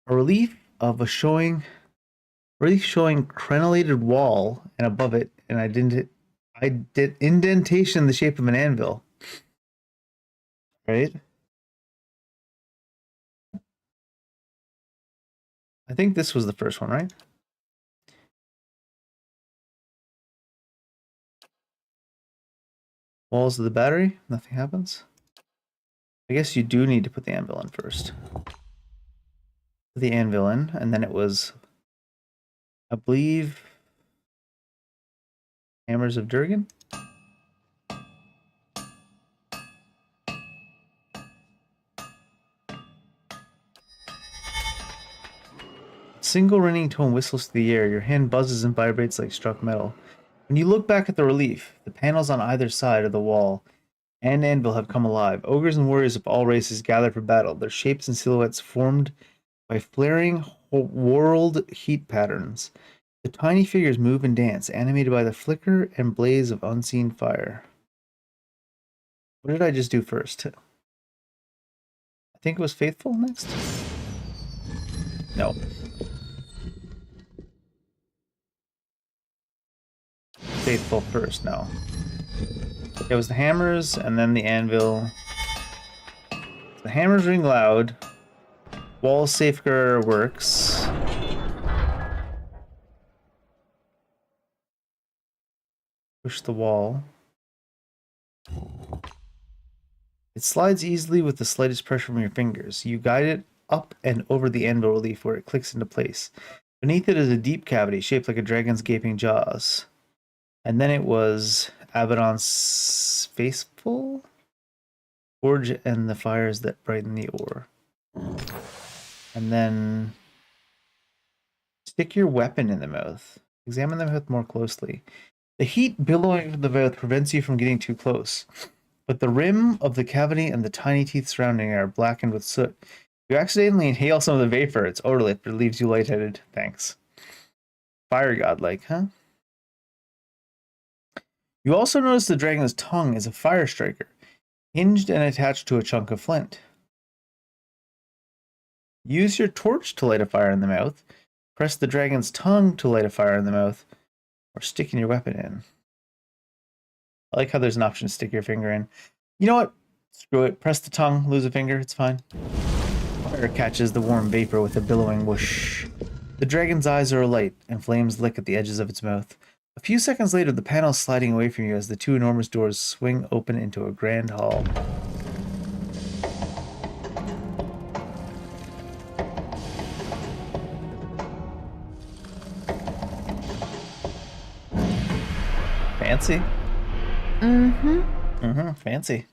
A relief showing crenellated wall, and above it, I did indentation in the shape of an anvil. Right? I think this was the first one, right? Walls of the battery, nothing happens. I guess you do need to put the anvil in first. Put the anvil in, and then it was, I believe, Hammers of Durgan? Single ringing tone whistles through the air. Your hand buzzes and vibrates like struck metal. When you look back at the relief, the panels on either side of the wall and anvil have come alive. Ogres and warriors of all races gather for battle, their shapes and silhouettes formed by flaring whorled heat patterns. The tiny figures move and dance, animated by the flicker and blaze of unseen fire. What did I just do first? I think it was Faithful next? No. Faithful first, no. It was the hammers and then the anvil. The hammers ring loud. Wall safeguard works. Push the wall. It slides easily with the slightest pressure from your fingers. You guide it up and over the anvil relief where it clicks into place. Beneath it is a deep cavity shaped like a dragon's gaping jaws. And then it was Abaddon's Faithful Forge and the fires that brighten the ore. And then stick your weapon in the mouth. Examine the mouth more closely. The heat billowing from the mouth prevents you from getting too close, but the rim of the cavity and the tiny teeth surrounding it are blackened with soot. You accidentally inhale some of the vapor. It's odorless, but it leaves you lightheaded. Thanks. Fire god-like, huh? You also notice the dragon's tongue is a fire striker, hinged and attached to a chunk of flint. Use your torch to light a fire in the mouth. Press the dragon's tongue to light a fire in the mouth, or sticking your weapon in. I like how there's an option to stick your finger in. You know what? Screw it. Press the tongue, lose a finger, it's fine. Fire catches the warm vapor with a billowing whoosh. The dragon's eyes are alight, and flames lick at the edges of its mouth. A few seconds later, the panel is sliding away from you as the two enormous doors swing open into a grand hall. Fancy. Fancy.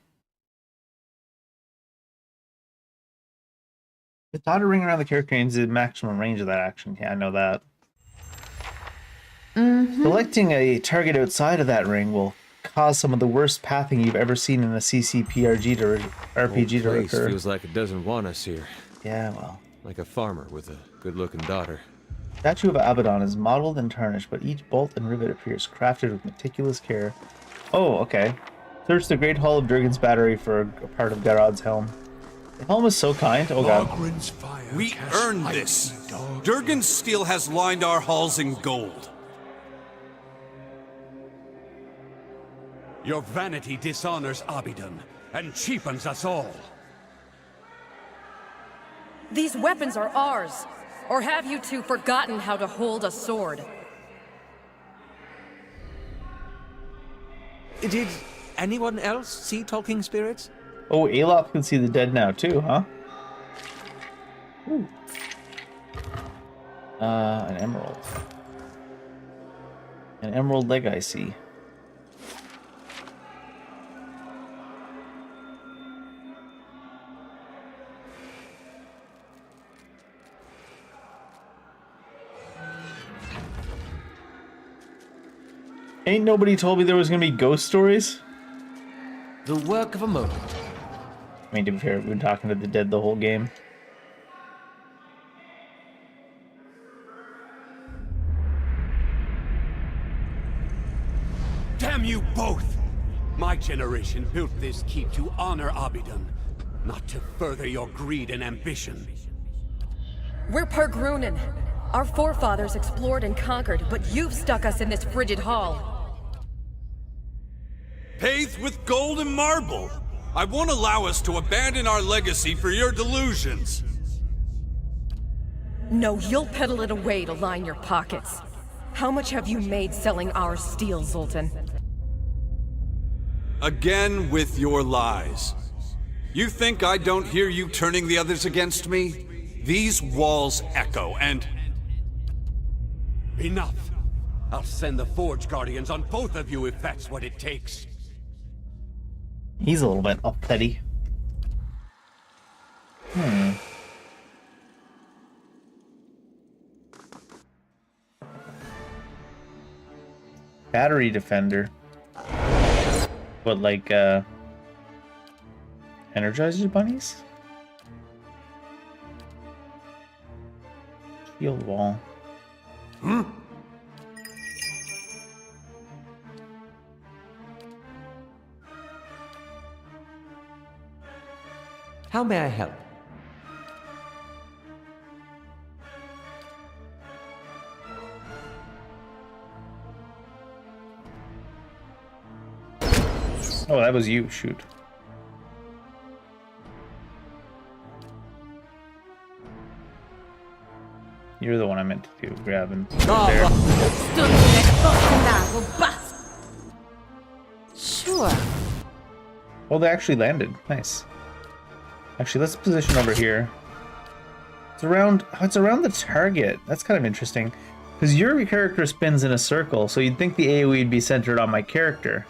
The dotted ring around the character is the maximum range of that action. Yeah, I know that. Selecting a target outside of that ring will cause some of the worst pathing you've ever seen in a CCPRG to RPG to occur. Feels like it doesn't want us here. Yeah, well. Like a farmer with a good-looking daughter. Statue of Abaddon is modeled and tarnished, but each bolt and rivet appears crafted with meticulous care. Oh, okay. Search the Great Hall of Durgan's Battery for a part of Garod's helm. The helm is so kind. Oh god. We earned this. Durgan's steel has lined our halls in gold. Your vanity dishonors Abidan and cheapens us all. These weapons are ours. Or have you two forgotten how to hold a sword? Did anyone else see talking spirits? Oh, Alof can see the dead now too, huh? Ooh. An emerald. An emerald leg I see. Ain't nobody told me there was gonna be ghost stories? The work of a moment. I mean, to be fair, we've been talking to the dead the whole game. Damn you both! My generation built this keep to honor Abidan, not to further your greed and ambition. We're Pargrunin. Our forefathers explored and conquered, but you've stuck us in this frigid hall. Paved with gold and marble! I won't allow us to abandon our legacy for your delusions! No, you'll peddle it away to line your pockets. How much have you made selling our steel, Zoltan? Again with your lies. You think I don't hear you turning the others against me? These walls echo, and... Enough! I'll send the Forge Guardians on both of you if that's what it takes. He's a little bit uppity. Battery defender. What, like, Energizer bunnies? Shield wall. How may I help? Oh, that was you. Shoot. You're the one I meant to do. Grab and there. Sure. Oh, they actually landed. Nice. Actually, let's position over here. It's around the target. That's kind of interesting. Because your character spins in a circle, so you'd think the AoE would be centered on my character.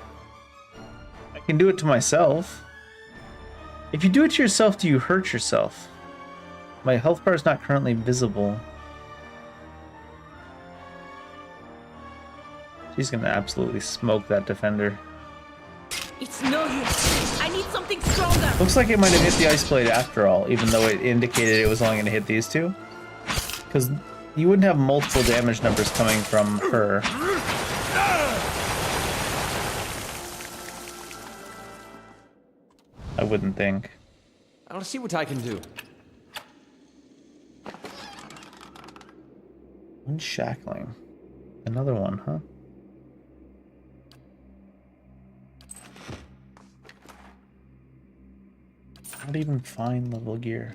I can do it to myself. If you do it to yourself, do you hurt yourself? My health bar is not currently visible. She's gonna absolutely smoke that defender. It's no use. I need something stronger. Looks like it might have hit the ice blade after all, even though it indicated it was only gonna hit these two. Because you wouldn't have multiple damage numbers coming from her. I wouldn't think. I'll see what I can do. Unshackling. Another one, huh? Not even fine level gear.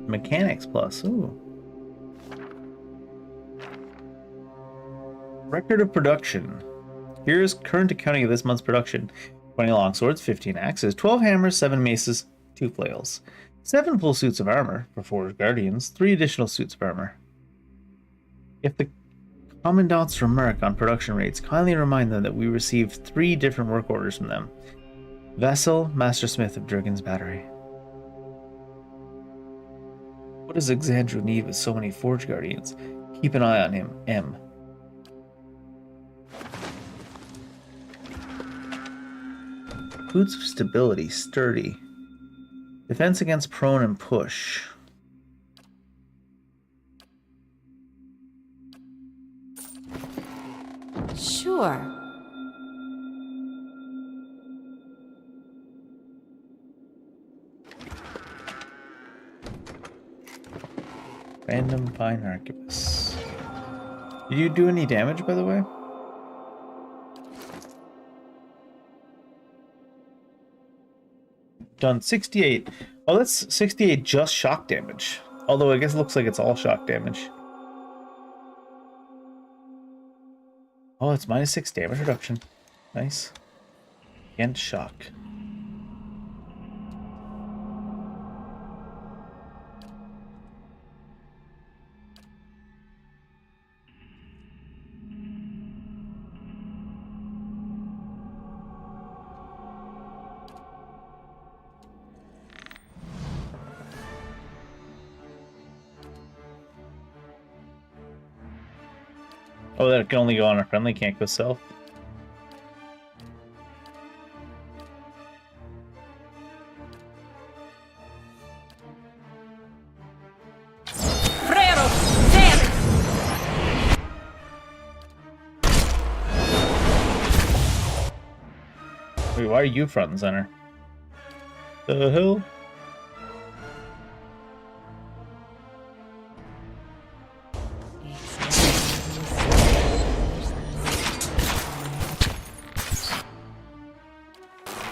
Mechanics plus, ooh. Record of production. Here's current accounting of this month's production. 20 longswords, 15 axes, 12 hammers, 7 maces, 2 flails, 7 full suits of armor for 4 guardians, 3 additional suits of armor. If the commandants remark on production rates, kindly remind them that we received 3 different work orders from them. Vessel, Mastersmith of Durgan's Battery. What does Exandru need with so many Forge Guardians? Keep an eye on him, M. Boots of stability, sturdy. Defense against prone and push. Sure. Random fine arquebus. Did you do any damage, by the way? done 68. Oh, that's 68 just shock damage. Although I guess it looks like it's all shock damage. Oh, it's -6 damage reduction. Nice. And shock. Oh, that can only go on a friendly, can't go self. Wait, why are you front and center? The hell?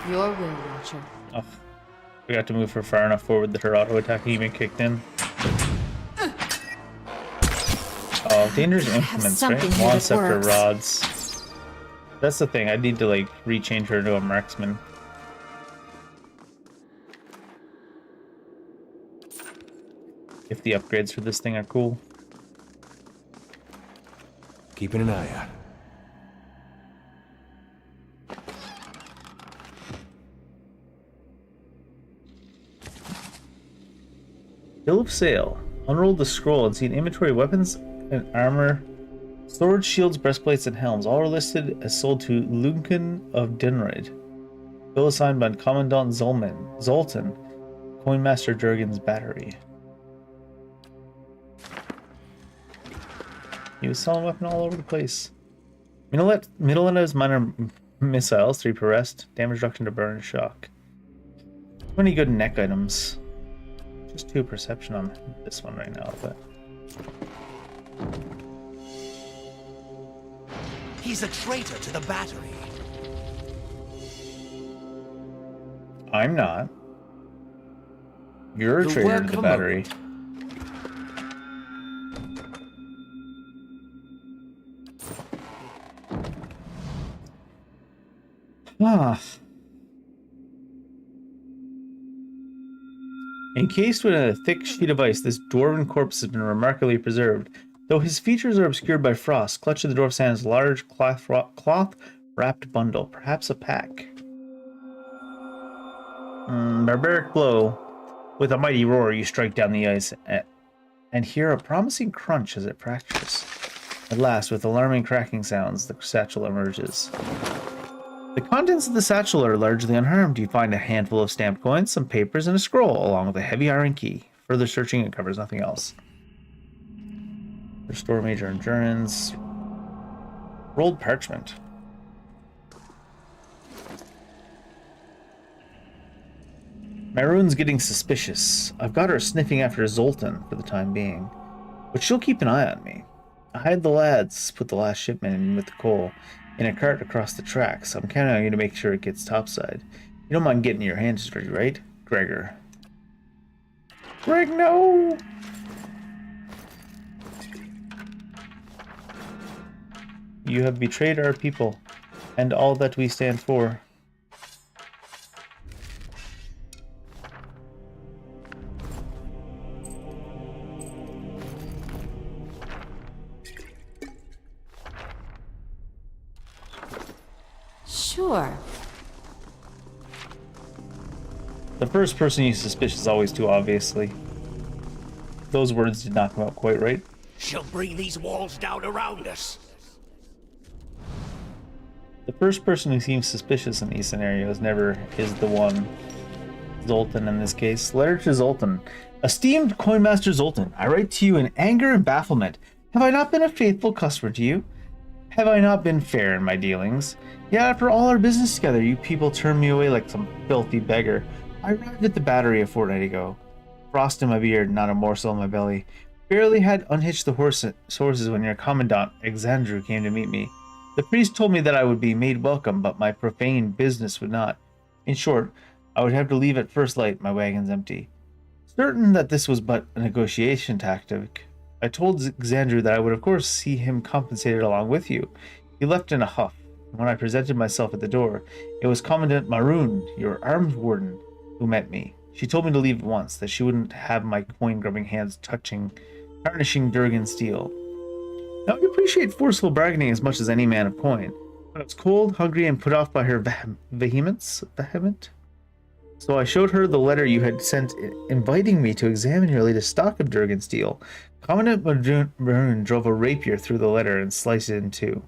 Your will, Watcher. Oh, we got to move her far enough forward that her auto attack even kicked in. Oh, dangerous implements, right? Wand scepter rods. That's the thing. I need to like rechange her to a marksman. If the upgrades for this thing are cool. Keeping an eye out. Bill of sale. Unroll the scroll and see an inventory of weapons and armor, swords, shields, breastplates, and helms. All are listed as sold to Lunken of Dinrid. Bill assigned by Commandant Zoltan, Coinmaster Jurgen's battery. He was selling weapon all over the place. Middle has minor missiles, 3 per rest, damage reduction to burn and shock. 20 good neck items. Just 2 perception on this one right now, but He's a traitor to the battery. I'm not. You're a traitor to the battery. Ah. Encased with a thick sheet of ice, this dwarven corpse has been remarkably preserved. Though his features are obscured by frost, clutched in the dwarf's hand is a large cloth-wrapped bundle, perhaps a pack. Barbaric blow. With a mighty roar, you strike down the ice and hear a promising crunch as it fractures. At last, with alarming cracking sounds, the satchel emerges. The contents of the satchel are largely unharmed. You find a handful of stamped coins, some papers, and a scroll, along with a heavy iron key. Further searching, it covers nothing else. Restore major endurance. Rolled parchment. My rune's getting suspicious. I've got her sniffing after Zoltan for the time being, but she'll keep an eye on me. I hide the lads, put the last shipment in with the coal in a cart across the tracks. I'm counting on you to make sure it gets topside. You don't mind getting your hands dirty, right? Gregor. Greg, no! You have betrayed our people, and all that we stand for. Sure. The first person you suspicious is always too obviously. Those words did not come out quite right. She'll bring these walls down around us. The first person who seems suspicious in these scenarios never is the one. Zoltan in this case. Letter to Zoltan. Esteemed Coinmaster Zoltan, I write to you in anger and bafflement. Have I not been a faithful customer to you? Have I not been fair in my dealings? Yet after all our business together, you people turned me away like some filthy beggar. I arrived at the battery a fortnight ago. Frost in my beard, not a morsel in my belly. Barely had unhitched the horses when your commandant, Exandru, came to meet me. The priest told me that I would be made welcome, but my profane business would not. In short, I would have to leave at first light, my wagon's empty. Certain that this was but a negotiation tactic, I told Xandru that I would of course see him compensated along with you. He left in a huff, and when I presented myself at the door, it was Commandant Maroon, your arms warden, who met me. She told me to leave at once, that she wouldn't have my coin-grubbing hands tarnishing Durgan steel. Now, I appreciate forceful bargaining as much as any man of coin, but I was cold, hungry, and put off by her vehement. So I showed her the letter you had sent inviting me to examine your latest stock of Durgan steel. Commandant Maroon drove a rapier through the letter and sliced it in two.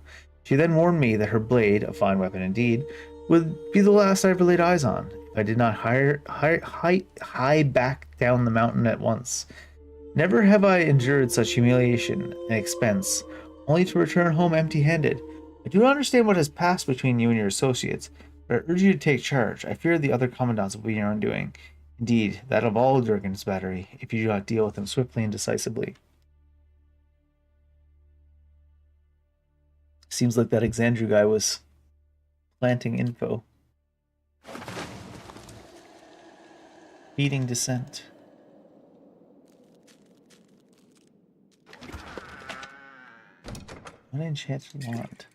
She then warned me that her blade, a fine weapon indeed, would be the last I ever laid eyes on if I did not hie back down the mountain at once. Never have I endured such humiliation and expense, only to return home empty-handed. I do not understand what has passed between you and your associates, but I urge you to take charge. I fear the other commandants will be your undoing. Indeed, that of all Durgan's battery, if you do not deal with them swiftly and decisively. Seems like that Xandru guy was planting info. Feeding dissent. Unenchanted wand.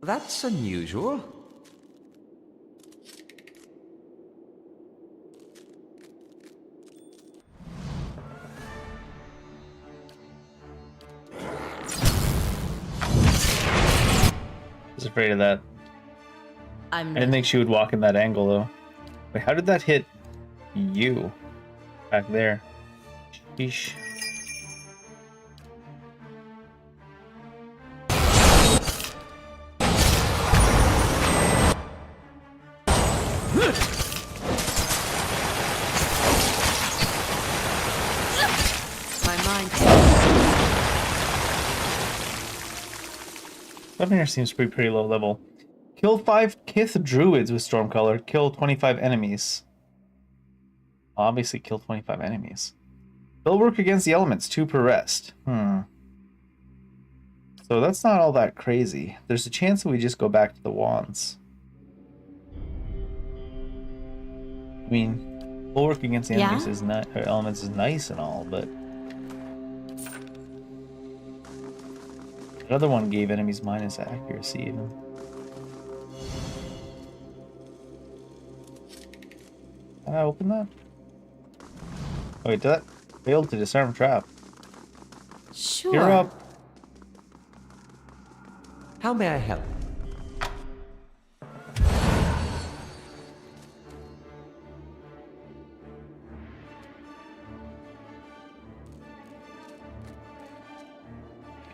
That's unusual. I was afraid of that. I didn't think she would walk in that angle, though. Wait, how did that hit you? Back there. Sheesh. Here seems to be pretty low level. Kill 5 Kith druids with Stormcaller. Kill 25 enemies. Obviously kill 25 enemies. They'll work against the elements, 2 per rest. So that's not all that crazy. There's a chance that we just go back to the wands. I mean, full work against the enemies is not, elements is nice and all, but the other one gave enemies minus accuracy even. Can I open that? Oh, wait, that failed to disarm trap. Sure. You're up. How may I help?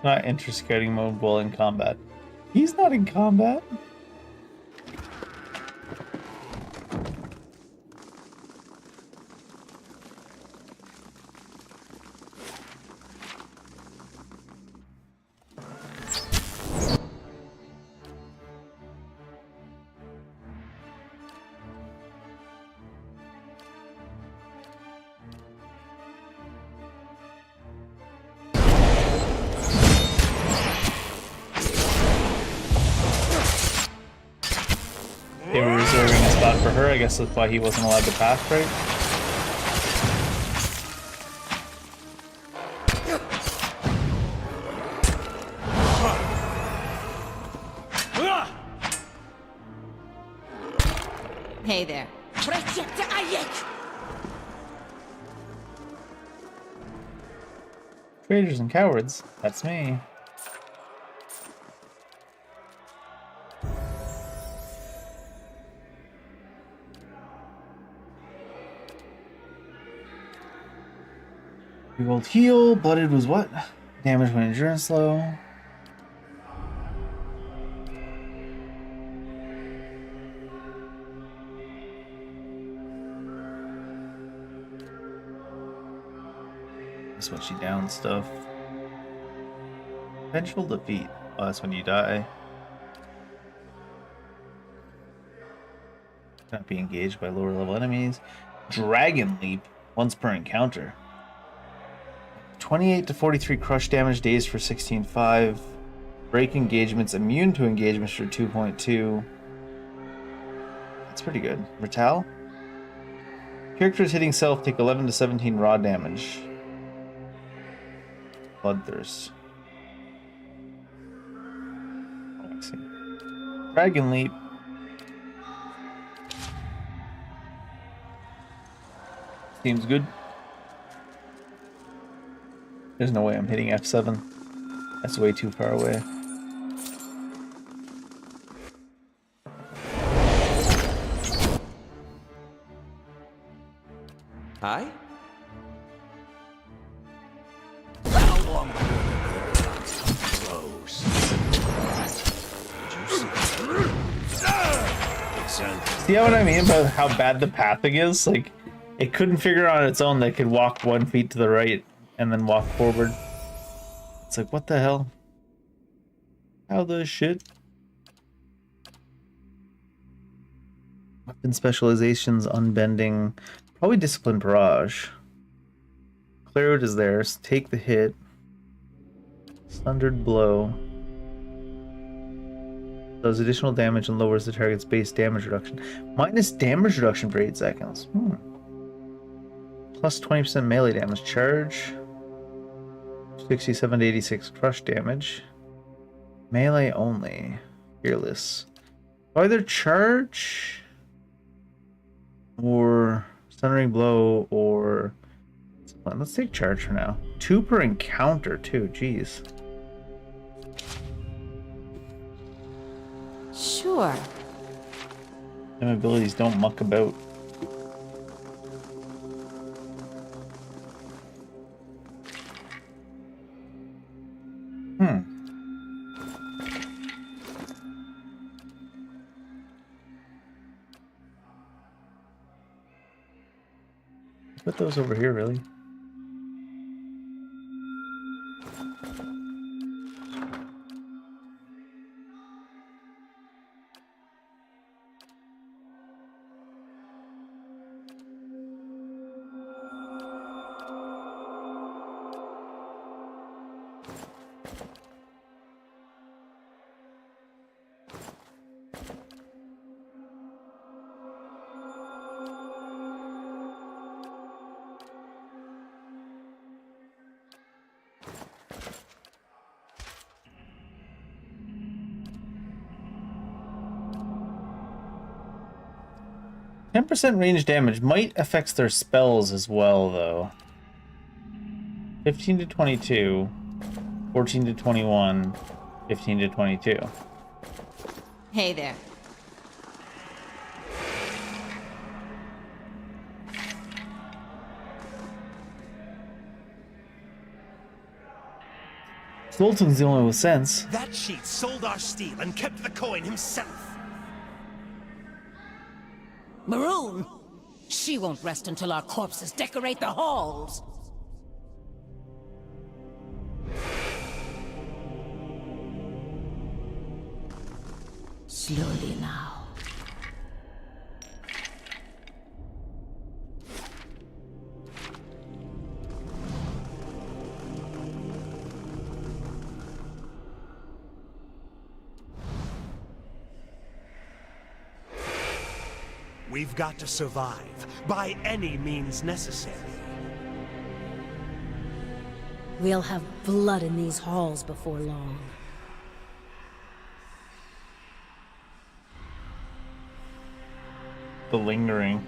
Not enter scouting mode while in combat. He's not in combat. They were reserving a spot for her. I guess that's why he wasn't allowed to pass, right? Hey there. Traitors and cowards. That's me. We rolled heal. Blooded was what? Damage when endurance low. That's when she down stuff. Vengeful defeat. Oh, that's when you die. Cannot be engaged by lower level enemies. Dragon leap. Once per encounter. 28 to 43 crush damage, dazed for 16.5. Break engagements, immune to engagements for 2.2. That's pretty good. Ratal? Characters hitting self take 11 to 17 raw damage. Bloodthirst. Oh, I see. Dragon Leap. Seems good. There's no way I'm hitting F7. That's way too far away. Hi? See what I mean about how bad the pathing is? Like, it couldn't figure on its own that it could walk 1 foot to the right and then walk forward. It's like, what the hell? How the shit? Weapon specializations, unbending, probably discipline barrage. Clear it is theirs. Take the hit. Sundered blow. Does additional damage and lowers the target's base damage reduction. Minus damage reduction for 8 seconds. Plus 20% melee damage. Charge. 67 to 86 crush damage. Melee only. Fearless. Either charge or sundering blow or... Let's take charge for now. 2 per encounter too. Jeez. Sure. Them abilities don't muck about. Put those over here, really. 10% range damage might affect their spells as well, though. 15 to 22, 14 to 21, 15 to 22. Hey there. Zoltan's the only one with sense. That cheat sold our steel and kept the coin himself. Maroon! She won't rest until our corpses decorate the halls! Slowly now. We've got to survive, by any means necessary. We'll have blood in these halls before long. The lingering.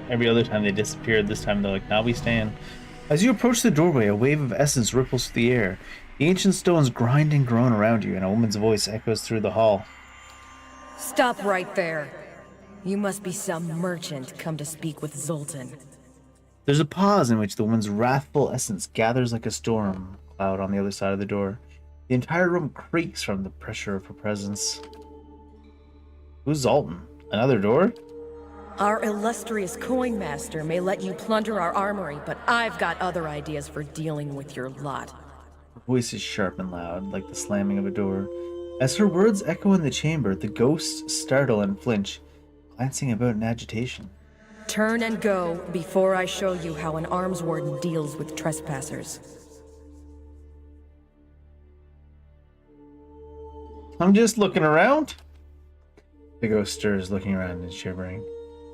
Every other time they disappeared, this time they're like, now we stand. As you approach the doorway, a wave of essence ripples through the air. The ancient stones grind and groan around you, and a woman's voice echoes through the hall. Stop right there. You must be some merchant come to speak with Zoltan. There's a pause in which the woman's wrathful essence gathers like a storm cloud on the other side of the door. The entire room creaks from the pressure of her presence. Who's Zoltan? Another door? Our illustrious coin master may let you plunder our armory, but I've got other ideas for dealing with your lot. Her voice is sharp and loud, like the slamming of a door. As her words echo in the chamber, the ghosts startle and flinch, glancing about in agitation. Turn and go before I show you how an arms warden deals with trespassers. I'm just looking around. The ghost stirs, looking around and shivering.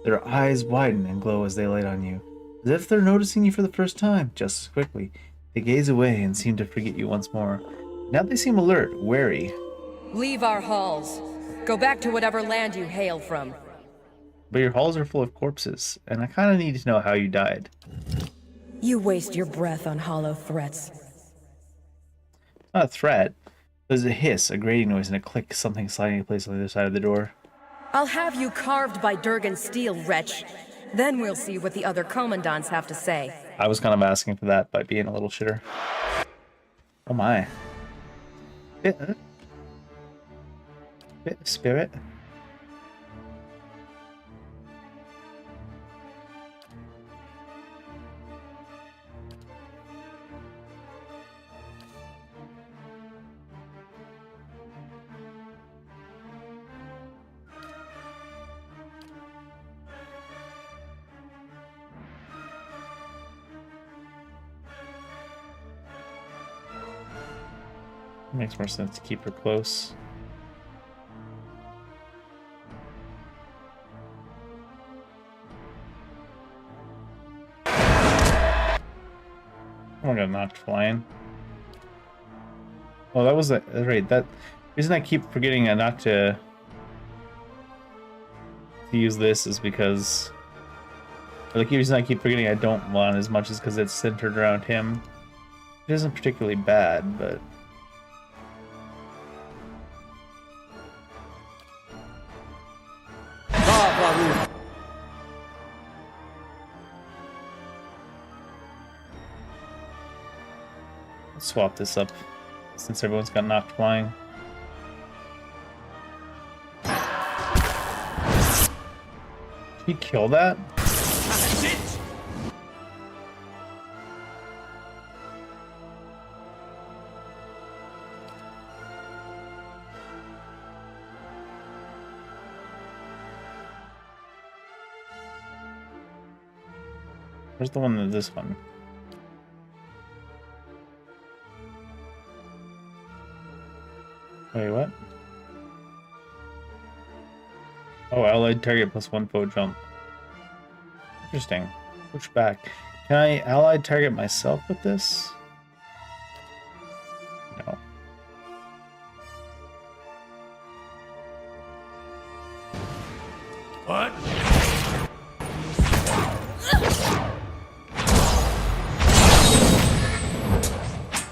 Their eyes widen and glow as they light on you, as if they're noticing you for the first time. Just as quickly, they gaze away and seem to forget you once more. Now they seem alert, wary. Leave our halls. Go back to whatever land you hail from. But your halls are full of corpses, and I kind of need to know how you died. You waste your breath on hollow threats. Not a threat. There's a hiss, a grating noise, and a click, something sliding in place on the other side of the door. I'll have you carved by Durgan's steel, wretch. Then we'll see what the other commandants have to say. I was kind of asking for that by being a little shitter. Oh my. Bit of spirit. Makes more sense to keep her close. Oh, I got knocked flying. Oh, that was the right. That reason I keep forgetting not to use this is because, like, the reason I keep forgetting I don't want as much is because it's centered around him. It isn't particularly bad, but. Let's swap this up since everyone's got knocked flying. Did he kill that? That's it! Where's the one this one? Wait, what? Oh, allied target plus 1 foe jump. Interesting. Push back. Can I allied target myself with this? No. What?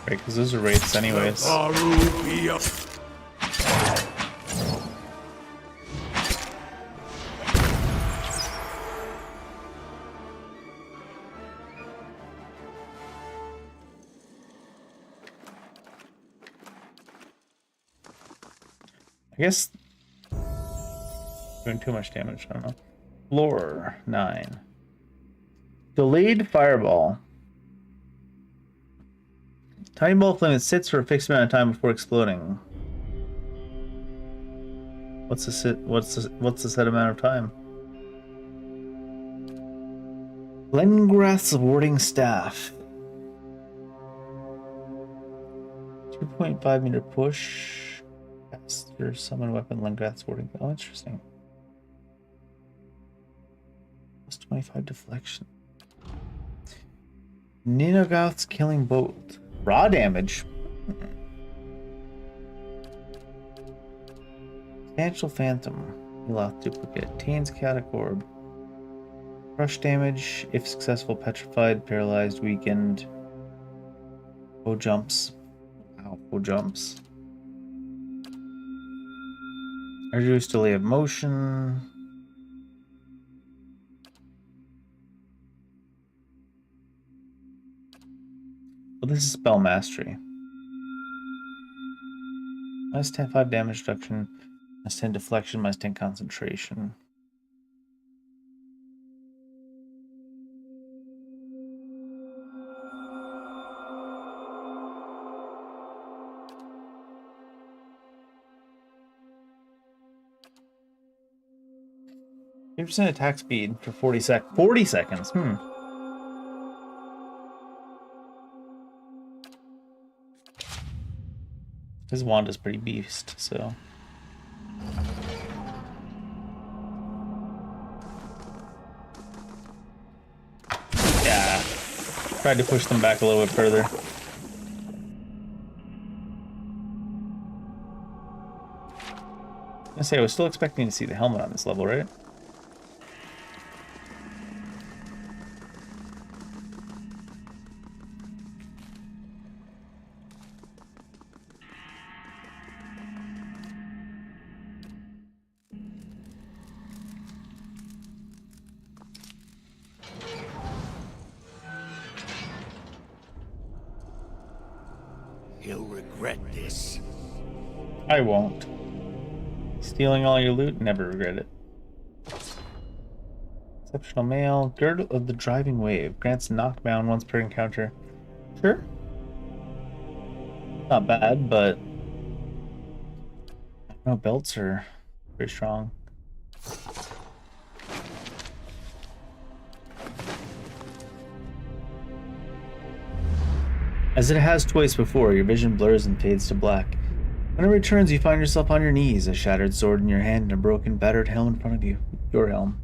Right, because those are wraiths anyways. I guess doing too much damage, I don't know. Floor 9. Delayed fireball. Tiny ball of flame that sits for a fixed amount of time before exploding. What's the set amount of time? Lengrath's warding staff. 2.5 meter push. Caster summon weapon Lengrath's warding. Oh, interesting. Plus 25 deflection. Ninogoth's killing bolt. Raw damage. Substantial Phantom. Eloth duplicate. Tain's Catacorb. Crush damage. If successful, petrified, paralyzed, weakened. Bow jumps. Wow, bow jumps. Reduce delay of motion. Well, this is spell mastery. Minus 5 damage reduction, minus 10 deflection, minus 10 concentration. %, attack speed for 40 seconds. His wand is pretty beast, so. Yeah. Tried to push them back a little bit further. I was still expecting to see the helmet on this level, right? He'll regret this. I won't. Stealing all your loot, never regret it. Exceptional mail. Girdle of the Driving Wave. Grants knockdown once per encounter. Sure. Not bad, but... I don't know, belts are very strong. As it has twice before, your vision blurs and fades to black. When it returns, you find yourself on your knees, a shattered sword in your hand and a broken, battered helm in front of you. Your helm.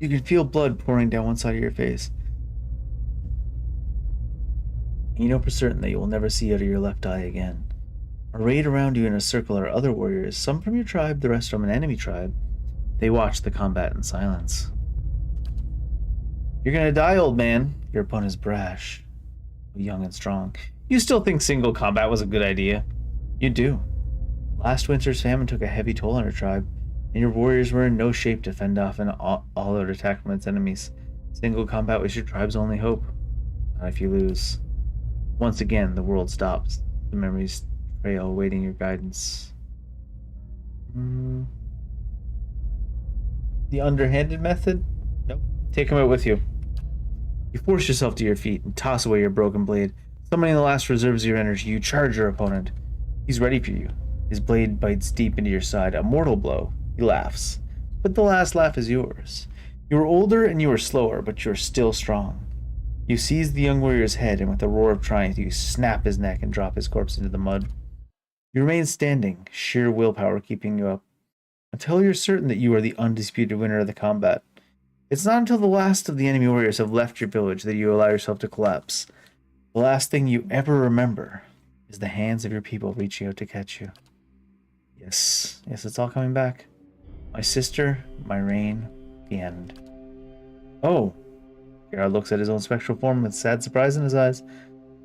You can feel blood pouring down one side of your face. You know for certain that you will never see out of your left eye again. Arrayed around you in a circle are other warriors, some from your tribe, the rest from an enemy tribe. They watch the combat in silence. You're gonna die, old man. Your opponent is brash, young and strong. You still think single combat was a good idea? You do. Last winter's famine took a heavy toll on your tribe, and your warriors were in no shape to fend off an all-out attack from its enemies. Single combat was your tribe's only hope. Not if you lose. Once again, the world stops. The memories trail, awaiting your guidance. The underhanded method? Nope. Take him out with you. You force yourself to your feet and toss away your broken blade. Summoning the last reserves of your energy, you charge your opponent. He's ready for you. His blade bites deep into your side, a mortal blow. He laughs. But the last laugh is yours. You are older and you are slower, but you are still strong. You seize the young warrior's head, and with a roar of triumph, you snap his neck and drop his corpse into the mud. You remain standing, sheer willpower keeping you up, until you're certain that you are the undisputed winner of the combat. It's not until the last of the enemy warriors have left your village that you allow yourself to collapse. The last thing you ever remember is the hands of your people reaching out to catch you. Yes, it's all coming back. My sister, my reign, the end. Oh! Gerard looks at his own spectral form with sad surprise in his eyes,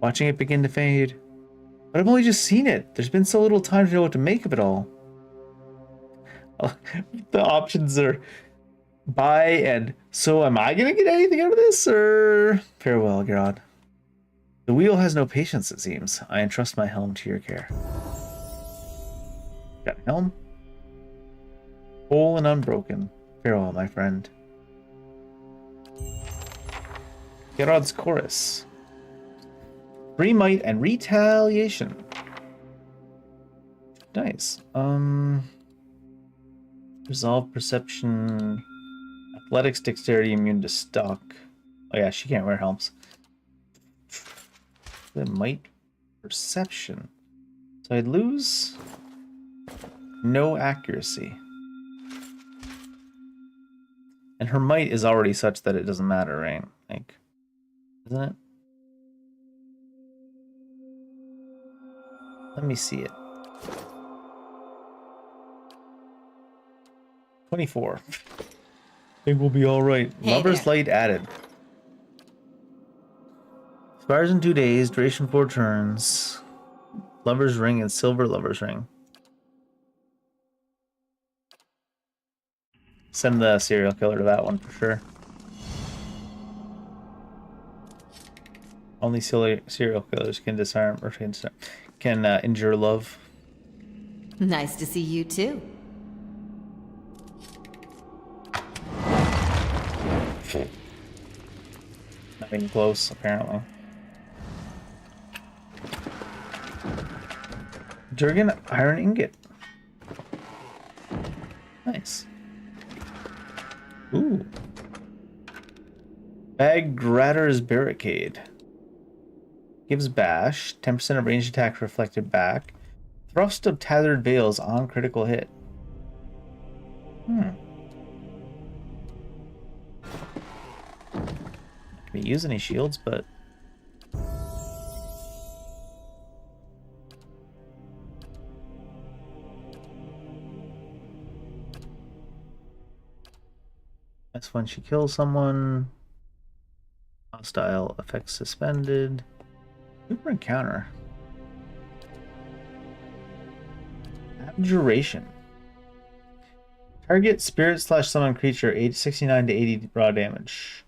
watching it begin to fade. But I've only just seen it. There's been so little time to know what to make of it all. The options are buy and so am I gonna get anything out of this, or farewell, Gerard. The wheel has no patience, it seems. I entrust my helm to your care. Got a helm? Whole and unbroken. Farewell, my friend. Gerard's chorus. Free might and retaliation. Nice. Resolve, perception, athletics, dexterity, immune to stock. Oh yeah, she can't wear helms. The might, perception. So I'd lose no accuracy. And her might is already such that it doesn't matter, right? Like, isn't it? Let me see it. 24. Think we'll be alright. Hey Lover's there. Light added. Expires in 2 days. Duration 4 turns. Lover's Ring and Silver Lover's Ring. Send the serial killer to that one for sure. Only serial killers can disarm or can injure love. Nice to see you too. Nothing close, apparently. Durgan Iron Ingot. Nice. Ooh. Bag Gratter's Barricade. Gives bash. 10% of ranged attack reflected back. Thrust of tethered veils on critical hit. Can't use any shields, but that's when she kills someone. Hostile effects suspended. Super encounter. Abjuration. Target spirit / summon creature 69 to 80 raw damage.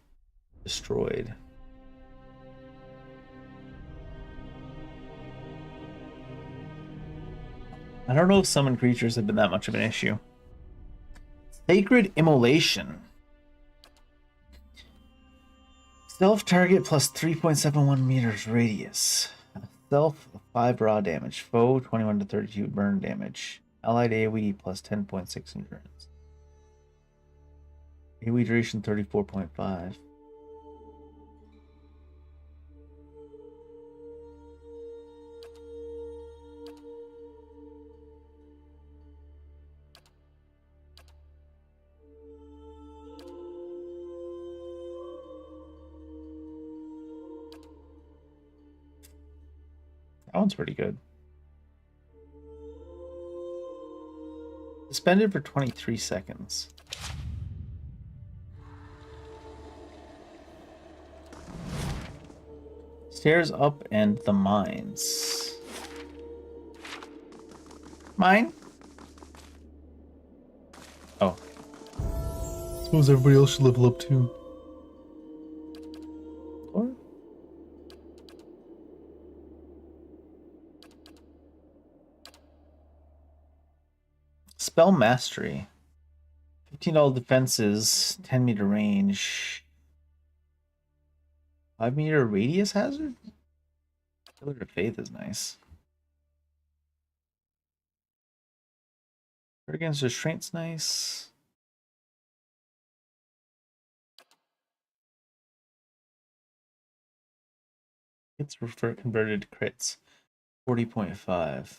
Destroyed. I don't know if summon creatures have been that much of an issue. Sacred Immolation. Self target plus 3.71 meters radius. Self 5 raw damage. Foe 21 to 32 burn damage. Allied AoE plus 10.6 endurance. AoE duration 34.5. That one's pretty good. Suspended for 23 seconds. Stairs up and the mines. Mine? Oh. Suppose everybody else should level up too. Or? Spell Mastery. 15 all defenses, 10 meter range. 5 meter radius hazard? Pillar of Faith is nice. Against Restraint's nice. It's converted to crits. 40.5.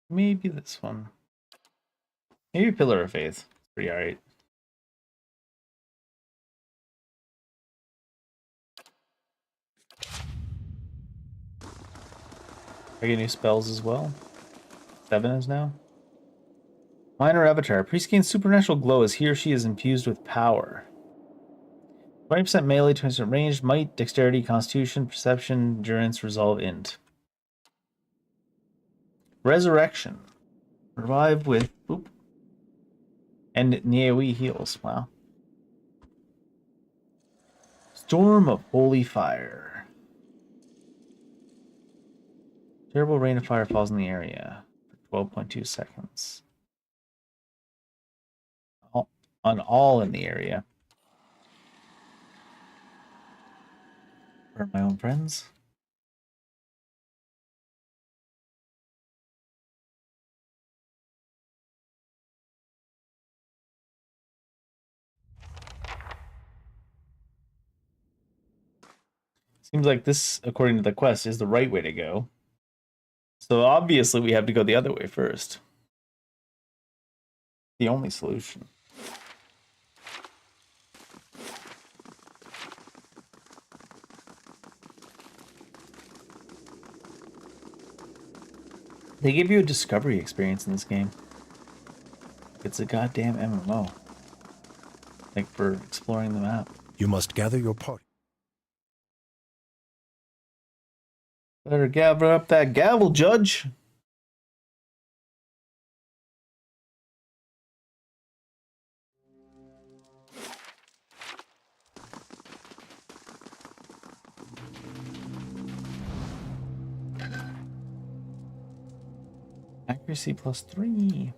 Maybe this one. Maybe Pillar of Faith. Pretty alright. I get new spells as well. 7 is now. Minor Avatar. Priest gains supernatural glow as he or she is infused with power. 20% melee, 20% range, might, dexterity, constitution, perception, endurance, resolve, int. Resurrection. Revive with boop. And AoE heals. Wow. Storm of Holy Fire. Terrible rain of fire falls in the area for 12.2 seconds. On all in the area. Burn my own friends. Seems like this, according to the quest, is the right way to go. So obviously we have to go the other way first. The only solution. They give you a discovery experience in this game. It's a goddamn MMO. Like for exploring the map. You must gather your party. Better gather up that gavel, Judge. Accuracy +3.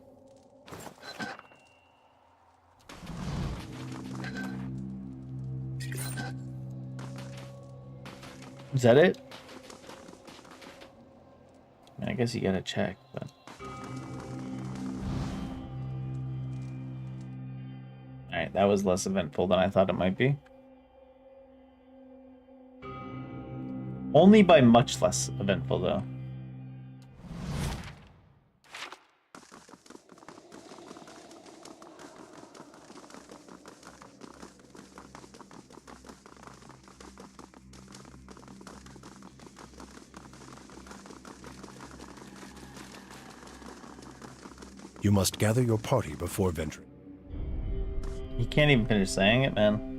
Is that it? I guess you gotta check, but... Alright, that was less eventful than I thought it might be. Only by much less eventful, though. You must gather your party before venturing. You can't even finish saying it, man.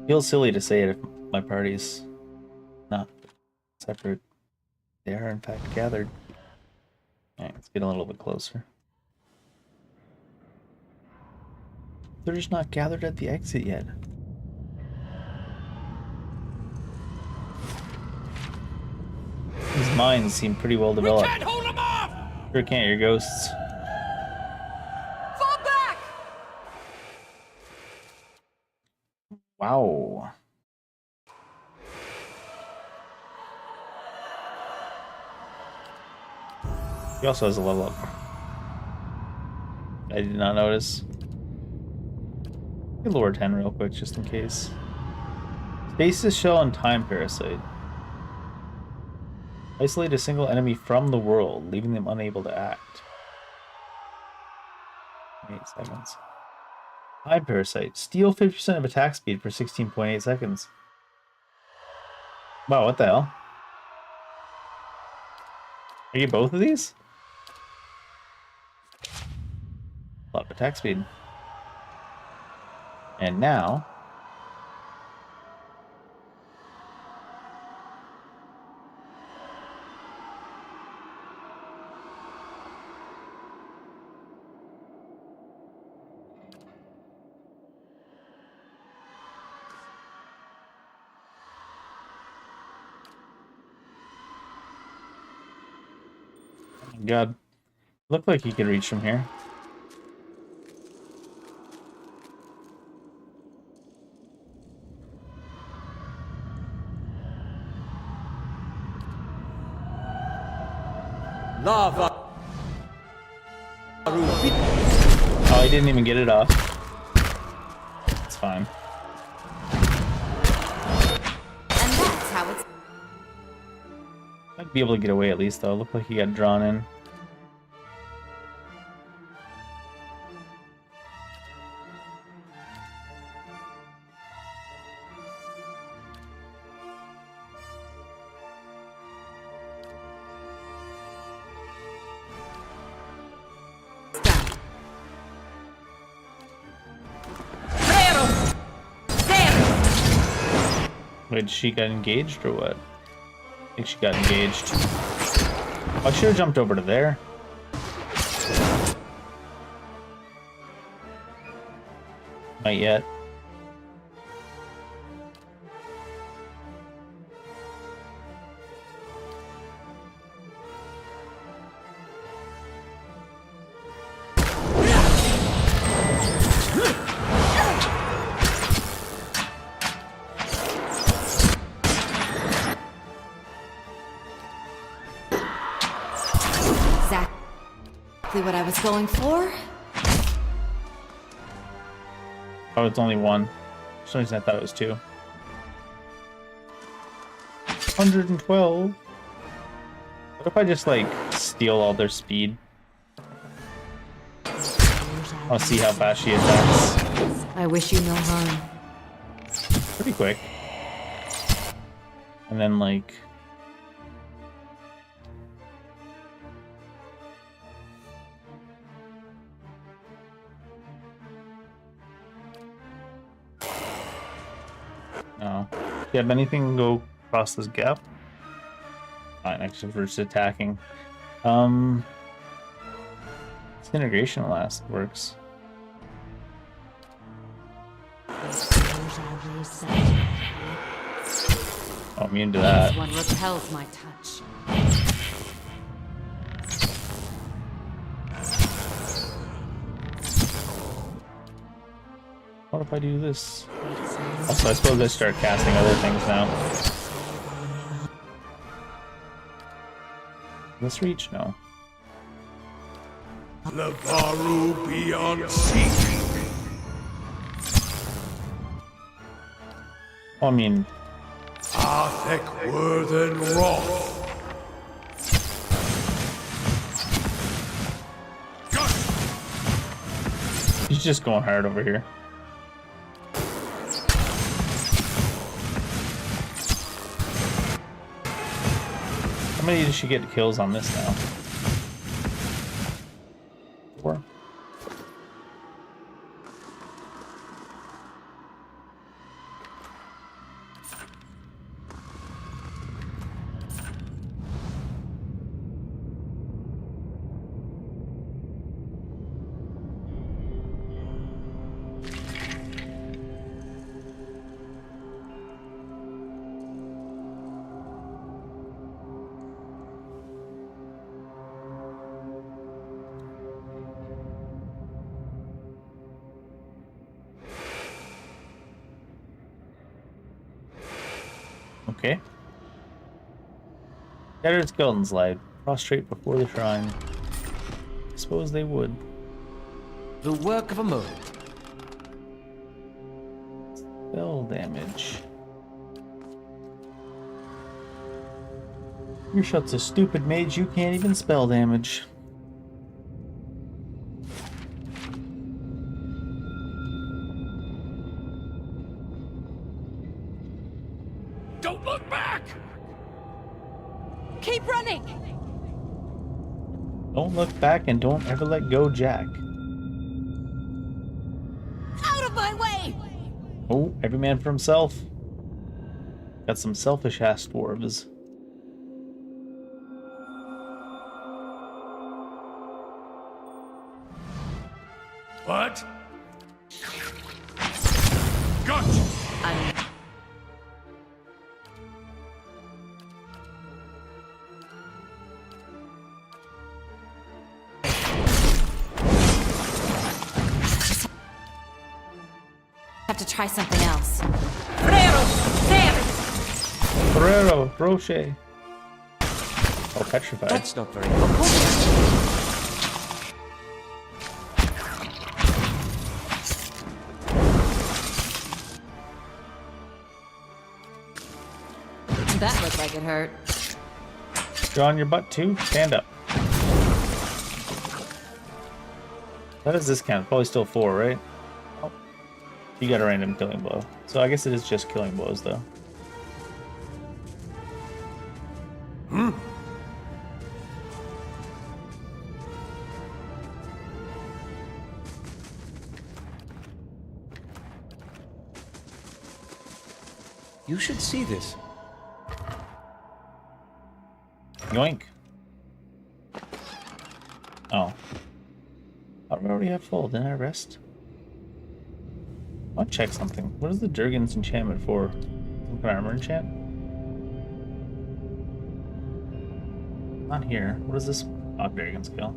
Feels silly to say it if my party's not separate. They are, in fact, gathered. Alright, let's get a little bit closer. They're just not gathered at the exit yet. These mines seem pretty well developed. Can't hold them off! Sure can't, you're ghosts. Fall back! Wow. He also has a level up. I did not notice. Get lower 10 real quick, just in case. Stasis shell and time parasite. Isolate a single enemy from the world, leaving them unable to act. 8 seconds. Time parasite. Steal 50% of attack speed for 16.8 seconds. Wow, what the hell? Are you both of these? A lot of attack speed. And now... God, looked like he could reach from here. Lava. Oh, I didn't even get it off. It's fine. And that's how it's... I'd be able to get away at least, though. It looked like he got drawn in. Wait, she got engaged or what? I think she got engaged. Oh, I should have jumped over to there. Not yet. Exactly what I was going for. Oh, it's only one. For some reason I thought it was 2. 112. What if I just, like, steal all their speed? I'll see how fast she attacks. I wish you no harm. Pretty quick. And then, like... No. Do you have anything go across this gap? Fine, actually, for just attacking. Disintegration last works. I'm immune to that. This one repels my touch. What if I do this? Also, I suppose I start casting other things now. This reach? No. Levaru beyond sea. Well, I mean, Arthek Worthen Roth. he's just going hard over here. How many did she get kills on this now? 4. Okay. Scattered skeletons lie prostrate before the shrine. I suppose they would. The work of a moment. Spell damage. You're such a stupid mage, you can't even spell damage. Don't look back! Keep running! Don't look back and don't ever let go, Jack. Out of my way! Oh, every man for himself. Got some selfish ass dwarves. What? Gotcha! Have to try something else. Ferrero, Rocher. Oh, petrified. That's not very helpful. That looked like it hurt. You're on your butt too? Stand up. How does this count? Probably still 4, right? Oh. You got a random killing blow. So I guess it is just killing blows though. You should see this. Yoink. Oh. I already have full. Didn't I rest? I'll check something. What is the Durgan's enchantment for? Some kind of armor enchant? Not here. What is this? Oh, Durgan skill.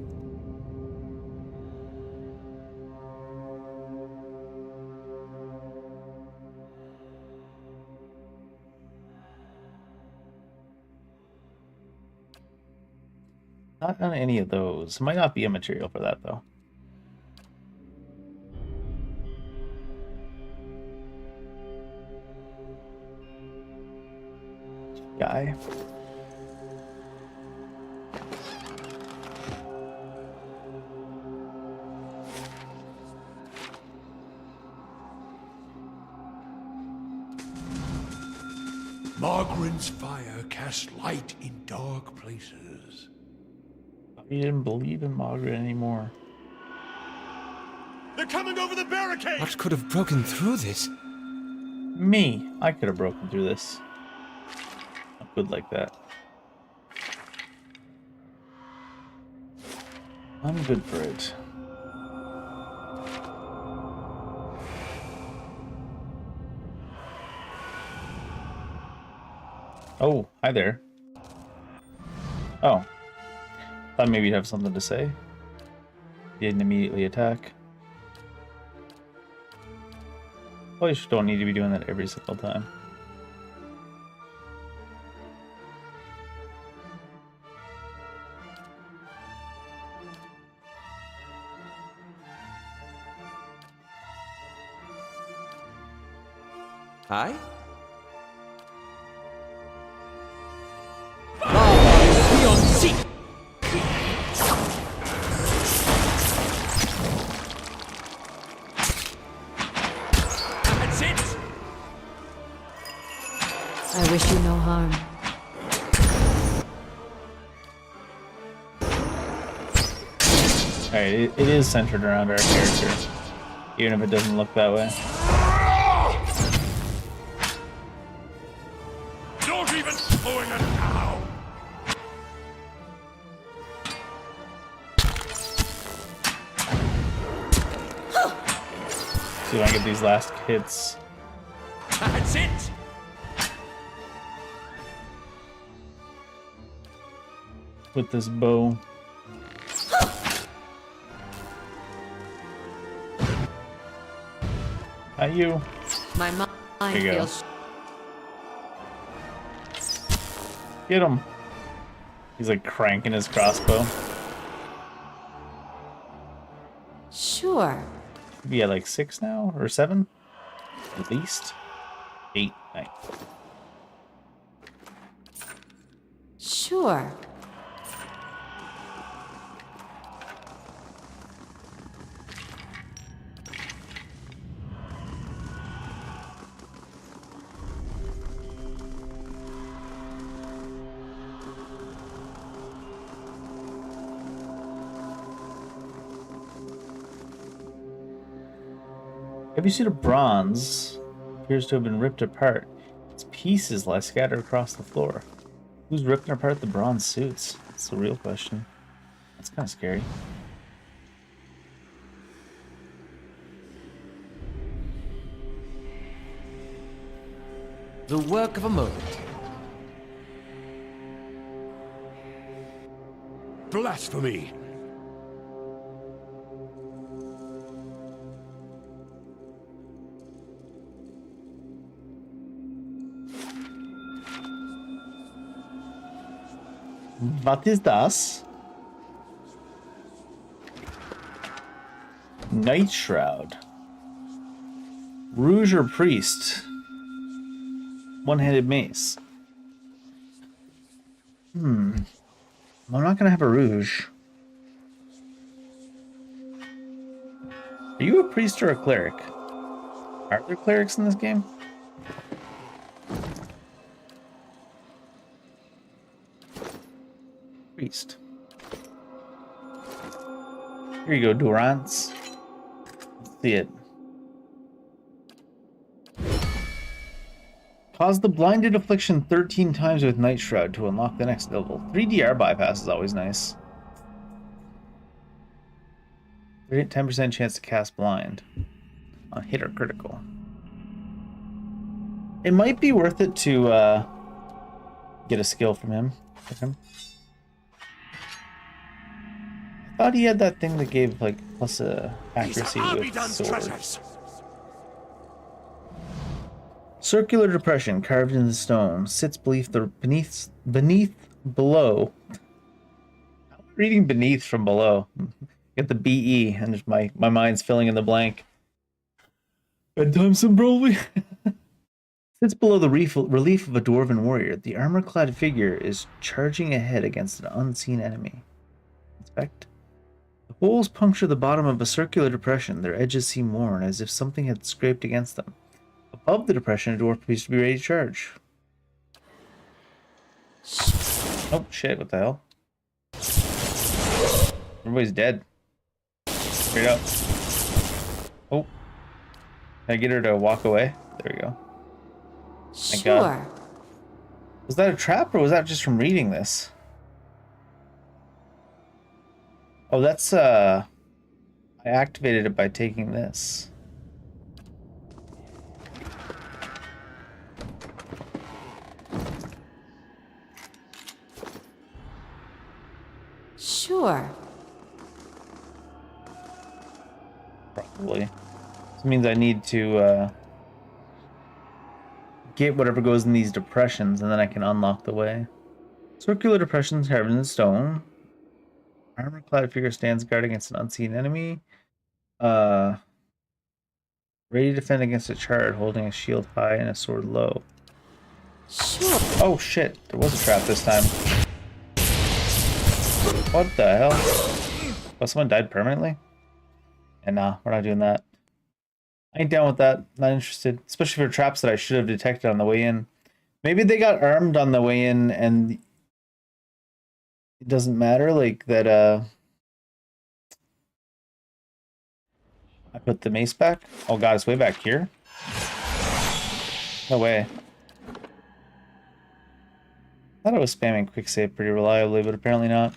Not on any of those. Might not be a material for that though. Guy. Margaren's fire casts light in dark places. He didn't believe in Margaret anymore. They're coming over the barricade! What could have broken through this? Me. I could have broken through this. Not good like that. I'm good for it. Oh, hi there. Oh. Thought maybe you'd have something to say. You didn't immediately attack. Well, you just don't need to be doing that every single time. Hi? That's it! I wish you no harm. Alright, it is centered around our character, even if it doesn't look that way. Don't even swing it now! See if I can get these last hits. That's it! With this bow. Not you. My mind There you go. feels. Get him. He's like cranking his crossbow. Sure. Be at like 6 now or 7, at least 8, 9. Sure. Heavy suit of bronze appears to have been ripped apart. Its pieces lie scattered across the floor. Who's ripping apart the bronze suits? That's the real question. That's kind of scary. The work of a moment. Blasphemy! What is das? Night Shroud. Rouge or Priest. One-handed mace. I'm not gonna have a Rouge. Are you a priest or a cleric? Are there clerics in this game? Priest. Here you go, Durance. Let's see it. Cause the blinded affliction 13 times with Night Shroud to unlock the next level. 3DR bypass is always nice. 10% chance to cast blind on hit or critical. It might be worth it to get a skill from him. I thought he had that thing that gave like plus accuracy with sword. Circular depression carved in the stone sits beneath below. I'm reading beneath from below. Get the BE and just my mind's filling in the blank. Bedtime sim probably. Sits below the relief of a dwarven warrior. The armor-clad figure is charging ahead against an unseen enemy. Inspect. The holes puncture the bottom of a circular depression. Their edges seem worn, as if something had scraped against them. Above the depression, a dwarf appears to be ready to charge. Oh shit, what the hell? Everybody's dead. Straight up. Oh. Can I get her to walk away? There we go. Thank God. Was that a trap or was that just from reading this? Oh, that's I activated it by taking this. Sure. Probably. This means I need to get whatever goes in these depressions, and then I can unlock the way. Circular depressions carved in stone. Armor-clad figure stands guard against an unseen enemy. Ready to defend against a charge, holding a shield high and a sword low. Sure. Oh shit, there was a trap this time. What the hell? Oh, someone died permanently? And nah, we're not doing that. I ain't down with that. Not interested. Especially for traps that I should have detected on the way in. Maybe they got armed on the way in and it doesn't matter, like that I put the mace back. Oh god, it's way back here. No way. I thought I was spamming quick save pretty reliably, but apparently not.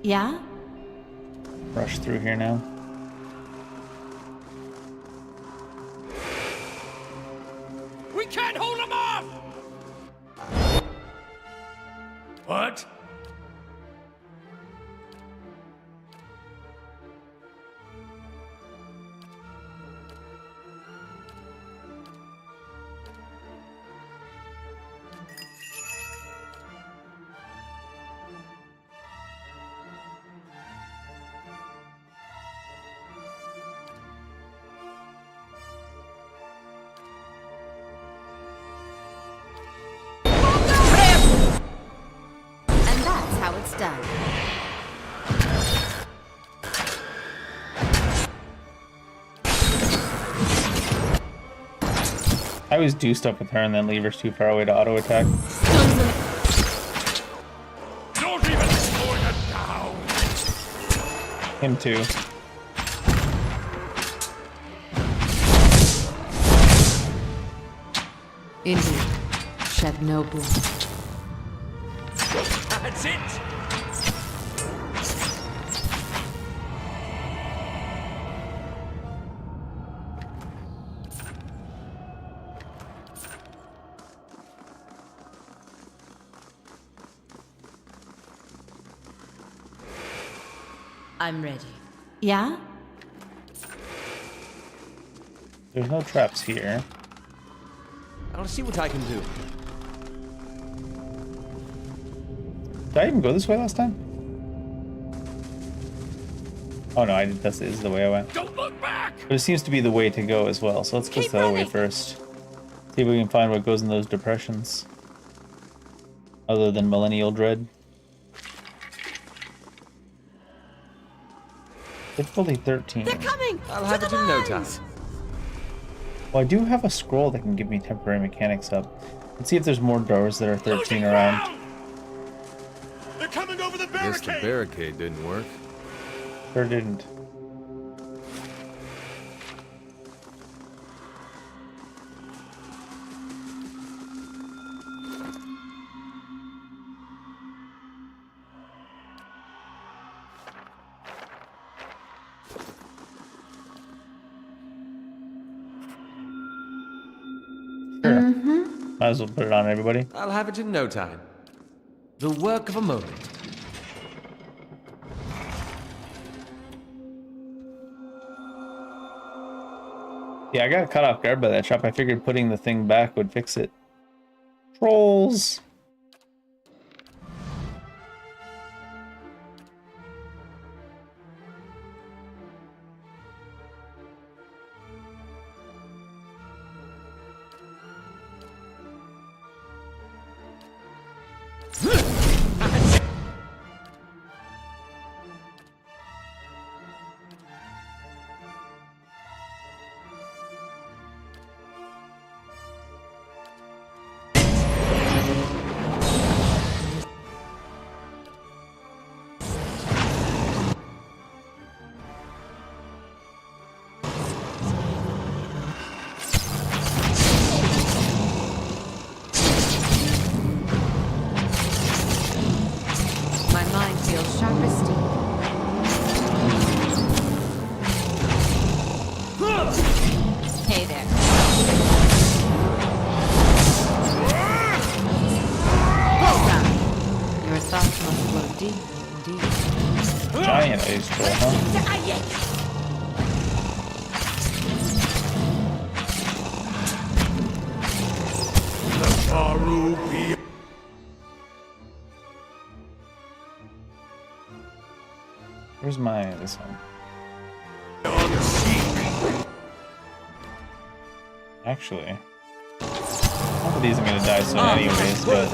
Yeah? Rush through here now. We can't hold them off! What? And that's how it's done. I always do stuff with her and then leave her too far away to auto attack. Don't even slow it down! Him too. Indeed. Shed no blood. That's it! I'm ready. Yeah? There's no traps here. I'll see what I can do. Did I even go this way last time? Oh no, I did. This is the way I went. Don't look back! But it seems to be the way to go as well, so let's go the other way first. See if we can find what goes in those depressions. Other than Millennial Dread. Difficulty 13. They're coming! I'll have it in no time. Well, I do have a scroll that can give me temporary mechanics up. Let's see if there's more doors that are 13 around. They're coming over the Guess the barricade! barricade didn't work. Sure didn't. Sure. Might as well put it on everybody. I'll have it in no time. The work of a moment. Yeah, I got caught off guard by that trap. I figured putting the thing back would fix it. Trolls! giant ice troll, huh? Where's this one? Actually, half of these I'm gonna die soon anyways, but...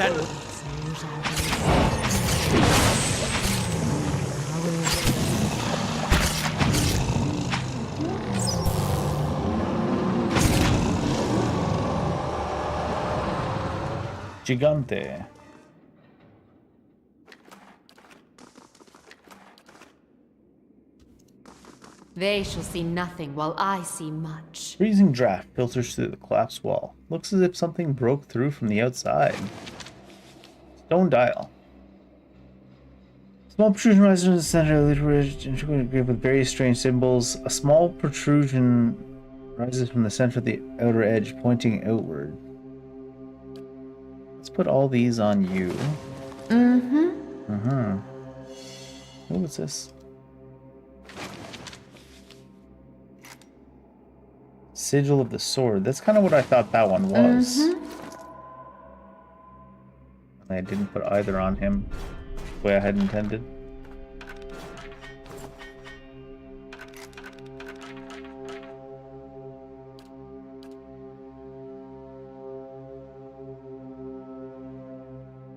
Gigante. They shall see nothing while I see much. Freezing draft filters through the collapsed wall. Looks as if something broke through from the outside. Stone dial. Small protrusion rises in the center of the ridge, integrated with various strange symbols. A small protrusion rises from the center of the outer edge, pointing outward. Let's put all these on you. Oh, what's this? Sigil of the sword. That's kind of what I thought that one was. And I didn't put either on him the way I had intended.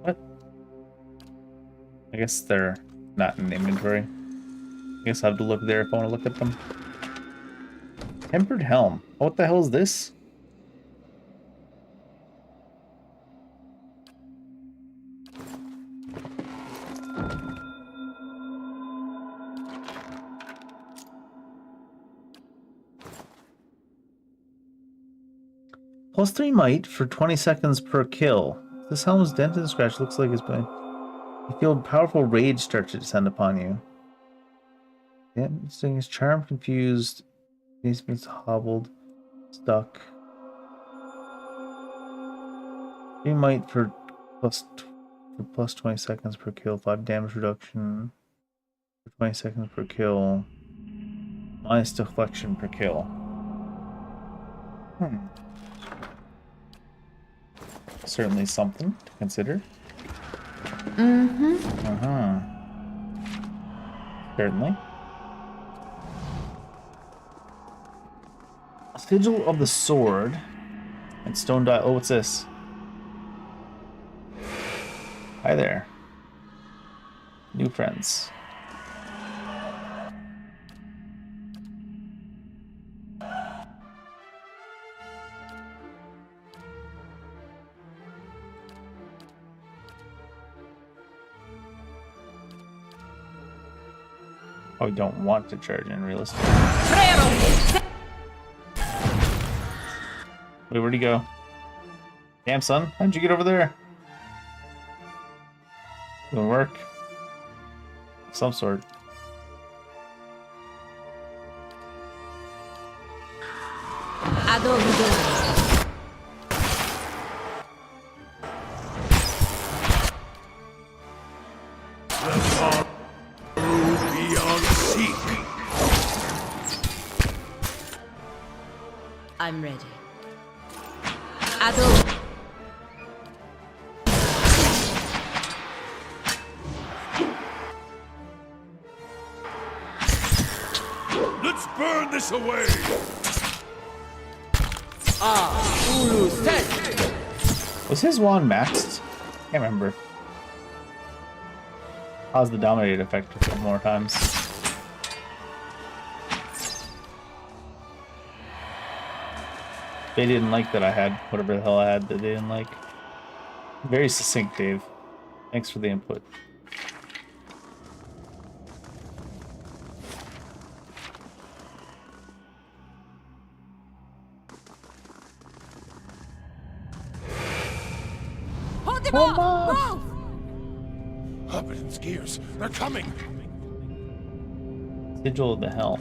What? I guess they're not in the inventory. I guess I have to look there if I want to look at them. Tempered helm. What the hell is this? Plus 3 might for 20 seconds per kill. This helm's dented and scratched. Looks like it's been... You feel powerful rage start to descend upon you. Yeah, this thing is charmed, confused. Basement's hobbled. Stuck. 3 might for plus 20 seconds per kill. 5 damage reduction for 20 seconds per kill. Minus deflection per kill. Certainly something to consider. Certainly. A sigil of the sword and stone dial. Oh, what's this? Hi there. New friends. Probably don't want to charge in real estate. Wait, where'd he go? Damn, son. How'd you get over there? Doing work? Of some sort. I'm ready. Let's burn this away! Was his wand maxed? Can't remember. How's the dominated effect a couple more times? They didn't like that I had whatever the hell I had that they didn't like. Very succinct, Dave. Thanks for the input. Hold them off! Move! Hobbiton's gears. They're coming! Sigil of the helm.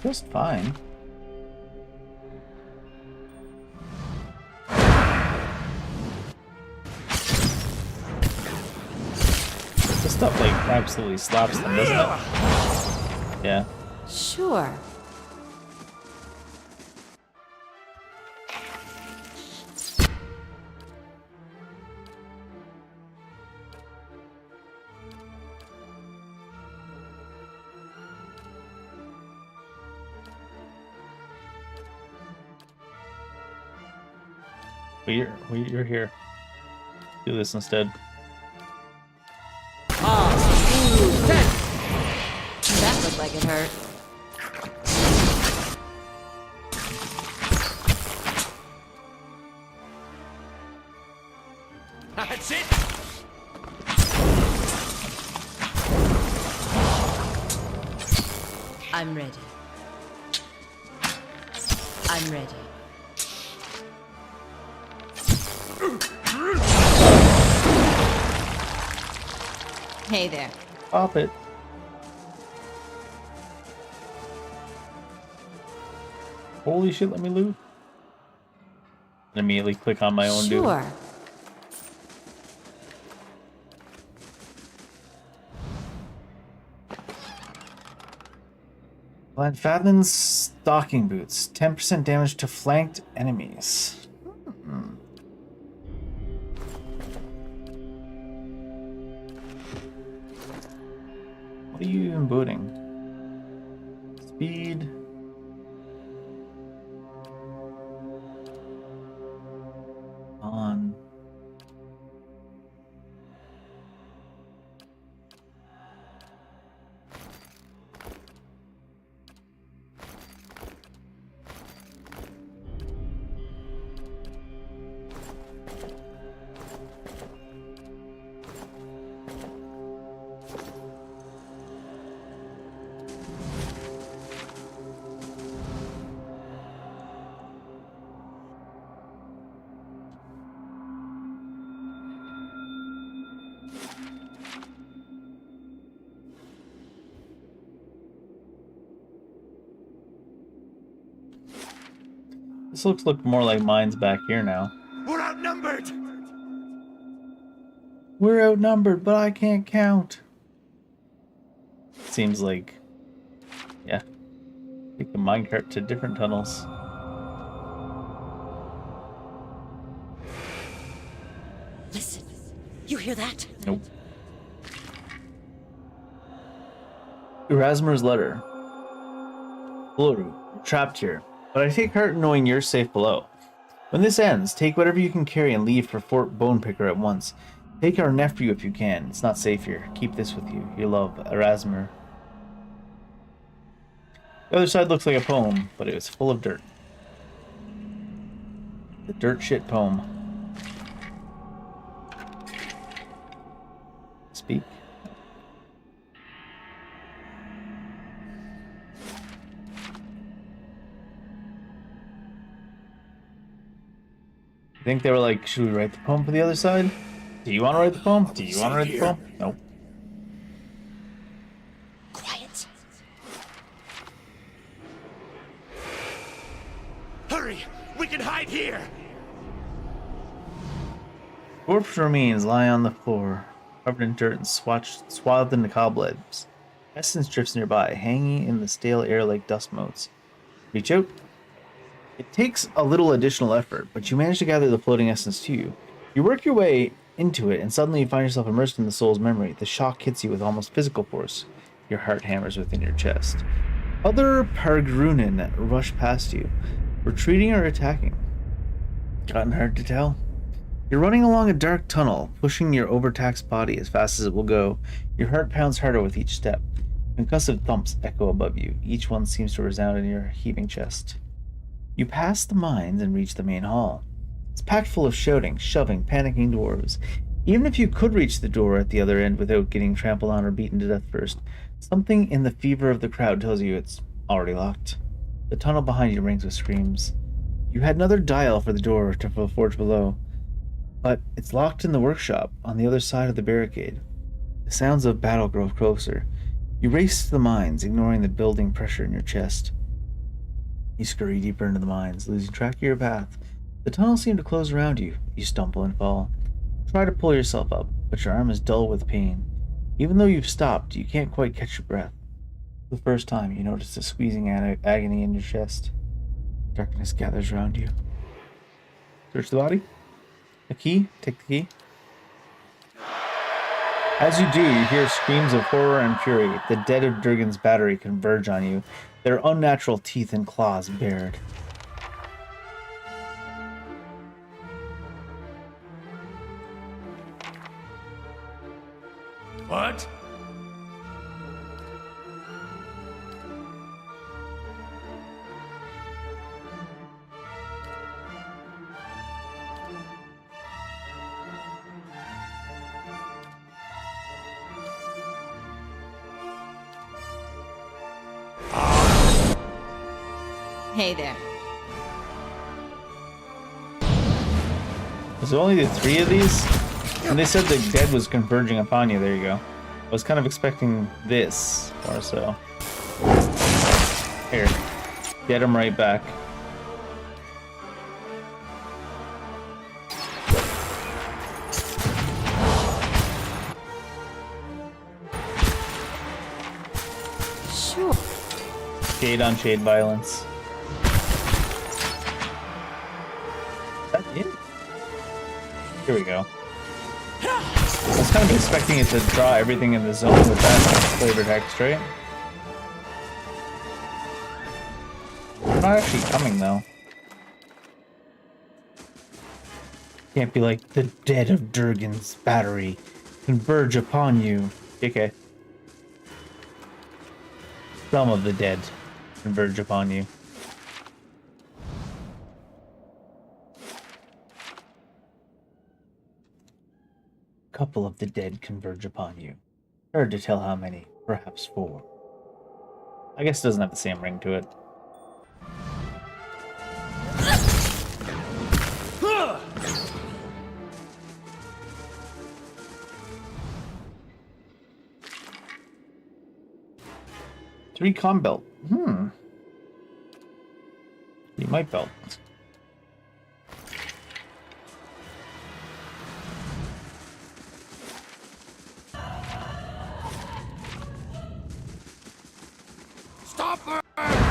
Just fine. This stuff like absolutely slaps them, doesn't it? Yeah. Sure. You're here. Do this instead. That looked like it hurt. That's it! I'm ready. I'm ready. Hey there. Pop it. Holy shit, let me loot. And immediately click on my own dude. Sure. Glenfathen's stocking boots. 10% damage to flanked enemies. What are you even booting? Speed. On. This looks more like mine's back here now. We're outnumbered! We're outnumbered, but I can't count. Seems like, yeah. Take the minecart to different tunnels. Listen, you hear that? Nope. Erasmer's letter. Floru, we're trapped here, but I take heart in knowing you're safe below. When this ends, take whatever you can carry and leave for Fort Bonepicker at once. Take our nephew if you can. It's not safe here. Keep this with you. Your love, Erasmer. The other side looks like a poem, but it was full of dirt. The dirt shit poem. Speak. I think they were like, should we write the poem for the other side? Do you want to write the poem? Do you want to write the poem? Nope. Quiet. Hurry! We can hide here! Dwarf's remains lie on the floor, covered in dirt and swathed in the cobwebs. Essence drifts nearby, hanging in the stale air like dust motes. Reach out. It takes a little additional effort, but you manage to gather the floating essence to you. You work your way into it, and suddenly you find yourself immersed in the soul's memory. The shock hits you with almost physical force. Your heart hammers within your chest. Other Pargrunin rush past you, retreating or attacking. Gotten hard to tell. You're running along a dark tunnel, pushing your overtaxed body as fast as it will go. Your heart pounds harder with each step. Concussive thumps echo above you. Each one seems to resound in your heaving chest. You pass the mines and reach the main hall. It's packed full of shouting, shoving, panicking dwarves. Even if you could reach the door at the other end without getting trampled on or beaten to death first, something in the fever of the crowd tells you it's already locked. The tunnel behind you rings with screams. You had another dial for the door to the forge below, but it's locked in the workshop on the other side of the barricade. The sounds of battle grow closer. You race to the mines, ignoring the building pressure in your chest. You scurry deeper into the mines, losing track of your path. The tunnels seem to close around you. You stumble and fall. Try to pull yourself up, but your arm is dull with pain. Even though you've stopped, you can't quite catch your breath. For the first time, you notice a squeezing agony in your chest. Darkness gathers around you. Search the body. A key. Take the key. As you do, you hear screams of horror and fury. The dead of Durgan's battery converge on you, their unnatural teeth and claws bared. What? Hey there. Was there only the 3 of these? And they said the dead was converging upon you. There you go. I was kind of expecting this, or so. Here. Get him right back. Sure. Shade on shade violence. Is that it? Here we go. I was kind of expecting it to draw everything in the zone with that flavor text, right? They're not actually coming, though. Can't be like the dead of Durgan's battery converge upon you. Okay. Some of the dead converge upon you. Couple of the dead converge upon you. Hard to tell how many, perhaps 4. I guess it doesn't have the same ring to it. Three com belt. You might belt.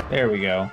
There we go.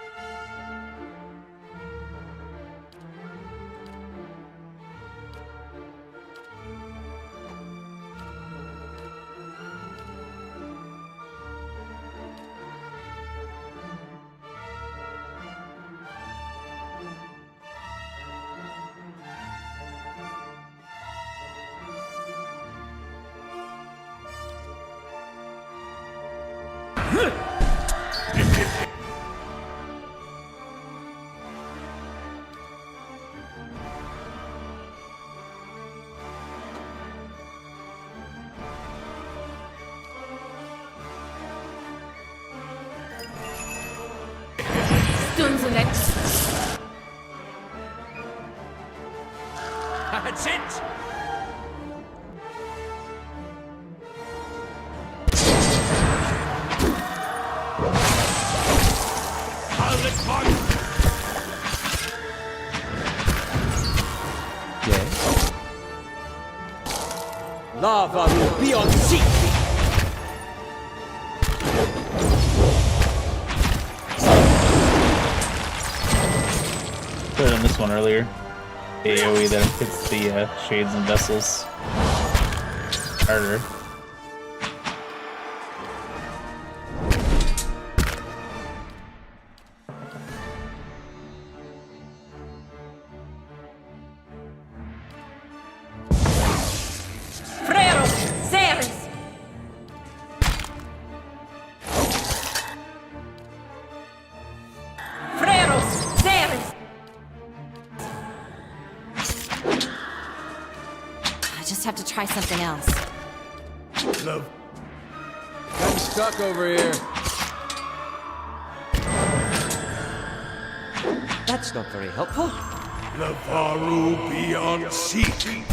That's it! Yes? Lava will be on seat! Put it on this one earlier. The AoE that hits the shades and vessels harder. Have to try something else. I'm stuck over here. That's not very helpful. Lavaru beyond seek.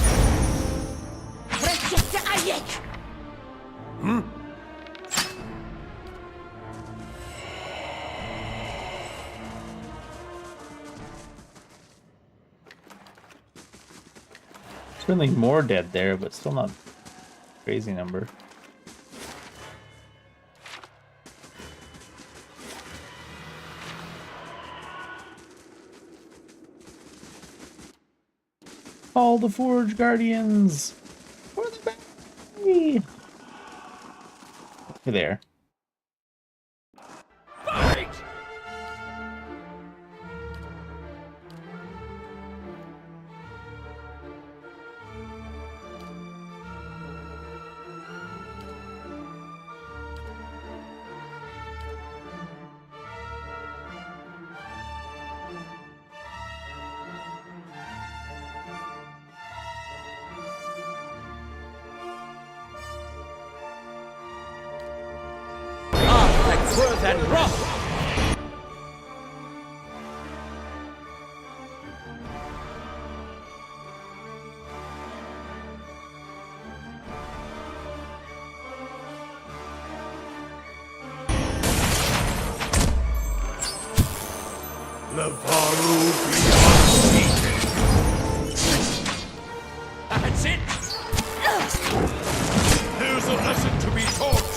Certainly more dead there, but still not a crazy number. All the Forge Guardians! For the battery! Over there. Fight! Worth and rough! Levaru beyond seated. That's it! There's a lesson to be taught!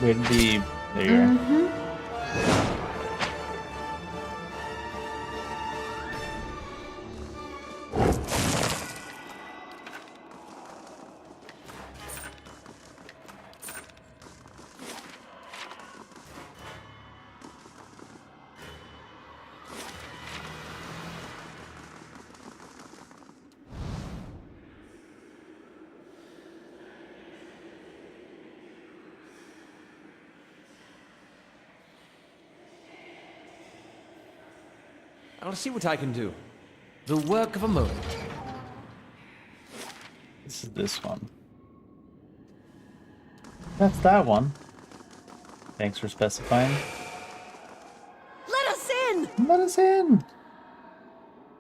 Way to be. There you are. I'll see what I can do. The work of a moment. This is this one. That's that one. Thanks for specifying. Let us in! Let us in!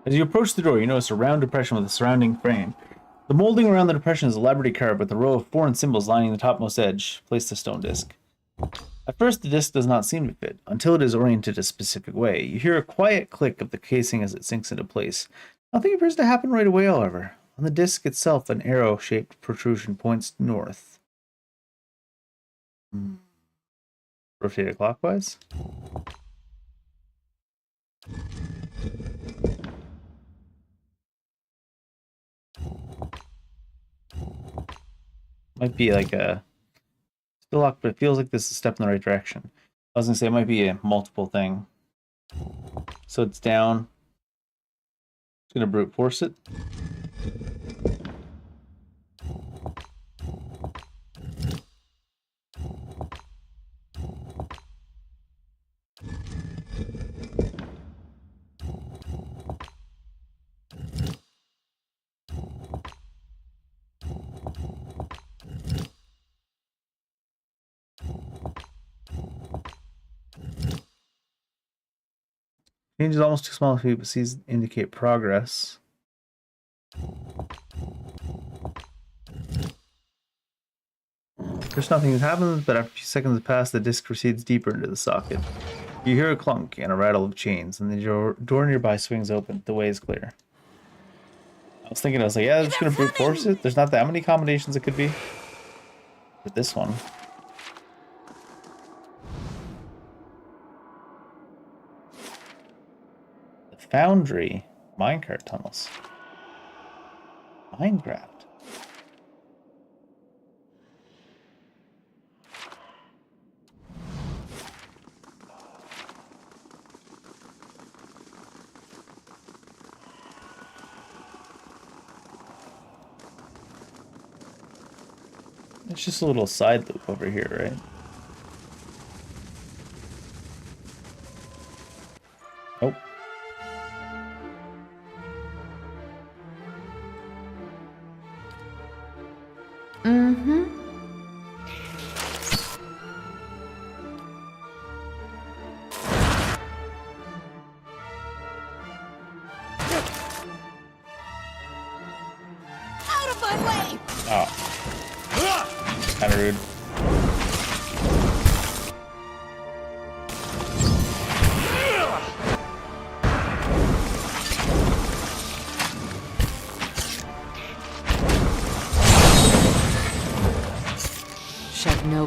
As you approach the door, you notice a round depression with a surrounding frame. The molding around the depression is elaborately carved with a row of foreign symbols lining the topmost edge. Place the stone disc. At first, the disc does not seem to fit, until it is oriented a specific way. You hear a quiet click of the casing as it sinks into place. Nothing appears to happen right away, however. On the disc itself, an arrow-shaped protrusion points north. Rotate it clockwise. Might be like a... Still locked, but it feels like this is a step in the right direction. I was gonna say it might be a multiple thing. So it's down. Just gonna brute force it. Change is almost too small for you, but sees indicate progress. First, nothing happens, but after a few seconds have passed, the disc recedes deeper into the socket. You hear a clunk and a rattle of chains, and the door nearby swings open. The way is clear. I was thinking, yeah, I'm just gonna brute force it. There's not that many combinations it could be. But this one. Foundry. Minecart tunnels. Minecraft. It's just a little side loop over here, right? Nope. Out of my way! Oh. Kind of rude.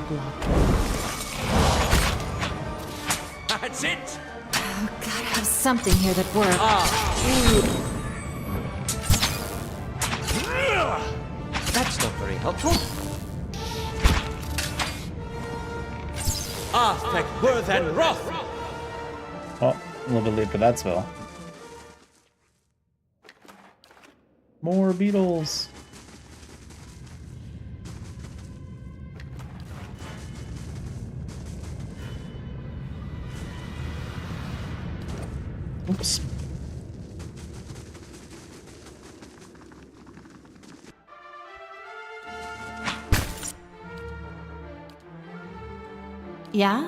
roadblock. That's it! Oh, gotta have something here that works. That's not very helpful. Arthek Worth and Roth! Oh, a little bit late for that spell. More beetles. Oops. Yeah?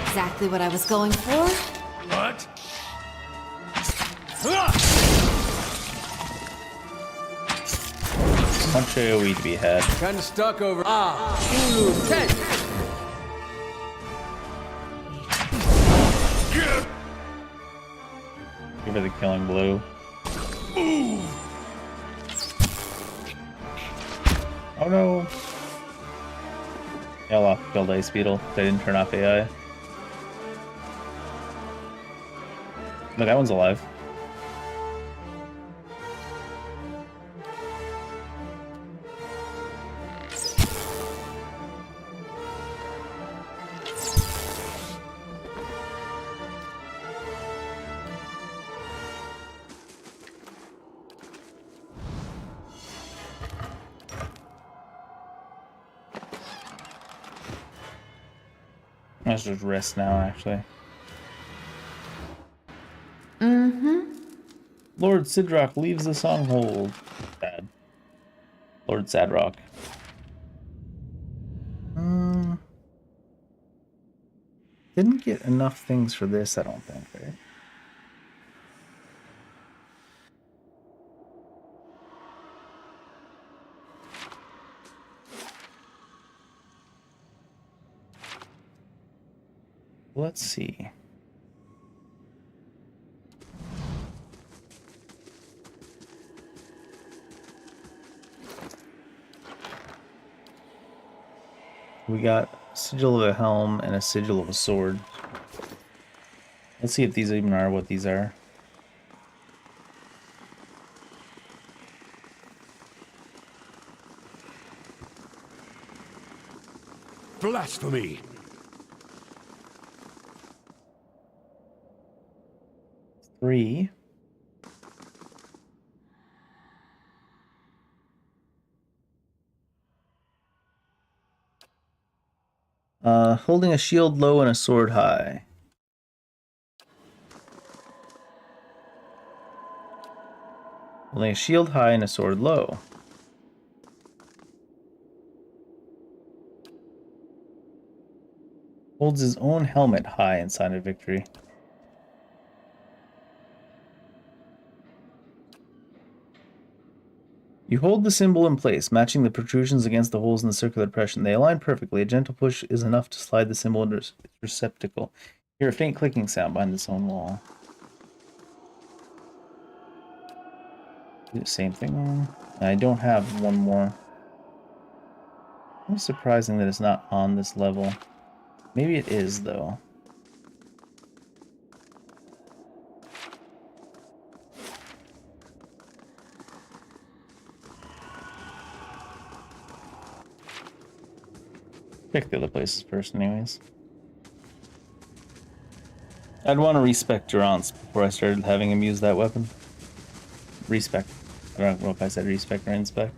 Exactly what I was going for. What? Much AoE to be had. Kinda stuck over. Ten! Give her the killing blow. Oh no! Yellow killed Ice Beetle. They didn't turn off AI. No, that one's alive. Let's just rest now, actually. Lord Sidrock leaves the songhold. Sad. Lord Sadrock. Didn't get enough things for this, I don't think, right? Let's see. We got a sigil of a helm and a sigil of a sword. Let's see if these even are what these are. Blasphemy! Three. Holding a shield low and a sword high. Holding a shield high and a sword low. Holds his own helmet high in sign of victory. You hold the symbol in place, matching the protrusions against the holes in the circular depression. They align perfectly. A gentle push is enough to slide the symbol into its receptacle. Hear a faint clicking sound behind the stone wall. Do the same thing. I don't have one more. It's surprising that it's not on this level. Maybe it is, though. Check the other places first, anyways. I'd want to respec Durance before I started having him use that weapon. Respec. I don't know if I said respec or inspec.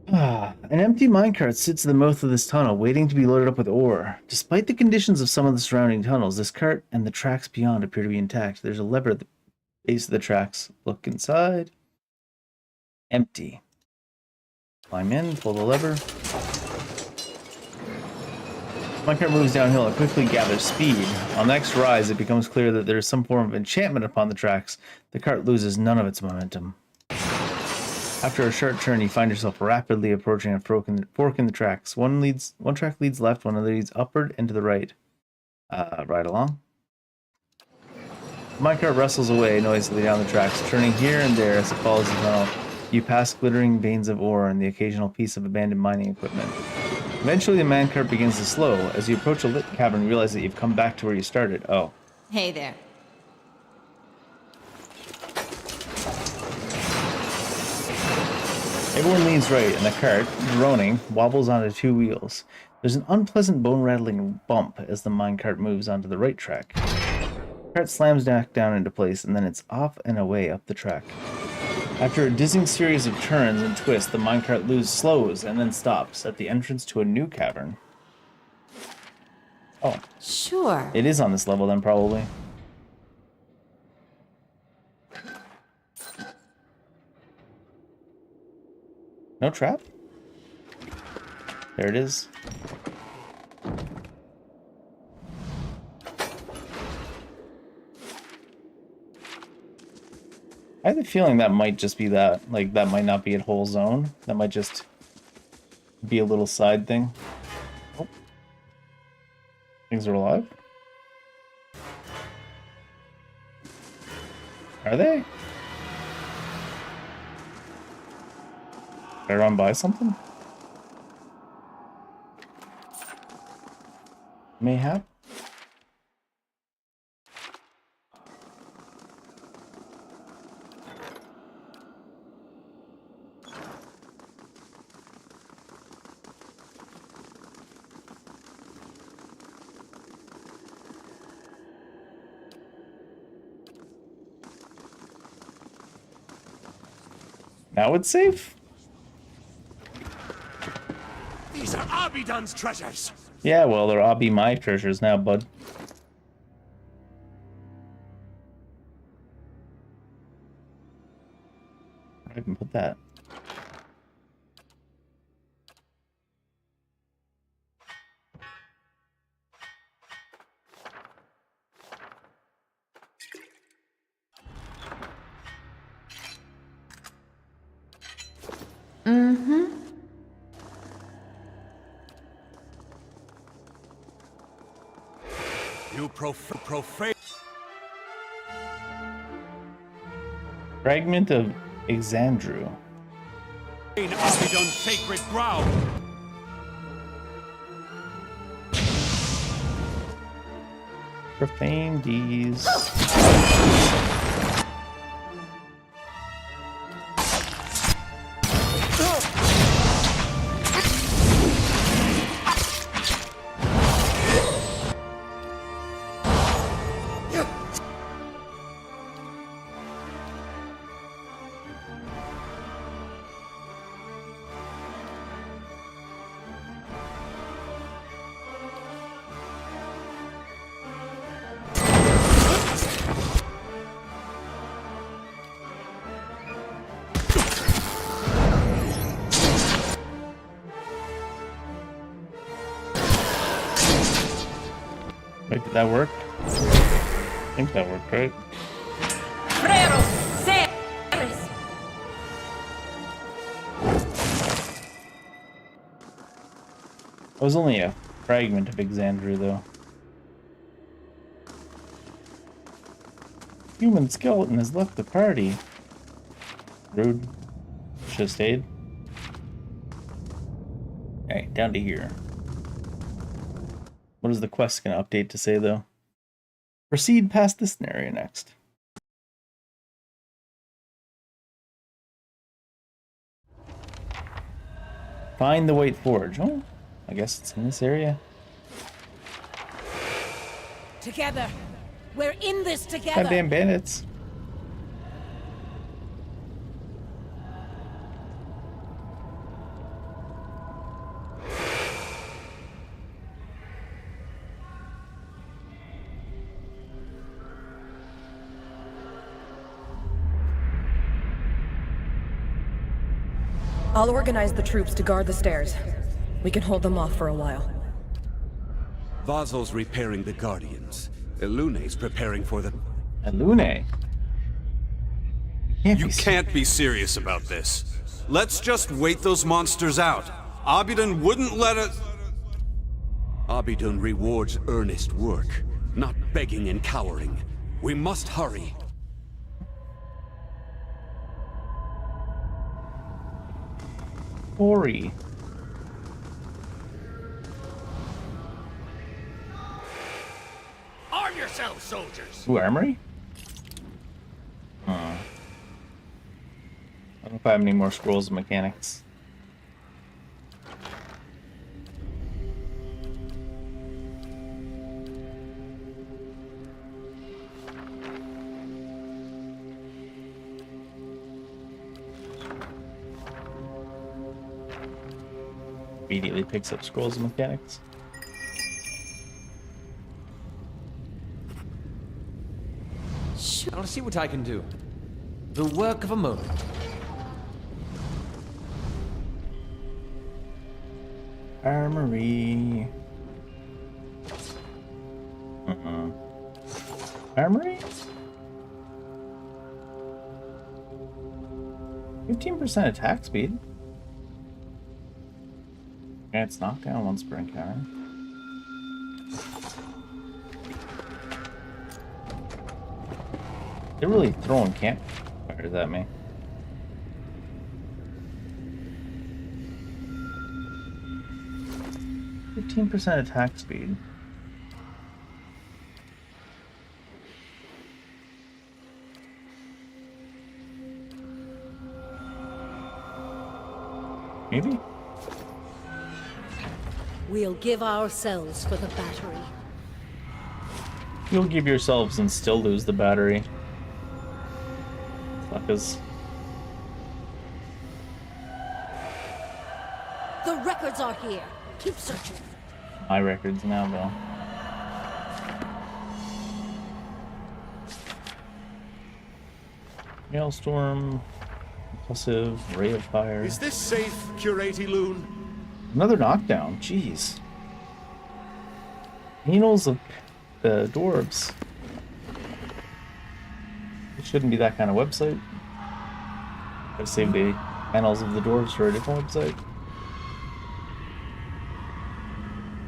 An empty minecart sits at the mouth of this tunnel, waiting to be loaded up with ore. Despite the conditions of some of the surrounding tunnels, this cart and the tracks beyond appear to be intact. There's a lever at the base of the tracks. Look inside. Empty. Climb in, pull the lever. Minecart moves downhill and quickly gathers speed. On the next rise, it becomes clear that there is some form of enchantment upon the tracks. The cart loses none of its momentum. After a sharp turn, you find yourself rapidly approaching a fork in the tracks. One track leads left, one other leads upward and to the right. Right along. The minecart wrestles away noisily down the tracks, turning here and there as it follows the tunnel. You pass glittering veins of ore and the occasional piece of abandoned mining equipment. Eventually, the minecart begins to slow. As you approach a lit cavern, you realize that you've come back to where you started. Oh. Hey there. Everyone leans right, and the cart, groaning, wobbles onto two wheels. There's an unpleasant bone-rattling bump as the minecart moves onto the right track. The cart slams back down into place, and then it's off and away up the track. After a dizzying series of turns and twists, the minecart slows and then stops at the entrance to a new cavern. Oh. Sure. It is on this level then, probably. No trap? There it is. I have a feeling that might just be that. Like, that might not be a whole zone. That might just be a little side thing. Oh. Things are alive? Are they? Did I run by something? Mayhap? Now it's safe? These are Abidon's treasures. Yeah, well, they're all be my treasures now, bud. I can put that. Mm-hmm. You profane. Fragment of Exandru. Abidon's sacred ground. Profane D's. Wait, did that work? I think that worked, right? It was only a fragment of Exandru, though. Human skeleton has left the party. Rude. Should have stayed. Alright, down to here. What is the quest going to update to say, though? Proceed past this area next. Find the White Forge. Oh, I guess it's in this area. Together. We're in this together. Goddamn bandits. I'll organize the troops to guard the stairs. We can hold them off for a while. Vazel's repairing the Guardians. Elune's preparing for the... Elune? You can't be serious about this. Let's just wait those monsters out. Abidon wouldn't let us... Abidon rewards earnest work, not begging and cowering. We must hurry. Ori. Arm yourselves, soldiers! Ooh, armory? I don't know if I have any more scrolls of mechanics. Immediately picks up scrolls of mechanics. I'll see what I can do. The work of a moment. Armory. Armory? 15% attack speed. Yeah, it's knockdown once per encounter. They're really throwing campfires at me. %15 attack speed. Maybe? We'll give ourselves for the battery. You'll give yourselves and still lose the battery. Fuckers. The records are here. Keep searching. My records now, though. Maelstrom, impulsive, ray of fire. Is this safe, Curate Loon? Another knockdown. Jeez. Annals of the dwarves. It shouldn't be that kind of website. I've saved the Annals of the Dwarves for a different website.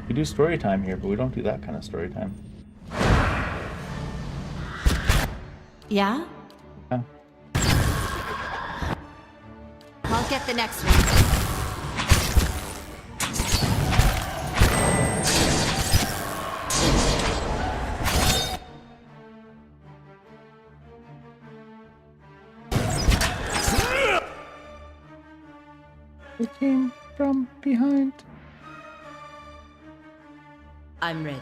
We do story time here, but we don't do that kind of story time. Yeah? Yeah. I'll get the next one. It came from behind. I'm ready.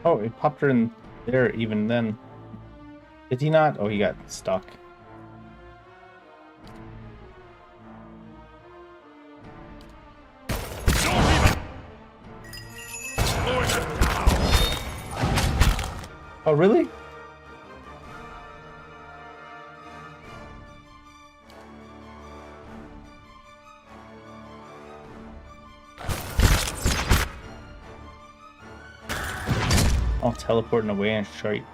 Oh, it popped her in there even then. Did he not? Oh, he got stuck. Oh, really? I'll teleporting away and shite.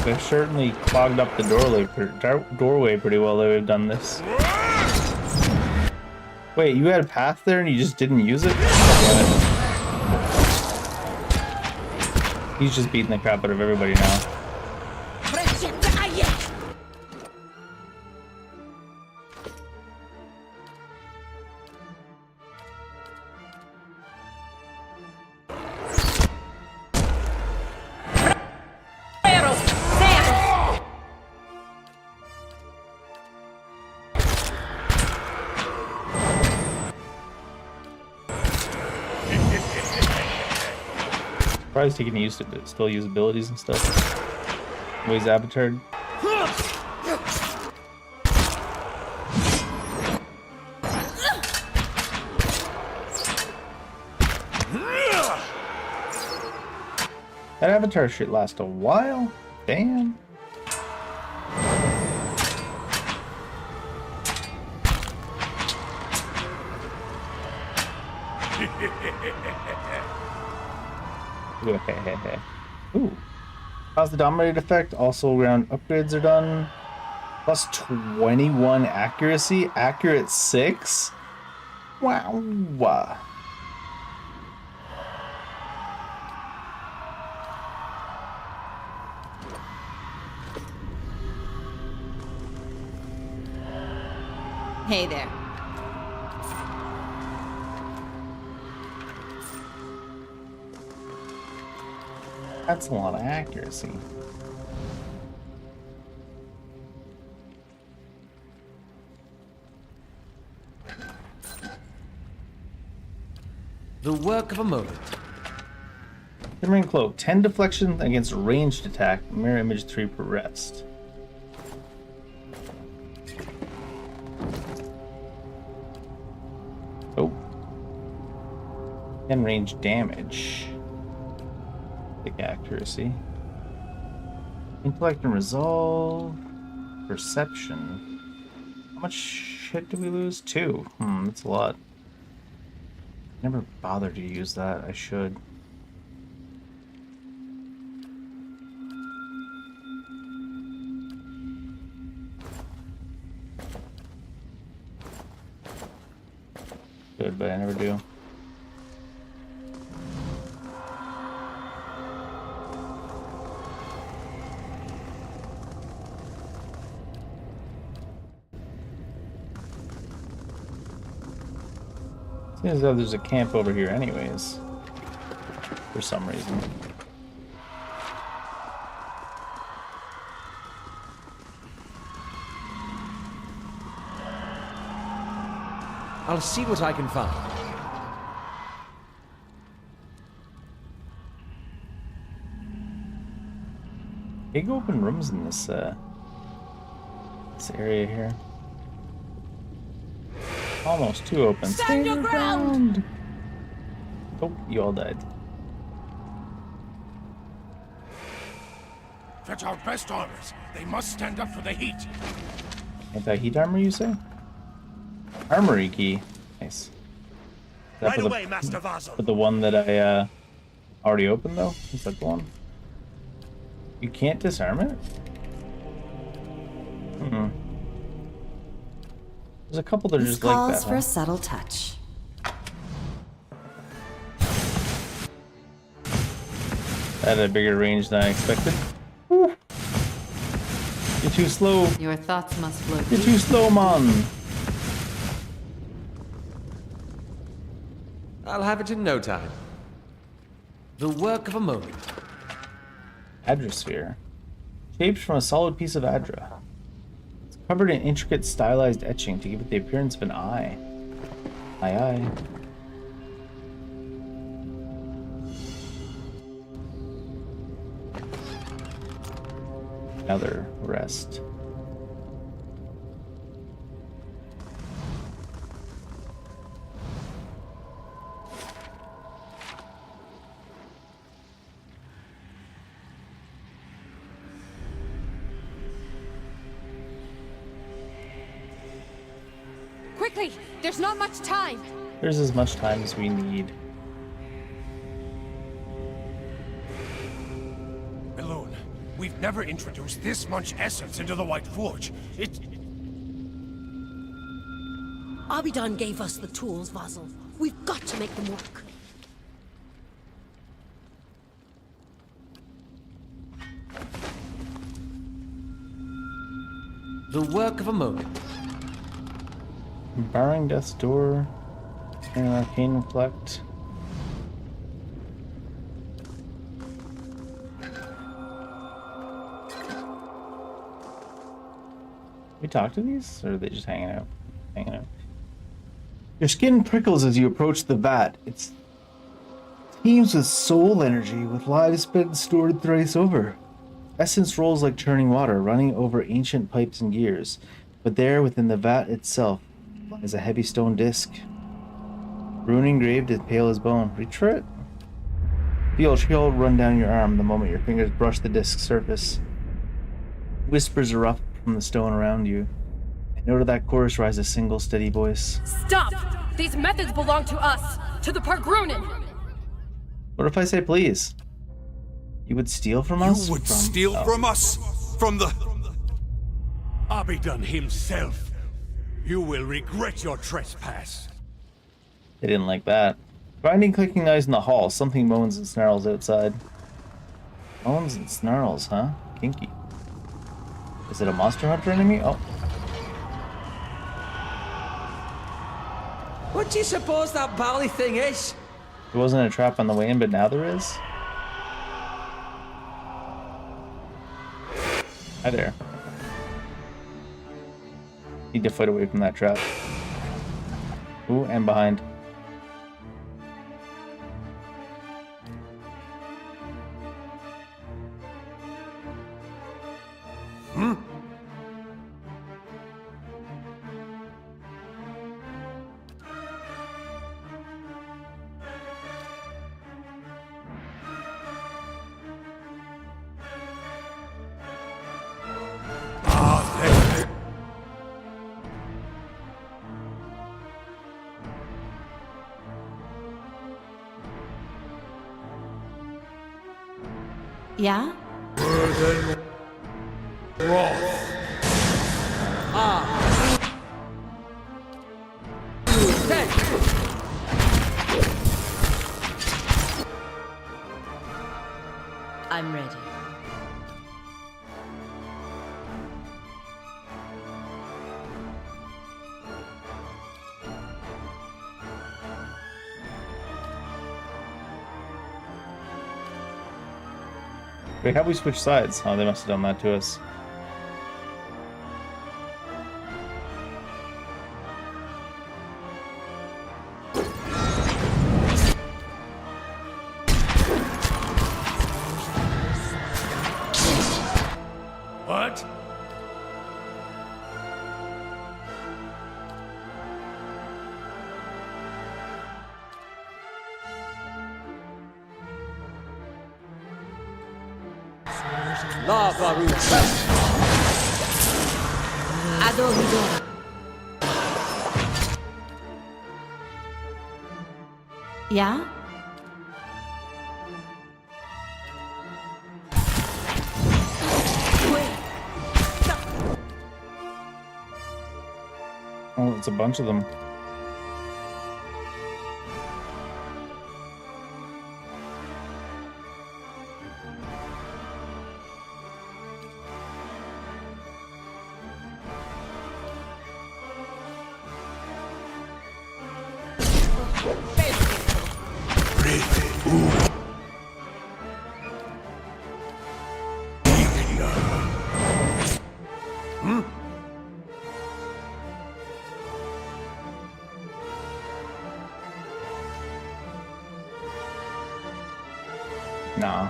They've certainly clogged up the doorway pretty well. They've done this. Wait, you had a path there and you just didn't use it? He's just beating the crap out of everybody now. Surprised he can use it, still use abilities and stuff. Ways Avatar. That Avatar shit lasts a while. Damn. Ooh. Cause the dominate effect. Also, round upgrades are done. Plus 21 accuracy. Accurate 6. Wow. Hey there. That's a lot of accuracy. The work of a moment. Shimmering Cloak. 10 deflection against ranged attack. Mirror image 3 per rest. Oh. 10 range damage. Big accuracy. Intellect and resolve. Perception. How much shit do we lose? 2. That's a lot. Never bothered to use that. I should. Good, but I never do. Seems as though there's a camp over here anyways. For some reason. I'll see what I can find. Big open rooms in this area here. Almost too open. Stand your ground! Oh, you all died. Fetch our best armors. They must stand up for the heat. Anti-heat armor, you say? Armory key. Nice. Right away, Master Vassal. But the one that I already opened, though? Is that the one? You can't disarm it? There's a couple that are just like that. Calls for a subtle touch. That had a bigger range than I expected. Woo. You're too slow. Your thoughts must flow. You're too slow, man. I'll have it in no time. The work of a moment. Adrasphere. Shaped from a solid piece of Adra. It's covered in intricate stylized etching to give it the appearance of an eye. Aye. Another rest. Quickly! There's not much time! There's as much time as we need. Alone, we've never introduced this much essence into the White Forge. Abidan gave us the tools, Vassal. We've got to make them work. The work of a moment. Barring Death's Door. And Arcane Reflect. We talk to these? Or are they just hanging out? Hanging out. Your skin prickles as you approach the vat. It teems with soul energy, with lives spent stored thrice over. Essence rolls like churning water, running over ancient pipes and gears. But there, within the vat itself, lies a heavy stone disc. Rune engraved as pale as bone. Reach for it. Feel a chill run down your arm the moment your fingers brush the disc's surface. Whispers erupt from the stone around you. Note of that chorus rise a single steady voice. Stop! These methods belong to us! To the Pargrunin! What if I say please? You would steal from us? You would steal from us? From the... Abidan himself. You will regret your trespass. They didn't like that. Finding clicking noise in the hall. Something moans and snarls outside. Moans and snarls, huh? Kinky. Is it a monster hunter enemy? Oh. What do you suppose that bally thing is? There wasn't a trap on the way in, but now there is? Hi there. Need to fight away from that trap. Ooh, and behind. Yeah? I'm ready. Wait, how we switch sides? Oh, they must have done that to us. What? Lava roots. Adolidor. Yeah? Oh, it's a bunch of them. Nah.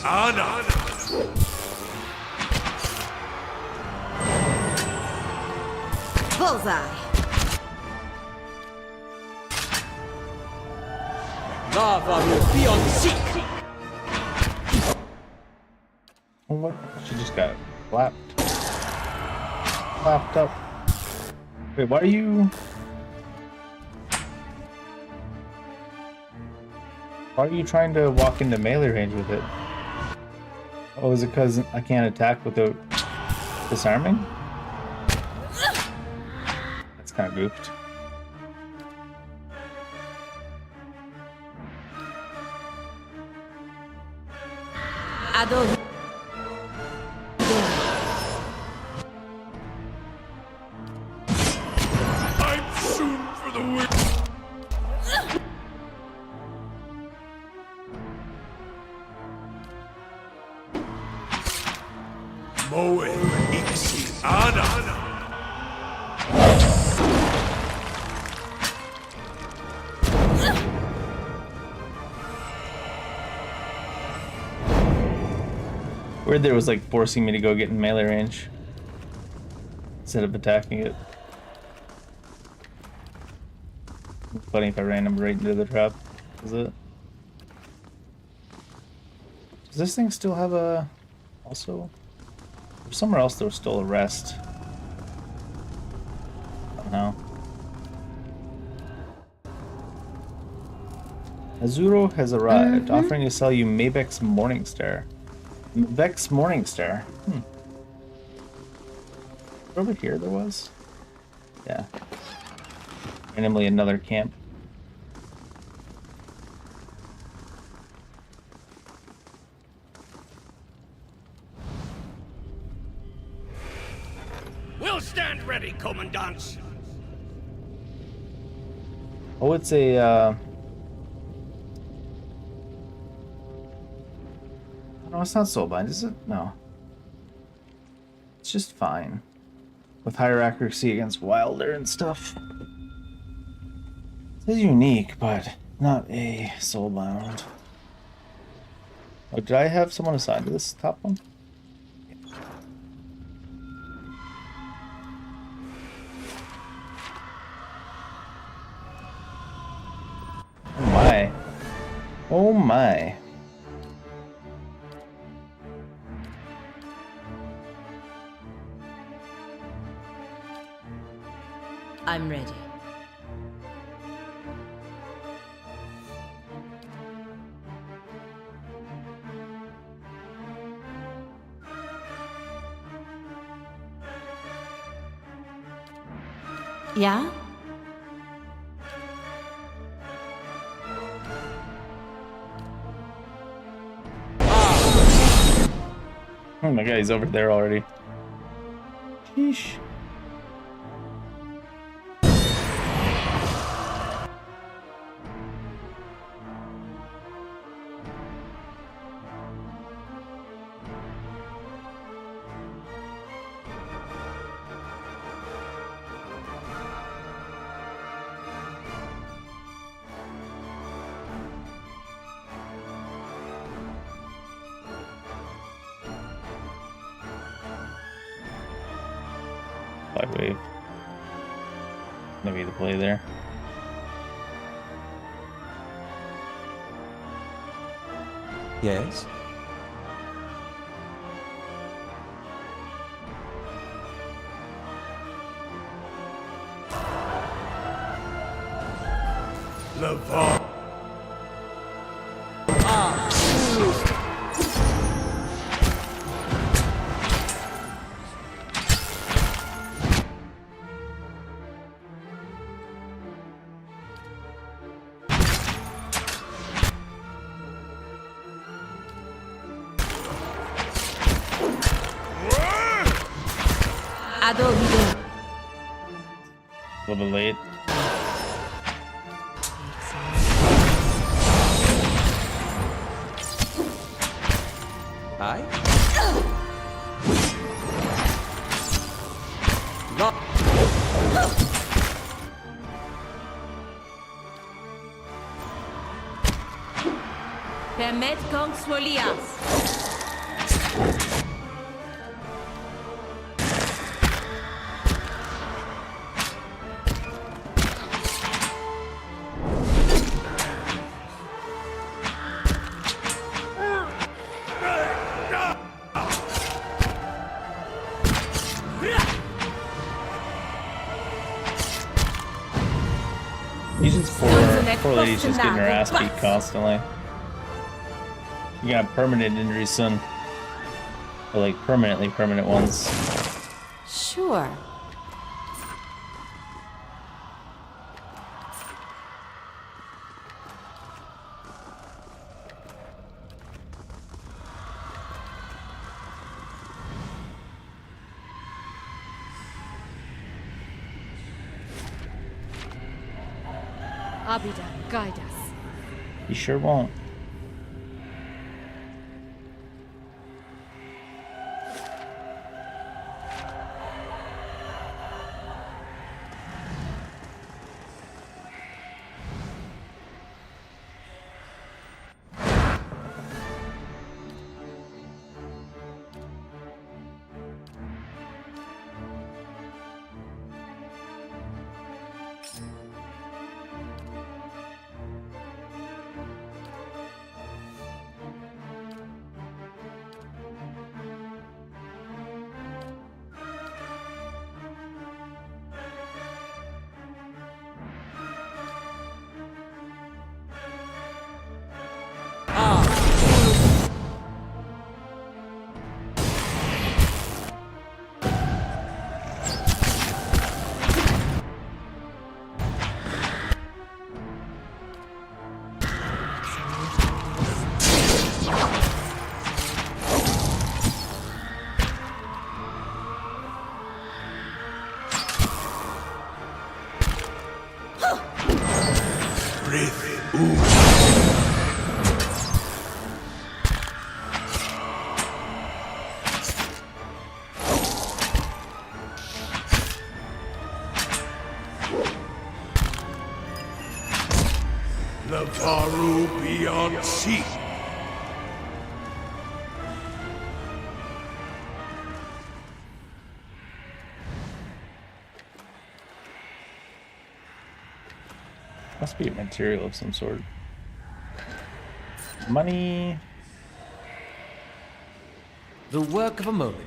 Anna. Bullseye. Lava will be on seek. Oh, what? She just got clapped. Clapped up. Wait, why are you... Why are you trying to walk into melee range with it? Oh, is it because I can't attack without disarming? That's kind of goofed. Adolidor. I'm soon for the win. Moe Ixi Ana. Weird there was like forcing me to go get in melee range instead of attacking it. funny if I ran him right into the trap. Is it? Does this thing still have a... Also... There's somewhere else there was still a rest. Somehow. Azuro has arrived, offering to sell you Mabek's Morningstar. Mabek's Morningstar. Over here there was? Yeah. Randomly another camp. We'll stand ready, Commandant. Oh, it's a, No, it's not soulbind, is it? No. It's just fine. With higher accuracy against Wilder and stuff. It is unique, but not a soulbound. Oh, did I have someone assigned to this top one? Oh my. Oh my. I'm ready. Yeah? Oh my god, he's over there already. Sheesh. Wave. Maybe the play there. Yes? Levant. A little bit late. Hi. Permet kong swolias. Poor lady's just getting her ass beat constantly. You got permanent injuries soon. Or like permanent ones. Sure. Abidan, guide us. He sure won't. The Varu beyond sea. Must be a material of some sort. Money. The work of a moment.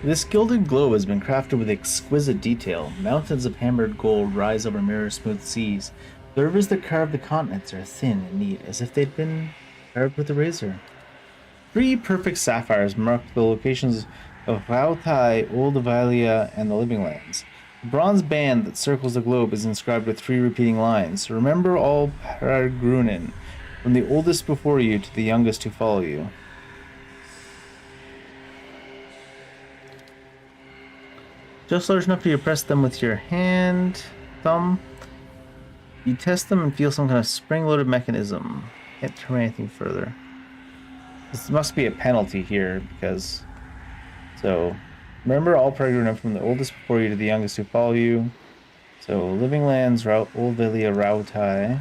This gilded globe has been crafted with exquisite detail. Mountains of hammered gold rise over mirror-smooth seas. The rivers that carve the continents are thin and neat, as if they'd been carved with a razor. 3 perfect sapphires mark the locations of Rautai, Old Avalia, and the Living Lands. The bronze band that circles the globe is inscribed with 3 repeating lines. Remember all Paragrunin, from the oldest before you to the youngest who follow you. Just large enough to press them with your thumb. You test them and feel some kind of spring-loaded mechanism. Can't determine anything further. This must be a penalty here, because... So, remember all Peregrine from the oldest before you to the youngest who follow you. So, Living Lands, Old Velia, Rautai.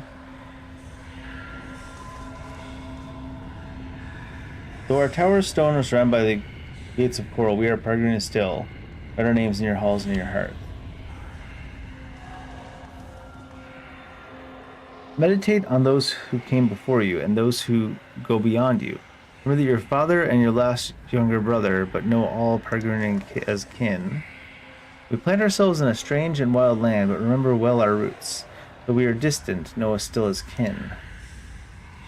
Though our tower of stone are surrounded by the gates of coral, we are Peregrine still. Better names in your halls and in your heart. Meditate on those who came before you and those who go beyond you. Remember that your father and your last younger brother, but know all Peregrine as kin. We plant ourselves in a strange and wild land, but remember well our roots. Though we are distant, know us still as kin.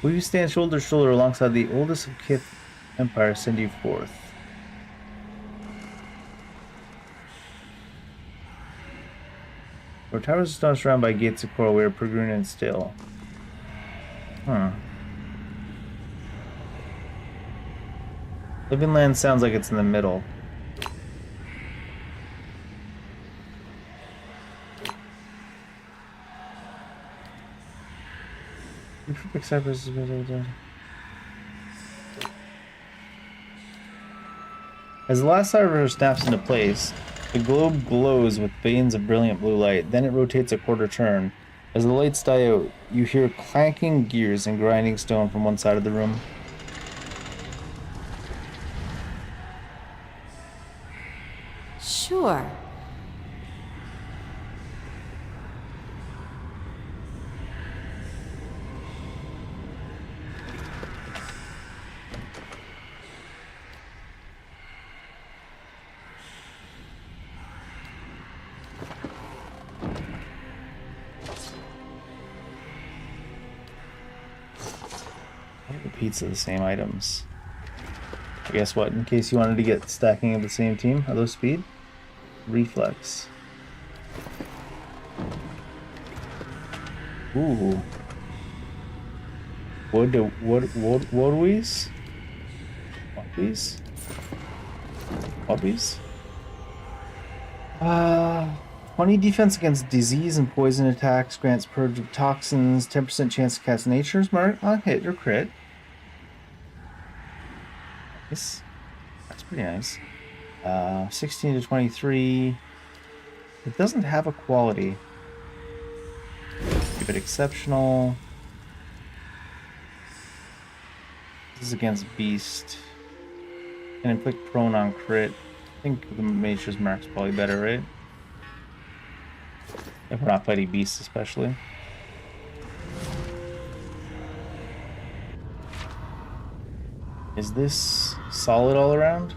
Will you stand shoulder to shoulder alongside the oldest of Kith Empire send you forth? Our towers are stone surrounded by gates of coral. We are Peregrine and still. Living Land sounds like it's in the middle. As the last cyber snaps into place, the globe glows with veins of brilliant blue light. Then it rotates a quarter turn. As the lights die out, you hear clanking gears and grinding stone from one side of the room. Sure. Repeats of the same items. I guess what, in case you wanted to get stacking of the same team, are those speed? Reflex. Ooh. What Wobbies? 20 defense against disease and poison attacks, grants purge of toxins, 10% chance to cast Nature's Mark on hit or crit. Nice. That's pretty nice. 16 to 23. It doesn't have a quality. Give it exceptional. This is against beast. Can inflict prone on crit. I think the Nature's Mark's probably better, right? If we're not fighting beasts, especially. Is this solid all around?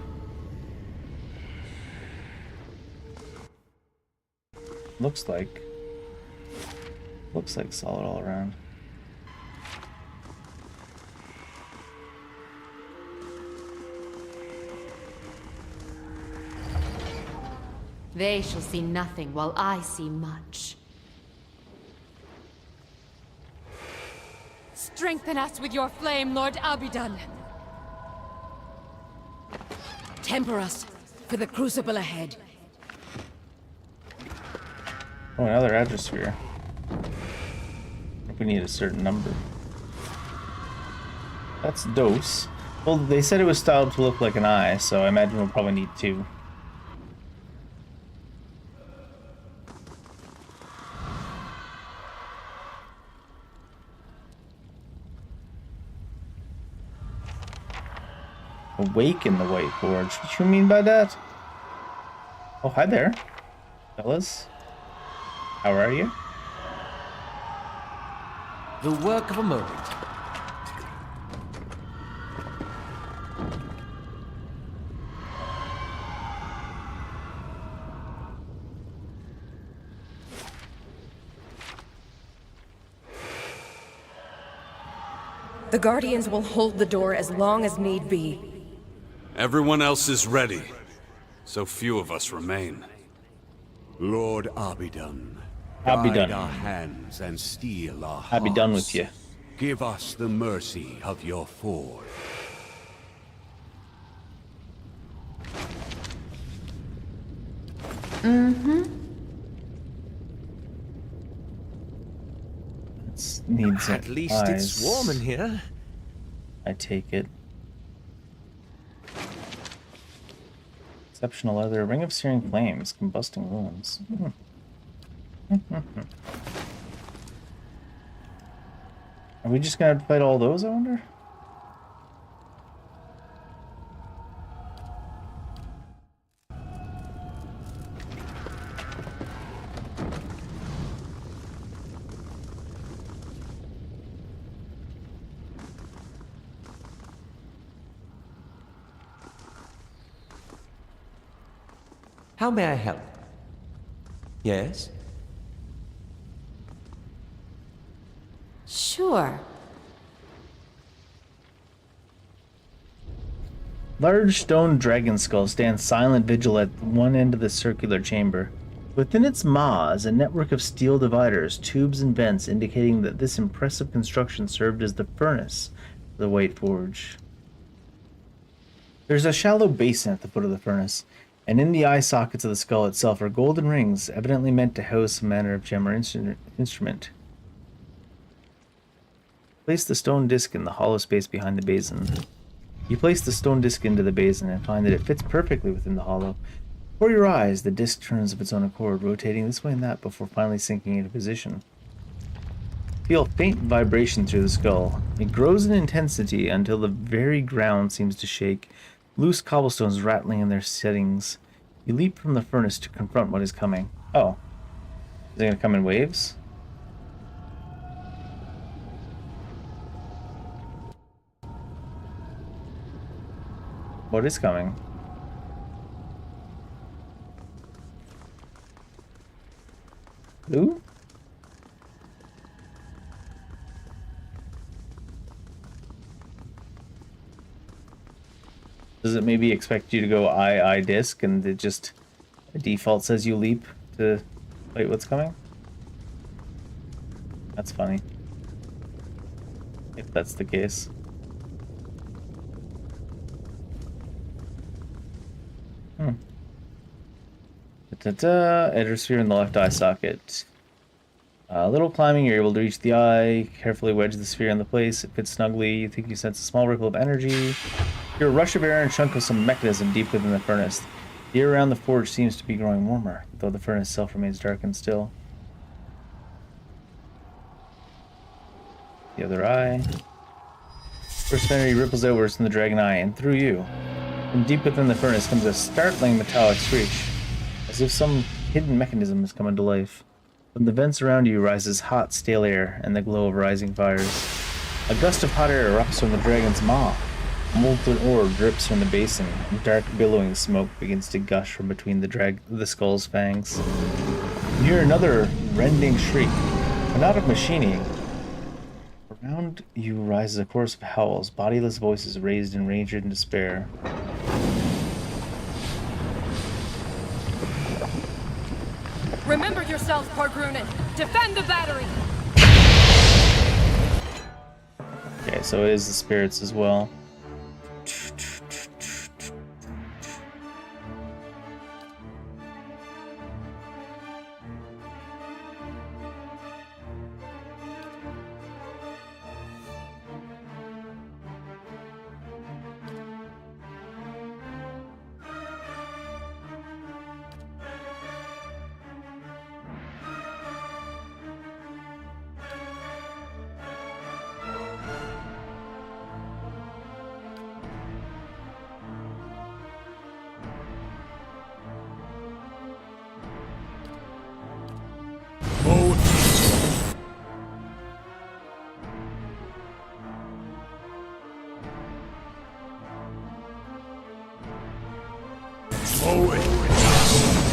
Looks like solid all around. They shall see nothing while I see much. Strengthen us with your flame, Lord Abidan. temper us for the crucible ahead. Oh, another adrosphere. We need a certain number. That's dose. Well, they said it was styled to look like an eye, so I imagine we'll probably need 2. Awaken the White Forge. What you mean by that? Oh, hi there, fellas. How are you? The work of a moment. The Guardians will hold the door as long as need be. Everyone else is ready. So few of us remain. Lord Abidon, I'll be guide done. our hands and steel our hearts. I'll be done with you. Give us the mercy of your forge. It needs At least it's eyes. warm in here. I take it. Exceptional leather, ring of searing flames, combusting ruins. Are we just gonna fight all those, I wonder? How may I help? Yes? Sure. Large stone dragon skull stands silent vigil at one end of the circular chamber. Within its maw is a network of steel dividers, tubes, and vents indicating that this impressive construction served as the furnace for the White Forge. There's a shallow basin at the foot of the furnace, and in the eye sockets of the skull itself are golden rings, evidently meant to house some manner of gem or instrument. Place the stone disc in the hollow space behind the basin. You place the stone disc into the basin and find that it fits perfectly within the hollow. Before your eyes, the disc turns of its own accord, rotating this way and that before finally sinking into position. Feel faint vibration through the skull. It grows in intensity until the very ground seems to shake, loose cobblestones rattling in their settings. You leap from the furnace to confront what is coming. Oh. Is it going to come in waves? What is coming? Who? Does it maybe expect you to go I disc and it just by default says you leap to wait what's coming? That's funny. If that's the case. Edgersphere in the left eye socket. A little climbing, you're able to reach the eye, carefully wedge the sphere in the place. It fits snugly. You think you sense a small ripple of energy. You're a rush of air and a chunk of some mechanism deep within the furnace. The air around the forge seems to be growing warmer, though the furnace itself remains dark and still. The other eye. Burst of energy ripples outwards from the dragon eye and through you. From deep within the furnace comes a startling metallic screech, as if some hidden mechanism has come into life. From the vents around you rises hot, stale air and the glow of rising fires. A gust of hot air erupts from the dragon's maw. Molten ore drips from the basin, and dark billowing smoke begins to gush from between the skull's fangs. You hear another rending shriek, but not of machining. Around you rises a chorus of howls, bodiless voices raised in rage and despair. Remember yourselves, Pargrunen! Defend the battery! Okay, so it is the spirits as well.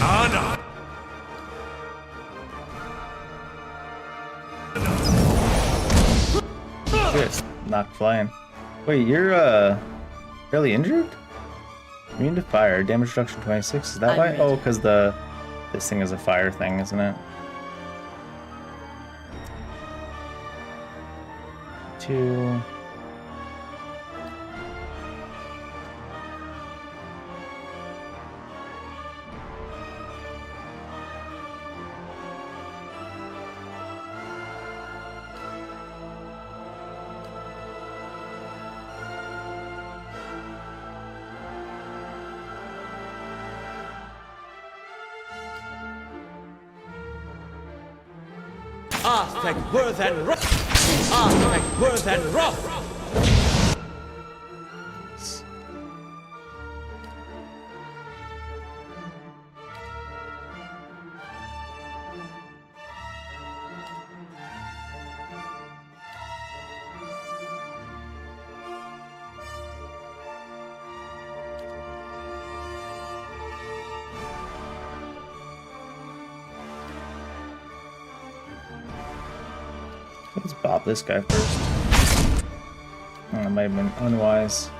Anna! Shit, knocked flying. Wait, you're fairly injured? Immune to fire, damage reduction 26. Is that why? Oh, because this thing is a fire thing, isn't it? 2. Aspect worth and rough. Aspect worth and rough. Let's bop this guy first. Oh, that might have been unwise.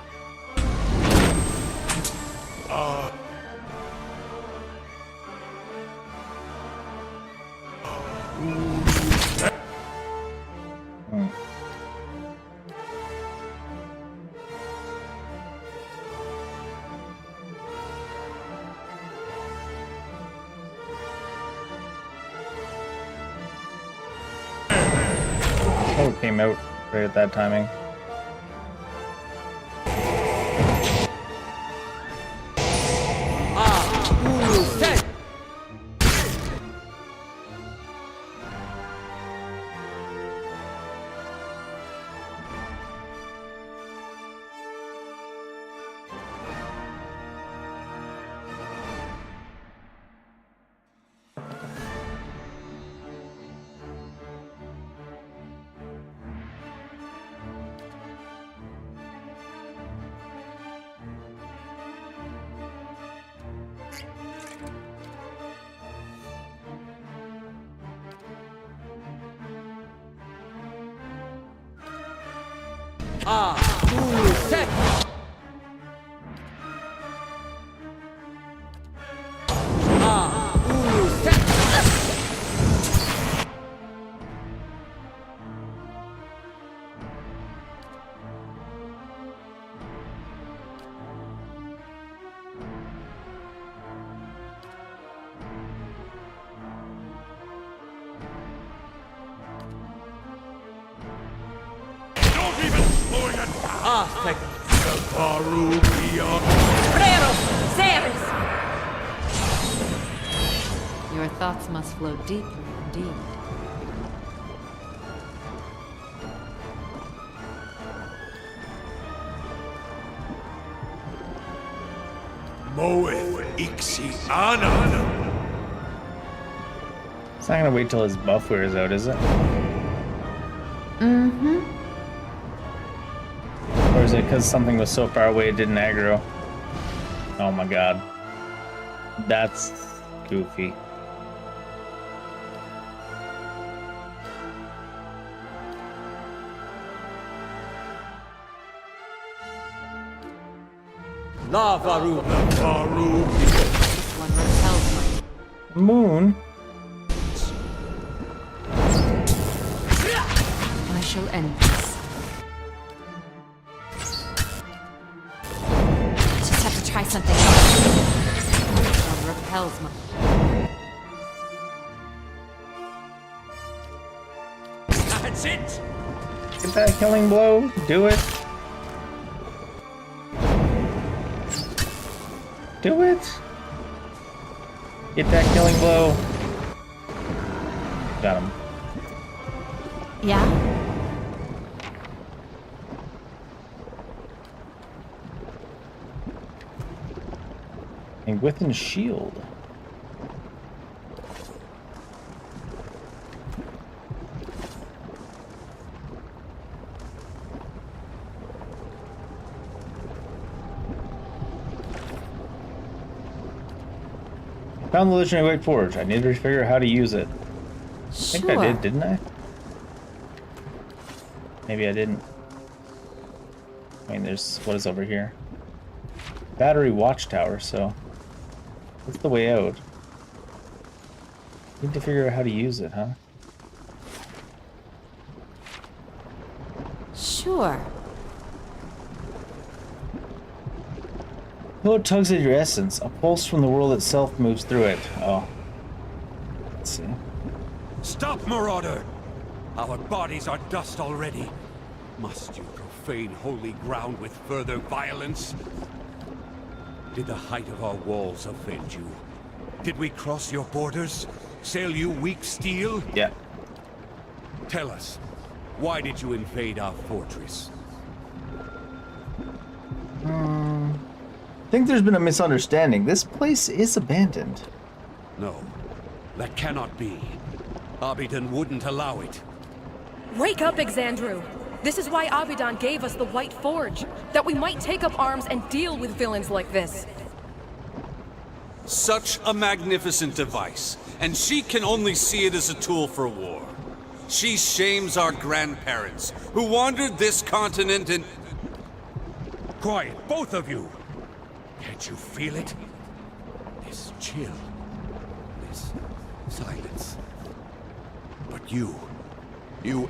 Oh, it came out right at that timing. Your thoughts must flow deeply indeed. Moeth Ixiana! It's not gonna wait till his buff wears out, is it? Mm-hmm. Or is it because something was so far away it didn't aggro? Oh my god. That's goofy. Lavaru. This one repels my... Moon? I shall end this. Just have to try something else. This one repels my... That's it! Get that killing blow. Do it. Do it. Get that killing blow. Got him. Yeah? And within shield. Found the legendary White Forge. I need to figure out how to use it. I think I did, didn't I? Maybe I didn't. I mean, there's... what is over here? Battery watchtower, so... what's the way out? Need to figure out how to use it, huh? Sure. Though it tugs at your essence, a pulse from the world itself moves through it. Oh. Let's see. Stop, Marauder! Our bodies are dust already. Must you profane holy ground with further violence? Did the height of our walls offend you? Did we cross your borders? Sell you weak steel? Yeah. Tell us, why did you invade our fortress? I think there's been a misunderstanding. This place is abandoned. No, that cannot be. Abidon wouldn't allow it. Wake up, Exandru! This is why Abidan gave us the White Forge, that we might take up arms and deal with villains like this. Such a magnificent device, and she can only see it as a tool for war. She shames our grandparents, who wandered this continent and... Quiet, both of you! Can't you feel it? This chill, this silence. But you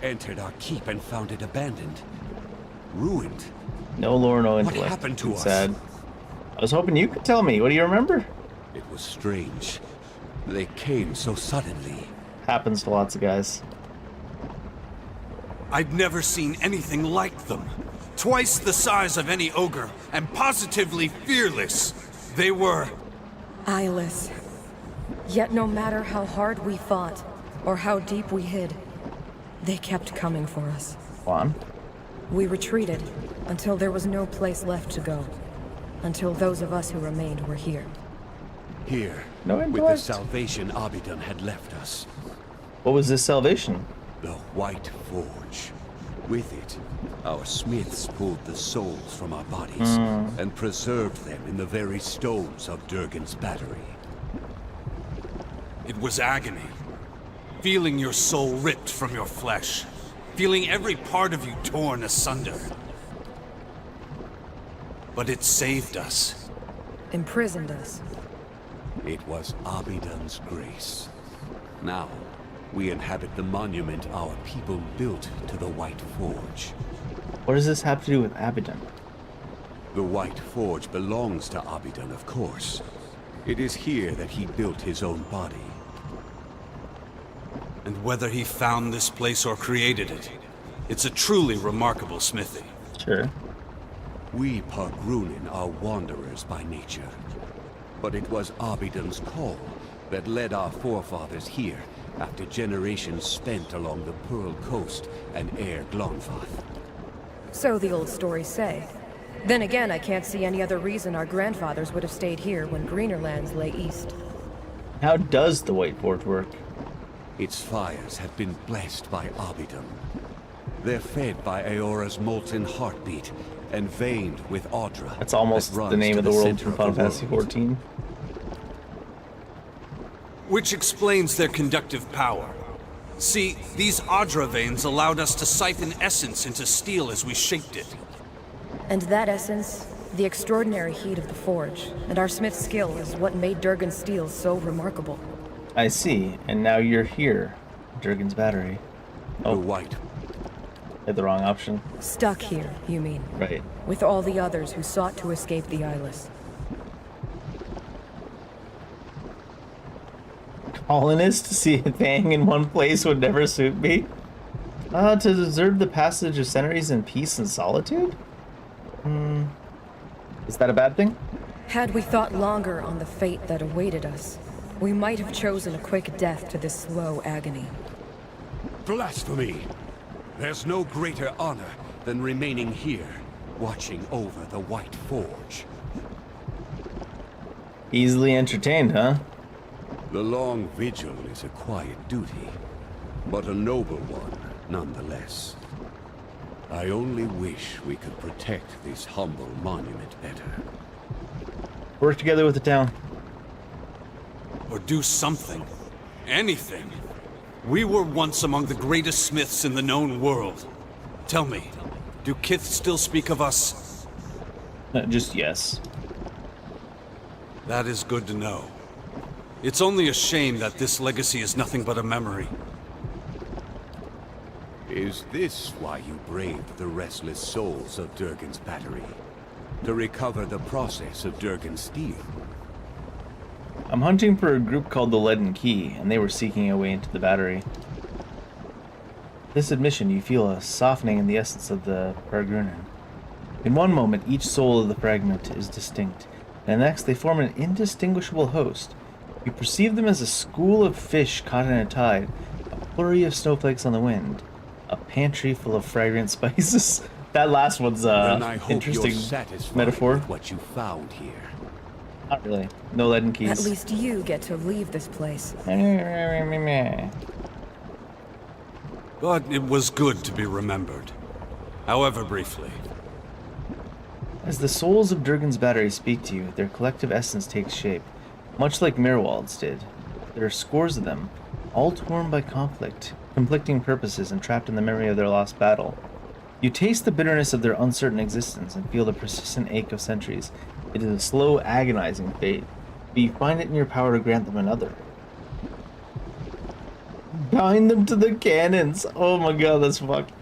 entered our keep and found it abandoned. Ruined. No lore, no intellect. What happened to us? Sad. I was hoping you could tell me. What do you remember? It was strange. They came so suddenly. Happens to lots of guys. I'd never seen anything like them. Twice the size of any ogre, and positively fearless. They were... eyeless. Yet no matter how hard we fought, or how deep we hid, they kept coming for us. Juan? We retreated, until there was no place left to go. Until those of us who remained were here. Here, no with intellect. the salvation Abidan had left us. What was this salvation? The White Forge. With it, our smiths pulled the souls from our bodies and preserved them in the very stones of Durgan's battery. It was agony. Feeling your soul ripped from your flesh. Feeling every part of you torn asunder. But it saved us. Imprisoned us. It was Abidan's grace. Now, we inhabit the monument our people built to the White Forge. What does this have to do with Abidan? The White Forge belongs to Abidan, of course. It is here that he built his own body. And whether he found this place or created it, it's a truly remarkable smithy. Sure. We Pargrunin are wanderers by nature. But it was Abidan's call that led our forefathers here after generations spent along the Pearl Coast and Air Glonfath. So the old stories say. Then again, I can't see any other reason our grandfathers would have stayed here when greener lands lay east. How does the White Forge work? Its fires have been blessed by Abidan. They're fed by Aora's molten heartbeat and veined with Audra. That's almost the name of the world from Final Fantasy XIV. Which explains their conductive power. See, these Audra veins allowed us to siphon essence into steel as we shaped it. And that essence, the extraordinary heat of the forge, and our smith's skill is what made Durgan's steel so remarkable. I see, and now you're here. Durgan's battery. Oh, White. Had the wrong option. Stuck here, you mean? Right. With all the others who sought to escape the eyeless. Colonists to see a thing in one place would never suit me. To deserve the passage of centuries in peace and solitude? Is that a bad thing? Had we thought longer on the fate that awaited us, we might have chosen a quick death to this slow agony. Blasphemy! There's no greater honor than remaining here, watching over the White Forge. Easily entertained, huh? The long vigil is a quiet duty, but a noble one nonetheless. I only wish we could protect this humble monument better. Work together with the town. Or do something. Anything. We were once among the greatest smiths in the known world. Tell me, do Kith still speak of us? Just yes. That is good to know. It's only a shame that this legacy is nothing but a memory. Is this why you braved the restless souls of Durgan's battery? To recover the process of Durgan's steel? I'm hunting for a group called the Leaden Key, and they were seeking a way into the battery. This admission, you feel a softening in the essence of the Paragrunan. In one moment, each soul of the fragment is distinct, and the next they form an indistinguishable host. You perceive them as a school of fish caught in a tide, a flurry of snowflakes on the wind, a pantry full of fragrant spices. That last one's Then I hope interesting you're satisfied metaphor. with what you found here. Not really. No Leaden Keys. At least you get to leave this place. But it was good to be remembered. However briefly. As the souls of Durgan's battery speak to you, their collective essence takes shape, much like Mirwald's did. There are scores of them, all torn by conflict, conflicting purposes, and trapped in the memory of their lost battle. You taste the bitterness of their uncertain existence and feel the persistent ache of centuries. It is a slow, agonizing fate, but you find it in your power to grant them another. Bind them to the cannons! Oh my god, that's fucked.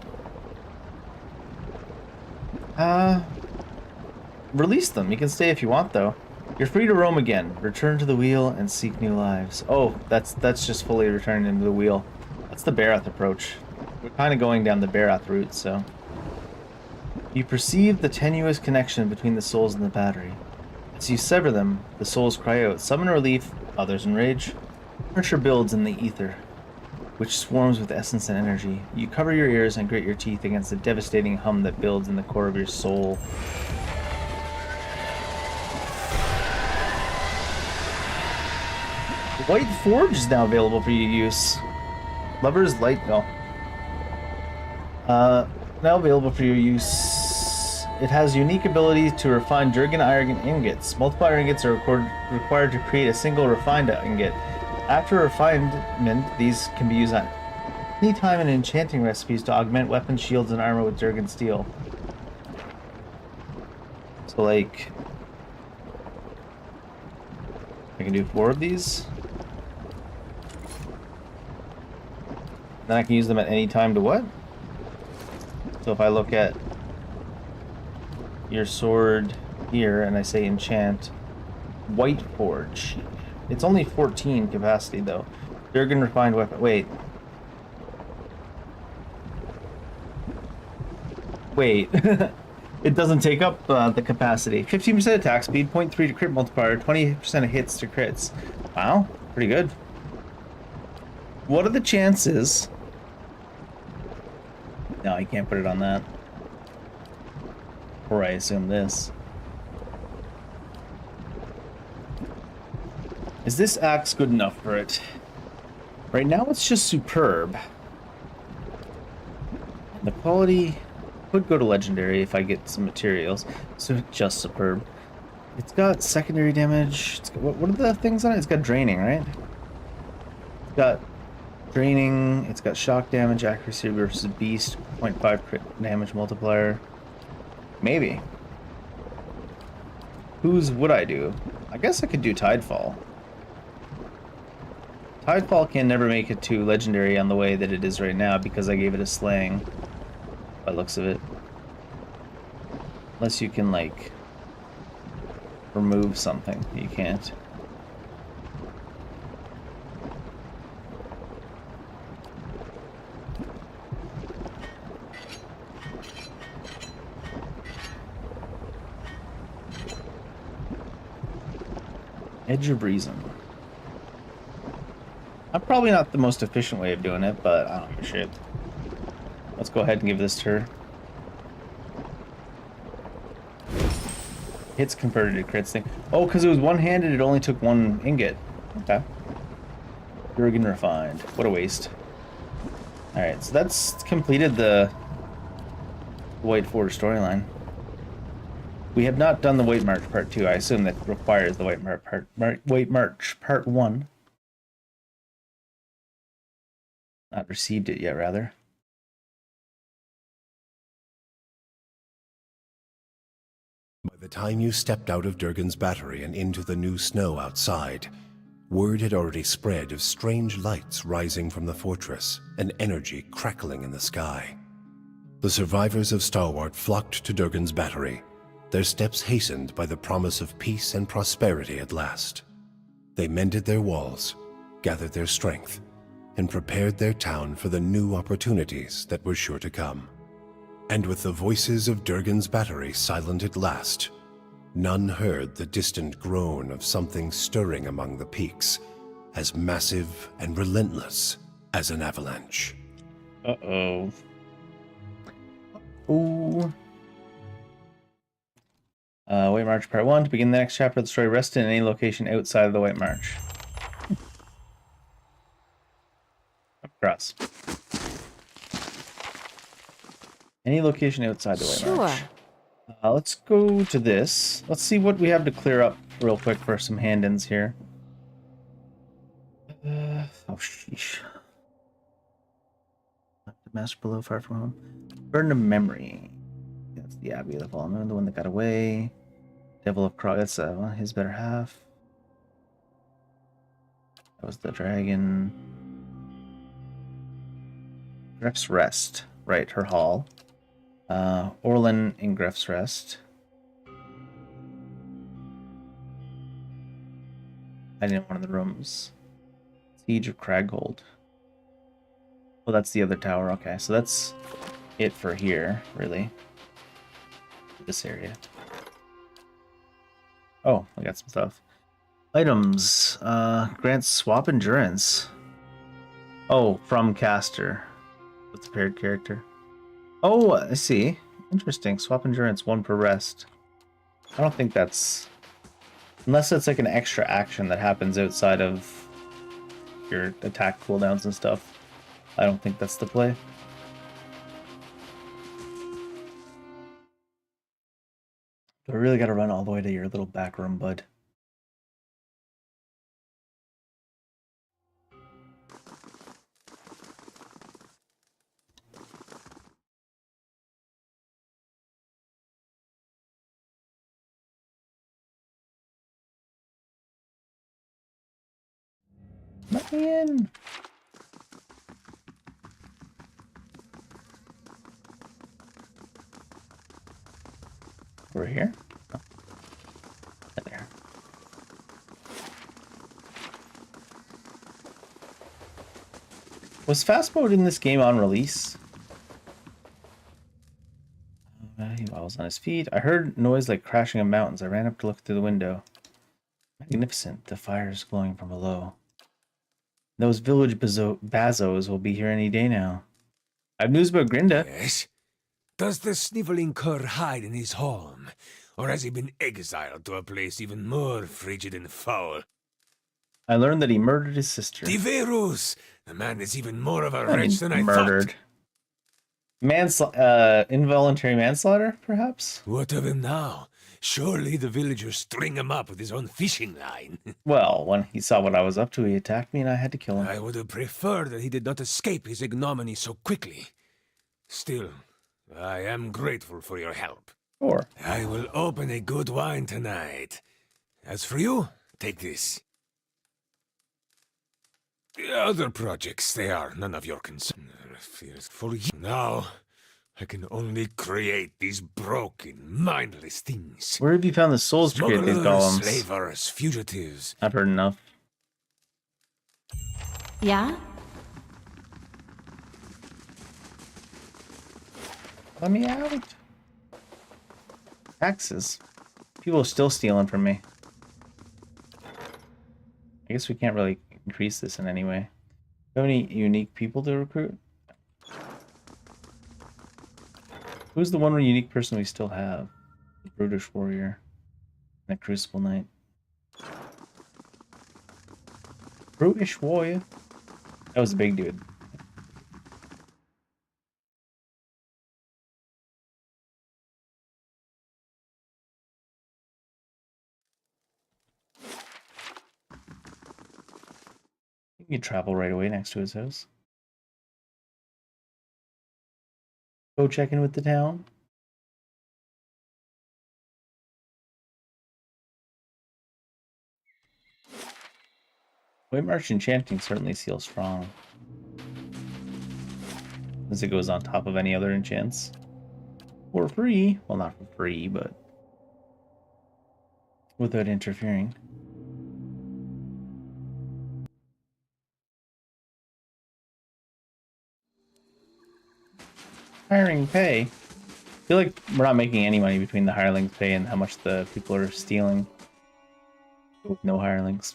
Release them. You can stay if you want, though. You're free to roam again. Return to the wheel and seek new lives. Oh, that's just fully returning into the wheel. That's the Barath approach. We're kind of going down the Barath route, so... You perceive the tenuous connection between the souls in the battery. As you sever them, the souls cry out, some in relief, others in rage. Pressure builds in the ether, which swarms with essence and energy. You cover your ears and grit your teeth against the devastating hum that builds in the core of your soul. White Forge is now available for your use. Lover's Light, no. Now available for your use. It has unique ability to refine Durgan iron ingots. Multiple iron ingots are required to create a single refined ingot. After refinement, these can be used on any time in enchanting recipes to augment weapons, shields, and armor with Durgan steel. So, like, I can do 4 of these. Then I can use them at any time to what? So if I look at your sword here and I say enchant White Forge, it's only 14 capacity though. Durgan refined weapon. Wait. It doesn't take up the capacity. 15% attack speed, 0.3 to crit multiplier, 20% of hits to crits. Wow, pretty good. What are the chances? No, I can't put it on that. Or I assume this. Is this axe good enough for it? Right now it's just superb. The quality could go to legendary if I get some materials. So just superb. It's got secondary damage. It's got, what are the things on it? It's got draining, right? It's got draining, it's got shock damage, accuracy versus beast, 0.5 crit damage multiplier. Maybe. Whose would I do? I guess I could do Tidefall. Tidefall can never make it to legendary on the way that it is right now because I gave it a slaying by looks of it. Unless you can, like, remove something. You can't. Edge of Reason. Probably not the most efficient way of doing it, but I don't give a shit. Let's go ahead and give this to her. Hits converted to crits thing. Oh, because it was one-handed, it only took 1 ingot. Okay. Durgan refined. What a waste. Alright, so that's completed the White Forge storyline. We have not done the White March Part 2. I assume that requires the White March Part 1. Not received it yet, rather. By the time you stepped out of Durgan's battery and into the new snow outside, word had already spread of strange lights rising from the fortress and energy crackling in the sky. The survivors of Stalwart flocked to Durgan's battery, their steps hastened by the promise of peace and prosperity at last. They mended their walls, gathered their strength, and prepared their town for the new opportunities that were sure to come. And with the voices of Durgan's battery silent at last, none heard the distant groan of something stirring among the peaks, as massive and relentless as an avalanche. Uh-oh. Ooh. White March Part 1. To begin the next chapter of the story, rest in any location outside of the White March. Across. Any location outside the White March. Let's go to this. Let's see what we have to clear up real quick for some hand-ins here. Oh, sheesh. The master below, far from home. Burden of memory. That's the Abbey of the Fallen Moon, the one that got away. Devil of Krog, that's his better half. That was the dragon. Gref's Rest. Right, her hall. Orlin in Gref's Rest. Hiding in one of the rooms. Siege of Craghold. Oh, that's the other tower. Okay, so that's it for here, really. This area. Oh, I got some stuff. Items. Grants swap endurance. Oh, from caster. With the paired character. Oh, I see. Interesting. Swap endurance, 1 per rest. I don't think that's... Unless it's like an extra action that happens outside of your attack cooldowns and stuff. I don't think that's the play. Do I really gotta run all the way to your little back room, bud? Let me in. Over here? Oh. There. Was fast mode in this game on release? He was on his feet. I heard noise like crashing of mountains. I ran up to look through the window. Magnificent. The fires glowing from below. Those village bazos will be here any day now. I have news about Grinda. Yes? Does the sniveling cur hide in his home? Or has he been exiled to a place even more frigid and foul? I learned that he murdered his sister. Diverus! The man is even more of a wretch than I murdered. Involuntary manslaughter, perhaps? What of him now? Surely the villagers string him up with his own fishing line. Well, when he saw what I was up to, he attacked me and I had to kill him. I would have preferred that he did not escape his ignominy so quickly. Still, I am grateful for your help. Sure. I will open a good wine tonight. As for you, take this. The other projects, they are none of your concern. For you now, I can only create these broken, mindless things. Where have you found the souls to create these golems? Slavers, fugitives. I've heard enough. Yeah? Let me out. Taxes. People are still stealing from me. I guess we can't really increase this in any way. Do you have any unique people to recruit? Who's the one unique person we still have? The Brutish Warrior. And the Crucible Knight. Brutish Warrior? That was a big dude. You can travel right away next to his house. Go check in with the town. White March Enchanting certainly feels strong. As it goes on top of any other enchants. For free. Well, not for free, but without interfering. Hiring pay. I feel like we're not making any money between the hirelings pay and how much the people are stealing. With no hirelings.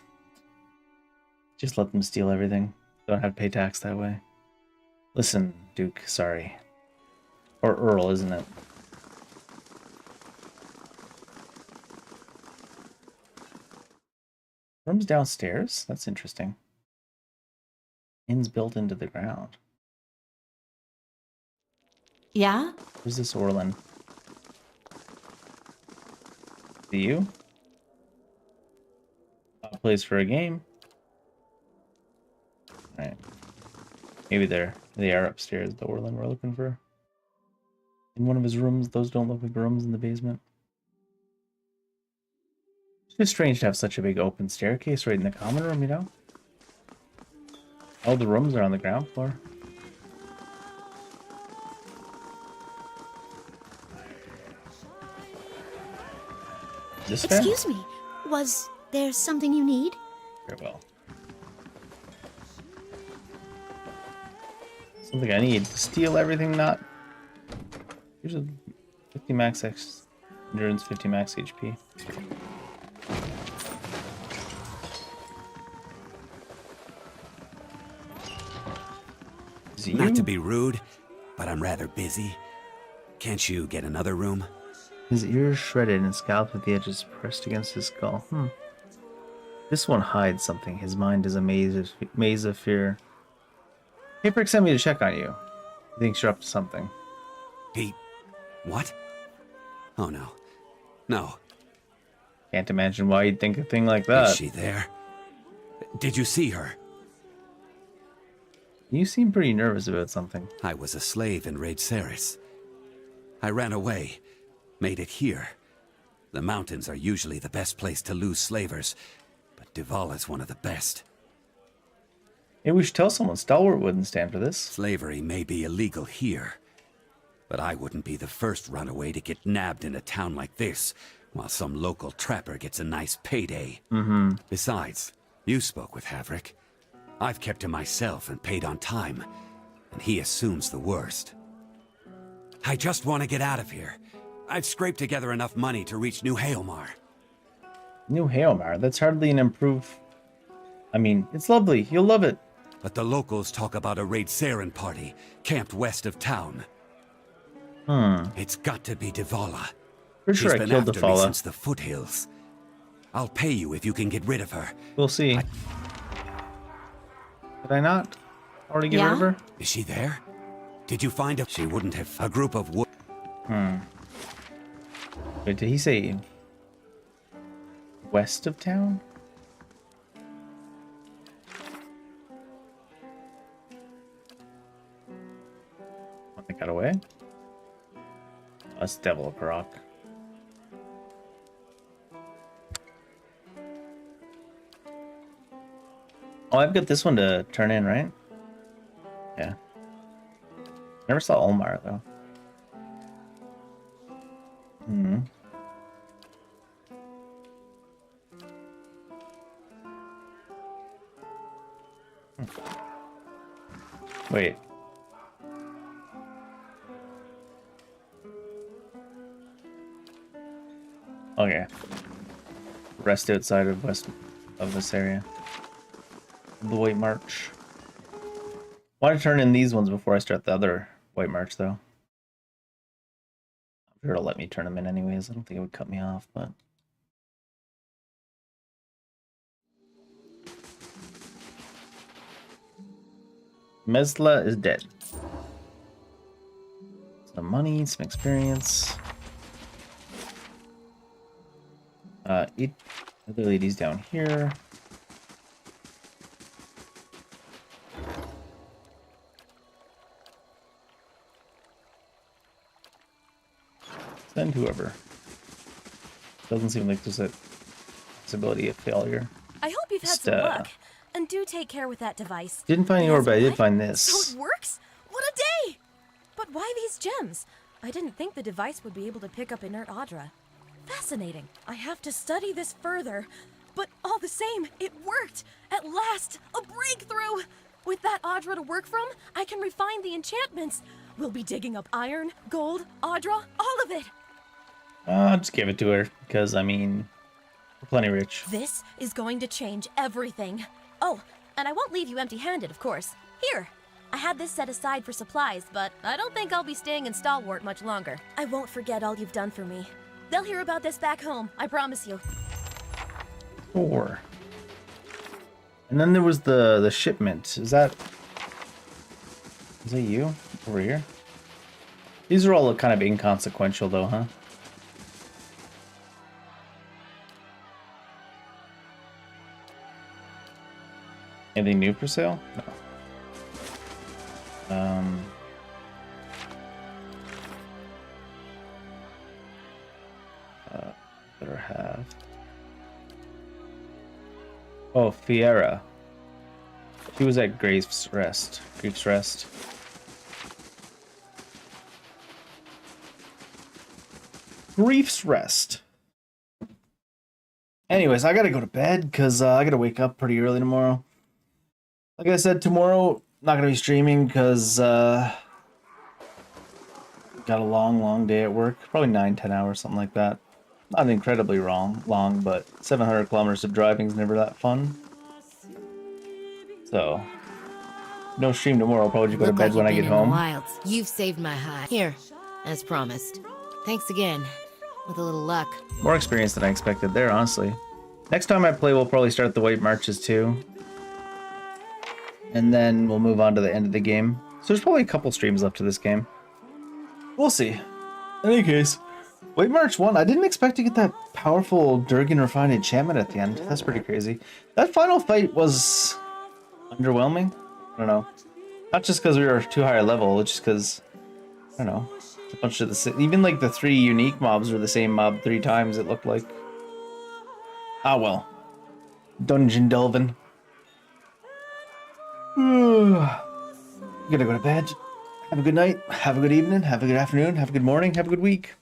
Just let them steal everything. Don't have to pay tax that way. Listen, Duke, sorry. Or Earl, isn't it? Rooms downstairs? That's interesting. Inn's built into the ground. Yeah? Who's this Orlin? See you? Place for a game. Alright. Maybe they are upstairs, the Orlin we're looking for. In one of his rooms, those don't look like rooms in the basement. It's just strange to have such a big open staircase right in the common room, you know? All the rooms are on the ground floor. This guy? Excuse me, was there something you need? Very well. Something I need. Steal everything, not... Here's a 50 max X endurance, 50 max HP. Not to be rude, but I'm rather busy. Can't you get another room? His ears shredded and scalped with the edges pressed against his skull. This one hides something. His mind is a maze of fear. Paper sent me to check on you. He thinks you're up to something. He... what? Oh no. No. Can't imagine why you'd think a thing like that. Is she there? Did you see her? You seem pretty nervous about something. I was a slave in Raid Ceres. I ran away. Made it here. The mountains are usually the best place to lose slavers, but Davala's one of the best. Maybe we should tell someone. Stalwart wouldn't stand for this. Slavery may be illegal here, but I wouldn't be the first runaway to get nabbed in a town like this, while some local trapper gets a nice payday. Besides, you spoke with Havrick. I've kept to myself and paid on time, and he assumes the worst. I just want to get out of here. I've scraped together enough money to reach New Haelmar. New Haelmar? That's hardly an improve. I mean, it's lovely. You'll love it. But the locals talk about a Raid Saren party, camped west of town. It's got to be Davala. Pretty sure I She's killed been after me Davala. since the foothills. I'll pay you if you can get rid of her. We'll see. Did I not already get rid of her? Is she there? Did you find a... She wouldn't have... A group of wood... Wait, did he say west of town? They got away? That's Devil of Rock. Oh, I've got this one to turn in, right? Yeah. Never saw Olmar, though. Wait. Okay. Rest outside of west of this area. The White March. Want to turn in these ones before I start the other White March, though. I'm sure it'll let me turn them in anyways. I don't think it would cut me off, but... Mesla is dead. Some money, some experience. Other ladies down here. Send whoever. Doesn't seem like there's a possibility of failure. I hope you've had some luck. And do take care with that device. Didn't find any ore, but I did find this. So it works? What a day! But why these gems? I didn't think the device would be able to pick up inert Audra. Fascinating. I have to study this further. But all the same, it worked! At last, a breakthrough! With that Audra to work from, I can refine the enchantments. We'll be digging up iron, gold, Audra, all of it. I'll just give it to her, because, I mean, we're plenty rich. This is going to change everything. Oh, and I won't leave you empty-handed, of course. Here, I had this set aside for supplies, but I don't think I'll be staying in Stalwart much longer. I won't forget all you've done for me. They'll hear about this back home, I promise you. 4. And then there was the shipment. Is that you over here? These are all kind of inconsequential though, huh? Anything new for sale? No. Better have. Oh, Fiera. She was at Grief's Rest. Grief's Rest. Grief's Rest. Anyways, I gotta go to bed because I gotta wake up pretty early tomorrow. Like I said, tomorrow not gonna be streaming because got a long day at work. Probably 9-10 hours, something like that. Not incredibly long, but 700 kilometers of driving is never that fun. So, no stream tomorrow. I'll probably just go to bed when I get home. Wilds. You've saved my hide. Here, as promised. Thanks again. With a little luck. More experience than I expected there, honestly. Next time I play, we'll probably start the White Marches too. And then we'll move on to the end of the game. So there's probably a couple streams left to this game. We'll see. In any case, White March 1, I didn't expect to get that powerful Durgan Refined enchantment at the end. That's pretty crazy. That final fight was underwhelming. I don't know. Not just because we were too high a level, it's just because, I don't know. A bunch of the even like the 3 unique mobs were the same mob 3 times, it looked like. Ah well. Dungeon delving. Gotta go to bed. Have a good night. Have a good evening. Have a good afternoon. Have a good morning. Have a good week.